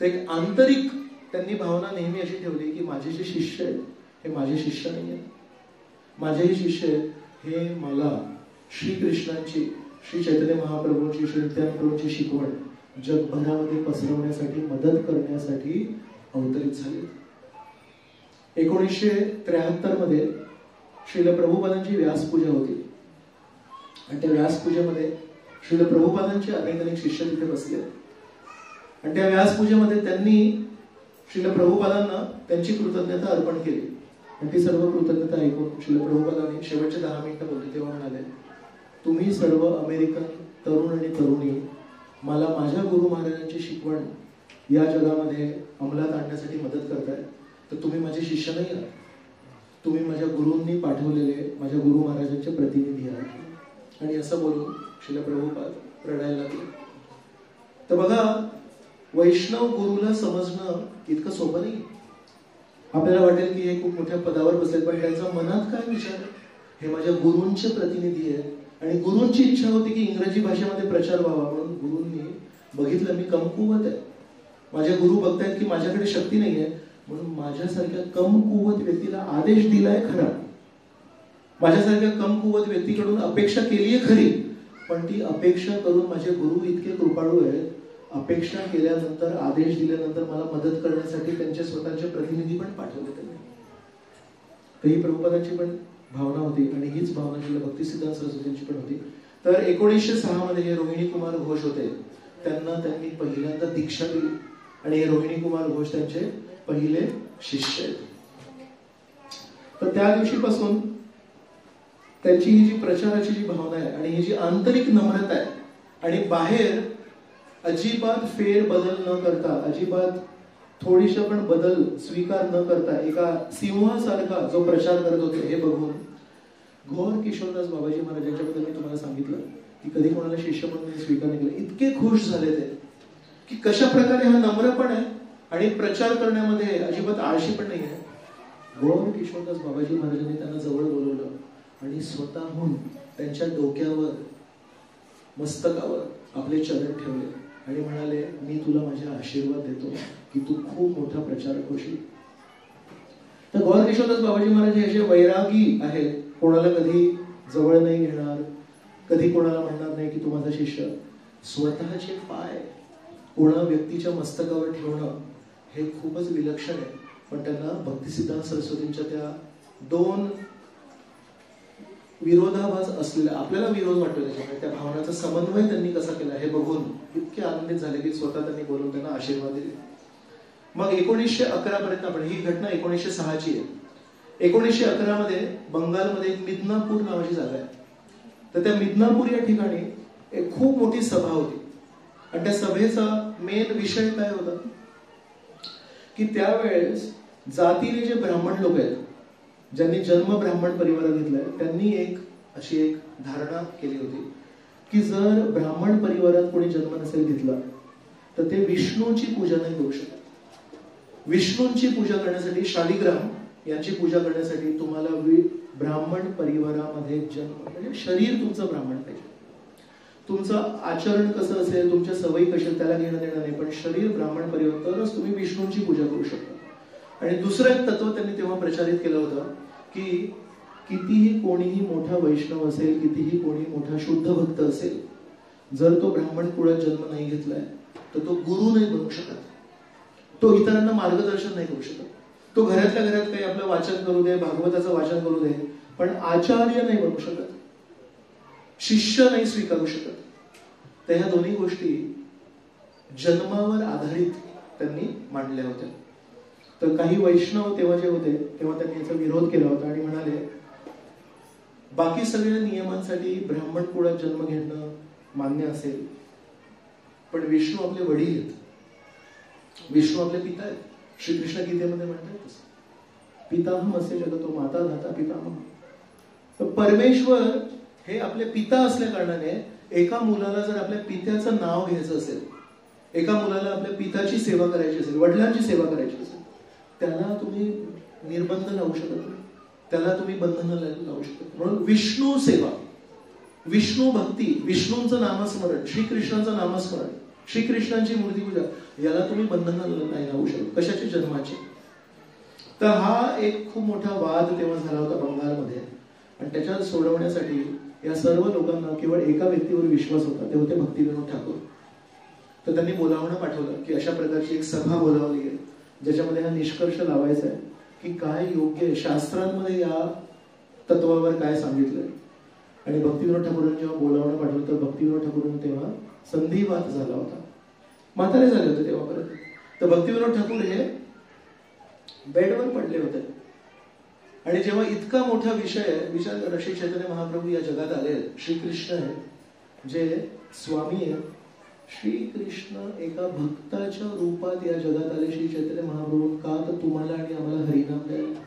तर एक आंतरिक त्यांनी भावना नेहमी अशी ठेवली की माझे जे शिष्य आहेत हे माझे शिष्य नाही आहेत, माझेही शिष्य आहेत हे मला श्रीकृष्णांची, श्री चैतन्य महाप्रभूंची, श्री नित्यानंदची शिकवण जगभरामध्ये पसरवण्यासाठी, मदत करण्यासाठी अवतरित झाले. 1973 मध्ये श्रील प्रभुपादांची व्यासपूजा होती आणि त्या व्यासपूजेमध्ये श्रील प्रभुपादांचे अनेक शिष्य तिथे बसले आणि त्या व्यासपूजेमध्ये त्यांनी श्रील प्रभुपादांना त्यांची कृतज्ञता अर्पण केली. आणि ती सर्व कृतज्ञता ऐकून श्रील प्रभुपादांनी शेवटचे 10 मिनिटं बोलले तेव्हा म्हणाले, तुम्ही सर्व अमेरिकन तरुण आणि तरुणी मला माझ्या गुरु महाराजांची शिकवण या जगामध्ये अंमलात आणण्यासाठी मदत करताय, तर तुम्ही माझे शिष्य नाही आहात, तुम्ही माझ्या गुरूंनी पाठवलेले माझ्या गुरु महाराजांचे प्रतिनिधी आहात. आणि असं बोलून श्रील प्रभुपाद रडायला लागले. तर बघा, वैष्णव गुरुला समजणं इतकं सोपं नाही. आपल्याला वाटेल की हे खूप मोठ्या पदावर बसले, पण त्यांच्या मनात काय विचार आहे, हे माझ्या गुरूंचे प्रतिनिधी आहेत आणि गुरूंची इच्छा होती की इंग्रजी भाषेमध्ये प्रचार व्हावा. म्हणून गुरूंनी बघितलं मी कमकुवत आहे, माझे गुरु बघतायत की माझ्याकडे शक्ती नाहीये, म्हणून माझ्यासारख्या कमकुवत व्यक्तीला आदेश दिलाय खरा, माझ्यासारख्या कमकुवत व्यक्तीकडून अपेक्षा केलीये खरी, पण ती अपेक्षा करून माझे गुरु इतके कृपाळू आहेत, अपेक्षा केल्यानंतर आदेश दिल्यानंतर मला मदत करण्यासाठी त्यांचे स्वतःचे प्रतिनिधी पण पाठवले त्यांनी. तर ही प्रभुपादांची पण भावना होती आणि हीच भावना श्रील भक्तिसिद्धांत सरस्वतींची पण होती. तर 1906 मध्ये हे रोहिणी कुमार घोष होते, त्यांनी पहिल्यांदा दीक्षा दिली आणि हे रोहिणी कुमार घोष त्यांचे पहिले शिष्य आहेत. तर त्या दिवशीपासून त्यांची ही जी प्रचाराची जी भावना आहे आणि ही जी आंतरिक नम्रता आहे आणि बाहेर अजिबात फेर बदल न करता, अजिबात थोडीशा पण बदल स्वीकार न करता एका सिंहासारखा जो प्रचार करत होते, हे बघून गौर किशोरदास बाबाजी महाराजांच्याबद्दल मी तुम्हाला सांगितलं की कधी कोणाला शिष्य म्हणून स्वीकार नाही केलं, इतके खुश झाले ते की कशा प्रकारे हा नम्र पण आहे आणि प्रचार करण्यामध्ये अजिबात आळशी पण नाही आहे. गौर किशोरदास बाबाजी महाराजांनी त्यांना जवळ बोलवलं आणि स्वतःहून त्यांच्या डोक्यावर, मस्तकावर आपले चरण ठेवले आणि म्हणाले, मी तुला माझे आशीर्वाद देतो की तू खूप मोठा प्रचारक होशील. तर गौर किशोरदास बाबाजी महाराज हे असे वैरागी आहेत, कोणाला कधी जवळ नाही घेणार, कधी कोणाला म्हणणार नाही की तू माझा शिष्य. स्वतःचे पाय कोणा व्यक्तीच्या मस्तकावर ठेवणं हे खूपच विलक्षण आहे. पण त्यांना भक्तिसिद्धांत सरस्वतींच्या त्या 2 विरोधाभास असलेला, आपल्याला विरोध वाटतो त्याच्यामुळे, त्या भावनाचा समन्वय त्यांनी कसा केला हे बघून इतके आनंदित झाले की स्वतः त्यांनी बोलून त्यांना आशीर्वाद दिले. मग 1911 पर्यंत आपण, ही घटना 1906 ची आहे. 1911 मध्ये बंगालमध्ये एक मिदनापूर नावाची जागा आहे. तर त्या मिदनापूर या ठिकाणी एक खूप मोठी सभा होती आणि त्या सभेचा मेन विषय काय होता की त्यावेळेस जातीने जे ब्राह्मण लोक आहेत, ज्यांनी जन्म ब्राह्मण परिवारात घेतलाय, त्यांनी अशी एक धारणा केली होती की जर ब्राह्मण परिवारात कोणी जन्म नसेल घेतला तर ते विष्णूची पूजा नाही करू शकत. विष्णूंची पूजा करण्यासाठी, शालिग्राम यांची पूजा करण्यासाठी तुम्हाला ब्राह्मण परिवारामध्ये जन्म, म्हणजे शरीर तुमचं ब्राह्मण पाहिजे. तुमचं आचरण कसं असेल, तुमच्या सवयी कशा, त्याला घेणं देणं नाही, पण शरीर ब्राह्मण परिवार, तरच तुम्ही विष्णूंची पूजा करू शकता. आणि दुसरं एक तत्व त्यांनी तेव्हा प्रचारित केलं होतं की कितीही कोणीही मोठा वैष्णव असेल, कितीही कोणी मोठा शुद्ध भक्त असेल, जर तो ब्राह्मण कुळात जन्म नाही घेतलाय तर तो गुरु नाही बनू शकत, तो इतरांना मार्गदर्शन नाही करू शकत. तो घरातल्या घरात काही आपलं वाचन करू दे, भागवताचं वाचन करू दे, पण आचार्य नाही बनू शकत, शिष्य नाही स्वीकारू शकत. तर ह्या दोन्ही गोष्टी जन्मावर आधारित त्यांनी मांडल्या होत्या. तर काही वैष्णव तेव्हा जे होते तेव्हा त्यांनी याचा विरोध केला होता आणि म्हणाले, बाकी सगळ्या नियमांसाठी ब्राह्मण कुळात जन्म घेणं मान्य असेल, पण विष्णू आपले वडील आहेत, विष्णू आपले पिता आहेत. श्रीकृष्ण गीतेमध्ये म्हणतात पितामह असे जगतो माता धाता पितामह. तर परमेश्वर हे आपले पिता असल्या कारणाने एका मुलाला जर आपल्या पित्याचं नाव घ्यायचं असेल, एका मुलाला आपल्या पिताची सेवा करायची असेल, वडिलांची सेवा करायची असेल, त्याला तुम्ही निर्बंध लावू शकत नाही, त्याला तुम्ही बंधनं लावू शकत. म्हणून विष्णू सेवा, विष्णू भक्ती, विष्णूंचं नामस्मरण, श्रीकृष्णांचं नामस्मरण, श्रीकृष्णांची मूर्तीपूजा, याला तुम्ही बंधनं नाही लावू शकत, कशाची, जन्माची. तर हा एक खूप मोठा वाद तेव्हा झाला होता बंगालमध्ये आणि त्याच्यात सोडवण्यासाठी या सर्व लोकांना केवळ एका व्यक्तीवर विश्वास होता, ते होते भक्तिविनोद ठाकूर. तर त्यांनी बोलावणं पाठवलं की अशा प्रकारची एक सभा बोलावली आहे ज्याच्यामध्ये हा निष्कर्ष लावायचा आहे की काय योग्य आहे, शास्त्रांमध्ये या तत्वावर काय सांगितलंय. आणि भक्तिविनोद ठाकूरांनी जेव्हा बोलावणं पाठवलं तर भक्तिविनोद ठाकूरांनी तेव्हा संधिवात झाला होता, म्हातारे झाले होते तेव्हापर्यंत. तर भक्तिविनोद ठाकूर हे बेडवर पडले होते. आणि जेव्हा इतका मोठा विचार करा, श्री चैतन्य महाप्रभू या जगात आले, श्रीकृष्ण आहे जे स्वामी आहे, श्रीकृष्ण एका भक्ताच्या रूपात या जगात आले. श्री चैतन्य महाप्रभू का? तर तुम्हाला आणि आम्हाला हरिनाम द्यायला,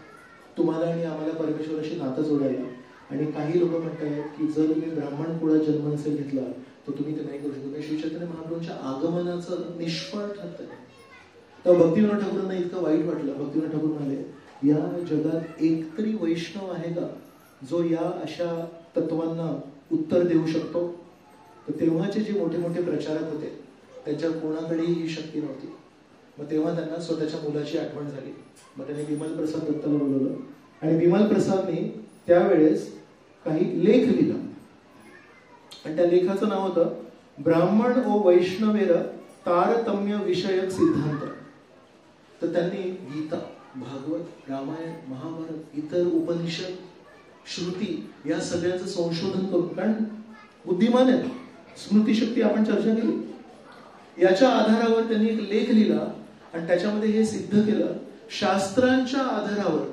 तुम्हाला आणि आम्हाला परमेश्वराशी नातं जोडायला. आणि काही लोक म्हणतात की जर तुम्ही ब्राह्मण कुळात जन्म नसेल घेतला तर तुम्ही ते नाही करू शकत. श्री चैतन्य महाप्रभूंच्या आगमनाचं निष्फळ ठरत आहे. तर भक्तिविनोद ठाकूरांना इतकं वाईट वाटलं. भक्तिविनोद ठाकूर म्हणाले, या जगात एकतरी वैष्णव आहे का जो या अशा तत्वांना उत्तर देऊ शकतो? तर तेव्हाचे जे मोठे मोठे प्रचारक होते त्यांच्या कोणाकडेही ही शक्ती नव्हती. मग तेव्हा त्यांना स्वतःच्या मुलाची आठवण झाली. मग त्यांनी विमल प्रसाद दत्ताला बोलवलं आणि विमल प्रसादने त्यावेळेस काही लेख लिहिला आणि त्या लेखाचं नाव होतं ब्राह्मण ओ वैष्णवेर तारतम्य विषयक सिद्धांत. तर त्यांनी गीता, भागवत, रामायण, महाभारत, इतर उपनिषद, श्रुती या सगळ्याचं संशोधन करून, कारण बुद्धिमान आहे, स्मृतिशक्ती आपण चर्चा केली, याच्या आधारावर त्यांनी एक लेख लिहिला आणि त्याच्यामध्ये हे सिद्ध केलं, शास्त्रांच्या आधारावर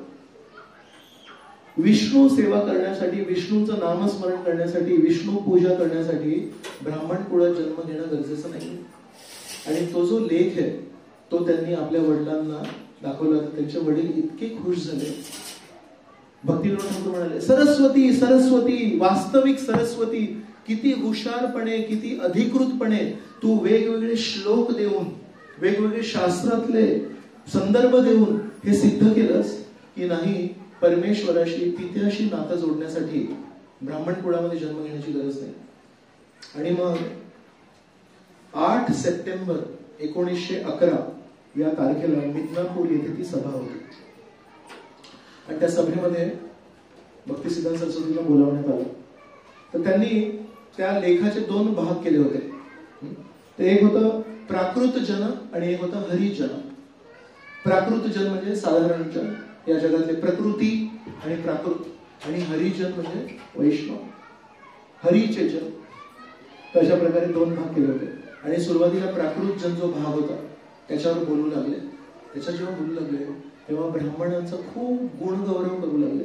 विष्णू सेवा करण्यासाठी, विष्णूंचं नामस्मरण करण्यासाठी, विष्णू पूजा करण्यासाठी ब्राह्मण कुळात जन्म घेणं गरजेचं नाही. आणि तो जो लेख आहे तो त्यांनी आपल्या वडिलांना दाखवला. त्यांचे वडील इतके खुश झाले. भक्तिविनोद ठाकूर म्हणाले, सरस्वती सरस्वती, वास्तविक सरस्वती, किती हुशारपणे, किती अधिकृतपणे तू वेगवेगळे श्लोक देऊन, वेगवेगळे शास्त्रातले संदर्भ देऊन हे सिद्ध केलंस की नाही, परमेश्वराशी, पित्याशी नातं जोडण्यासाठी ब्राह्मण कुळामध्ये जन्म घेण्याची गरज नाही. आणि मग 8 सप्टेंबर 1911 या तारखेला मिदनापूर येथे ती सभा होती आणि त्या सभेमध्ये भक्तिसिद्धांत सरस्वतीला बोलावण्यात आलं. तर त्यांनी त्या लेखाचे 2 भाग केले होते. ते एक होतं प्राकृत जन आणि एक होतं हरिजन. प्राकृत जन म्हणजे साधारण जन, या जगातले प्रकृती आणि प्राकृत, आणि हरिजन म्हणजे वैष्णव, हरीचे जन. तशा प्रकारे 2 भाग केले होते. आणि सुरुवातीला प्राकृत जन जो भाग होता त्याच्यावर बोलू लागले. त्याच्यावर जेव्हा बोलू लागले तेव्हा ब्राह्मणांचा खूप गुणगौरव करू लागले.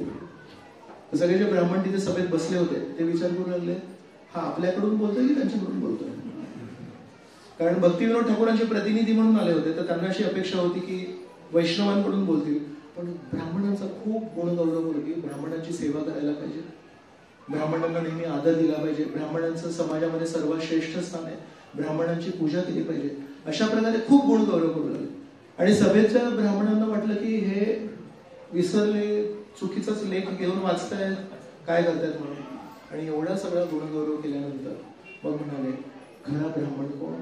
सगळे जे ब्राह्मण तिथे सभेत बसले होते ते विचार करू लागले, हा आपल्याकडून बोलतोय की त्यांच्याकडून बोलतोय? कारण भक्तिविनोद ठाकूरांचे प्रतिनिधी म्हणून आले होते, तर त्यांना अशी अपेक्षा होती की वैष्णवांकडून बोलतील. पण ब्राह्मणांचा खूप गुणगौरव होतो की ब्राह्मणांची सेवा करायला पाहिजे, ब्राह्मणांना नेहमी आदर दिला पाहिजे, ब्राह्मणांचं समाजामध्ये सर्वात श्रेष्ठ स्थान आहे, ब्राह्मणांची पूजा केली पाहिजे, अशा प्रकारे खूप गुणगौरव करू लागले. आणि सभेच्या ब्राह्मणांना वाटलं की हे विसरले, चुकीचाच लेख घेऊन वाचतायत, काय करतायत म्हणून. आणि एवढा सगळा गुणगौरव केल्यानंतर मग म्हणाले, खरा ब्राह्मण कोण?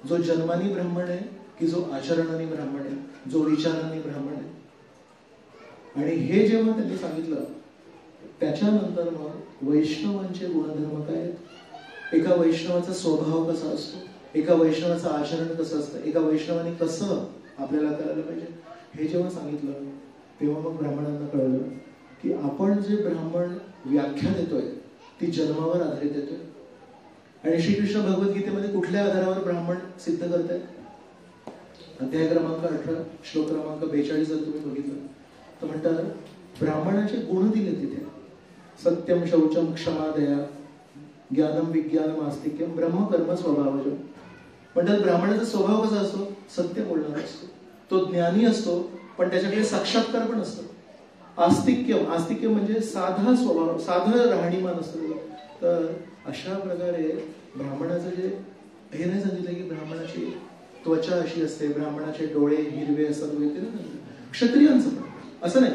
जो जन्मानी ब्राह्मण आहे की जो आचरणाने ब्राह्मण आहे, जो विचाराने ब्राह्मण आहे? आणि हे जेव्हा त्यांनी सांगितलं त्याच्यानंतर मग वैष्णवांचे गुणधर्म काय आहेत, एका वैष्णवाचा स्वभाव कसा असतो, एका वैष्णवाचं आचरण कसं असतं, एका वैष्णवाने कसं आपल्याला करायला पाहिजे, हे जेव्हा सांगितलं तेव्हा मग ब्राह्मणांना कळलं की आपण जे ब्राह्मण व्याख्या देतोय ती जन्मावर आधारित देतोय. आणि श्रीकृष्ण भगवद्गीतेमध्ये कुठल्या आधारावर ब्राह्मण सिद्ध करतायत? अध्याय क्रमांक 18 श्लोक क्रमांक 42 जर तुम्ही बघितलं तर म्हणतात, ब्राह्मणाचे गुण दिले तिथे, सत्यम शौचम क्षमा दया ज्ञानम विज्ञानम आस्तिक्यम ब्रह्म कर्म स्वभावजम. म्हणतात ब्राह्मणाचा स्वभाव कसा असतो? सत्य बोलणारा असतो, तो ज्ञानी असतो, पण त्याच्याकडे साक्षात्कार पण असतो. आस्तिक्यम, आस्तिक्यम म्हणजे साधा स्वभाव, साधं राहणीमान असतं. तर अशा प्रकारे ब्राह्मणाचं जे हे नाही सांगितलं की ब्राह्मणाची त्वचा अशी असते, ब्राह्मणाचे डोळे हिरवे असतात वगैरे, क्षत्रियांचं पण असं नाही.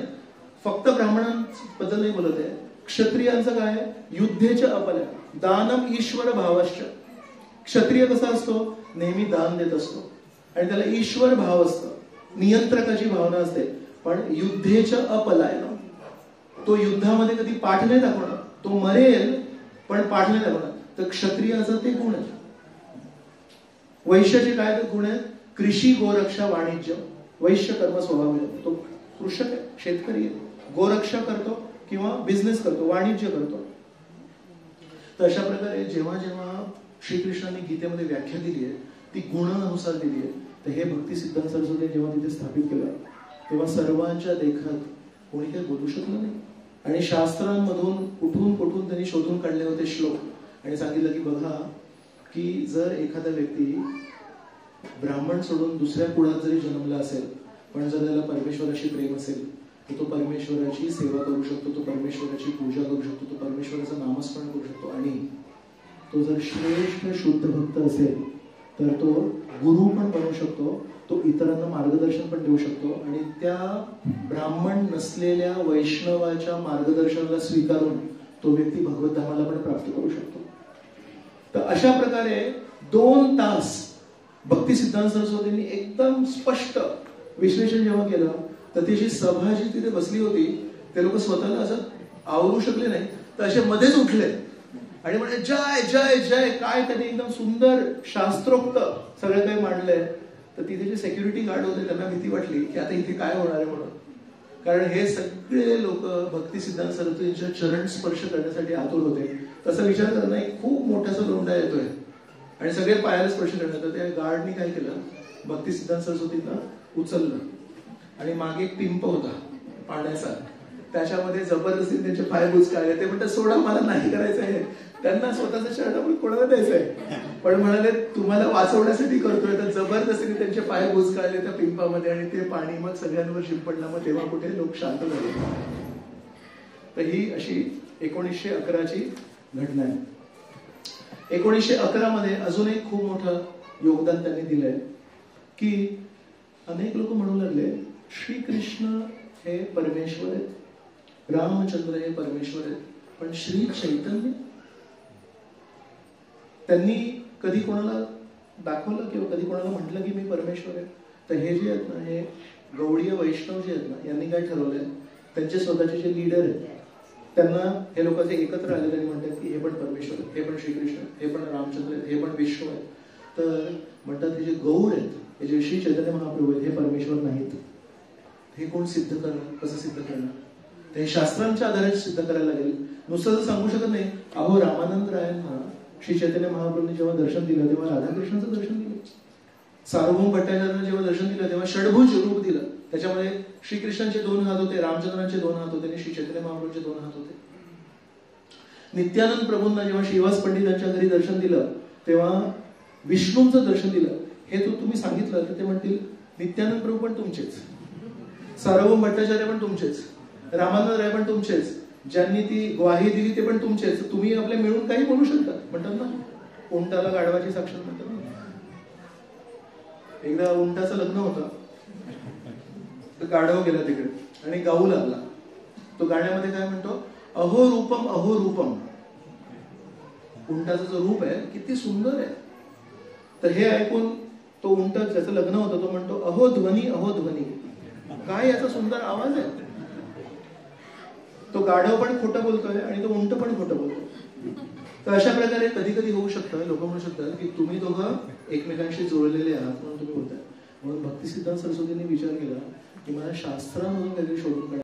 फक्त ब्राह्मणांबद्दल नाही बोलत आहे, क्षत्रियांचं काय? युद्धेच्या अपल्या दानम ईश्वर भावश्च. क्षत्रिय कसा असतो? नेहमी दान देत असतो आणि त्याला ईश्वर भाव असतं, नियंत्रकाची भावना असते. पण युद्धेच्या अपलायन, तो युद्धामध्ये कधी पाठ नाही दाखवणार, तो मरेल पण पाठ नाही दाखवणार. तर क्षत्रियाचा ते गुण आहे. वैश्याचे काय गुण आहेत? कृषी गोरक्षा वाणिज्य, वैश्य कर्म स्वभाव, तो कृषक आहे, शेतकरी आहे, गोरक्षा करतो किंवा बिझनेस करतो, वाणिज्य करतो. तर अशा प्रकारे जेव्हा जेव्हा श्रीकृष्णाने गीतेमध्ये व्याख्या दिली आहे ती गुणानुसार दिली आहे. तर हे भक्ती सिद्धांत सरस्वती जेव्हा तिथे स्थापित केलं तेव्हा सर्वांच्या देखात कोणी काही बोलू शकलं नाही. आणि शास्त्रांमधून कुठून त्यांनी शोधून काढले होते श्लोक आणि सांगितलं की बघा की जर एखादा व्यक्ती ब्राह्मण सोडून दुसऱ्या कुळात जरी जन्मला असेल पण जर त्याला परमेश्वराशी प्रेम असेल तर तो परमेश्वराची सेवा करू शकतो, तो परमेश्वराची पूजा करू शकतो, तो परमेश्वराचं नामस्मरण करू शकतो. आणि तो जर श्रेष्ठ शुद्ध भक्त असेल तर तो गुरु पण बनू शकतो, तो इतरांना मार्गदर्शन पण देऊ शकतो आणि त्या ब्राह्मण नसलेल्या वैष्णवाच्या मार्गदर्शनाला स्वीकारून तो व्यक्ती भगवत धामाला पण प्राप्त करू शकतो. तर अशा प्रकारे 2 तास भक्ती सिद्धांत सरस्वतींनी एकदम स्पष्ट विश्लेषण जेव्हा केलं तर त्याची सभा जी तिथे बसली होती ते लोक स्वतःला असं आवरू शकले नाही तर असे मध्येच उठले आणि म्हणजे जय जय जय काय त्यांनी एकदम सुंदर शास्त्रोक्त सगळं काही मांडलंय. तर तिथे जे सेक्युरिटी गार्ड होते त्यांना भीती वाटली की आता इथे काय होणार आहे म्हणून, कारण हे सगळे लोक भक्ती सिद्धांत सरस्वतींच्या चरण स्पर्श करण्यासाठी आतुर होते. तसा विचार करताना एक खूप मोठासा लोंढा येतोय आणि सगळे पायाला स्पर्श करण्यात. त्या गार्डनी काय केलं, भक्ती सिद्धांत सरस्वतींना उचललं आणि मागे एक पिंप होता पाण्याचा, त्याच्यामध्ये जबरदस्ती त्यांचे पाय बुचकाळले. ते म्हणतात सोडा, मला नाही करायचं आहे. त्यांना स्वतःचा शर्ट आपण कोणाला द्यायचं आहे, पण म्हणाले तुम्हाला वाचवण्यासाठी करतोय. तर जबरदस्तीने त्यांचे पाय बुचकाळले त्या पिंपामध्ये आणि ते पाणी मग सगळ्यांवर शिंपडलं. मग तेव्हा कुठे लोक शांत झाले. तर ही अशी 1911ची घटना आहे. 1911 मध्ये अजून एक खूप मोठं योगदान त्यांनी दिलंय की अनेक लोक म्हणू लागले श्रीकृष्ण हे परमेश्वर आहेत, रामचंद्र हे परमेश्वर आहेत, पण श्री चैतन्य त्यांनी कधी कोणाला दाखवलं किंवा कधी कोणाला म्हटलं की मी परमेश्वर आहे. तर हे जे आहेत ना, हे गौडीय वैष्णव जे आहेत ना, यांनी काय ठरवलंय, त्यांचे स्वतःचे जे लीडर आहेत त्यांना हे लोक जे एकत्र आले त्यांनी म्हणतात की हे पण परमेश्वर आहेत, हे पण श्रीकृष्ण, हे पण रामचंद्र आहेत, हे पण विष्णू आहेत. तर म्हणतात हे जे गौर आहेत, हे जे श्री चैतन्य महाप्रभू आहेत, हे परमेश्वर नाहीत. हे कोण सिद्ध करणार, कसं सिद्ध करणार? ते शास्त्रांच्या आधारे सिद्ध करायला लागेल. नुसतं तर सांगू शकत नाही. अहो रामानंद रायांना श्री चैतन्य महाप्रभूंनी जेव्हा दर्शन दिलं तेव्हा राधाकृष्णाचं दर्शन दिलं. सार्वभौम भट्टाचार्यांना जेव्हा दर्शन दिलं तेव्हा षडभुज रूप दिलं. त्याच्यामध्ये श्रीकृष्णांचे 2 हात होते, रामचंद्रांचे 2 हात होते आणि श्री चैतन्य महाप्रभूंचे 2 हात होते. नित्यानंद प्रभूंना जेव्हा श्रीवास पंडितांच्या घरी दर्शन दिलं तेव्हा विष्णूंचं दर्शन दिलं. हे तुम्ही सांगितलं तर ते म्हणतील नित्यानंद प्रभू पण तुमचेच, सार्वभौम भट्टाचार्य पण तुमचेच, रामानंद राय पण तुमचेच, ज्यांनी ती ग्वाही दिली ते पण तुमचेच. तुम्ही आपले मिळून काही बोलू शकता. म्हणतात ना, उंटाला गाढवाची साक्षात म्हणतात ना. एकदा उंटाचं लग्न होतं, तर गाढव गेला तिकडे आणि गाऊ लागला. तो गाण्यामध्ये काय म्हणतो, अहो रूपम अहो रूपम. उंटाचं जो रूप आहे किती सुंदर आहे. तर हे ऐकून तो उंट ज्याचं लग्न होतं तो म्हणतो अहो ध्वनी अहो ध्वनी, काय याचा सुंदर आवाज आहे. तो गाढव पण खोटं बोलतोय आणि तो उंट पण खोटं बोलतोय. तर अशा प्रकारे कधी कधी होऊ शकतं, लोक म्हणू शकतात की तुम्ही दोघं एकमेकांशी जोडलेले आहात म्हणून तुम्ही बोलताय. म्हणून भक्ती सिद्धांत सरस्वतींनी विचार केला की मला शास्त्रामधून काहीतरी शोधून काढायचं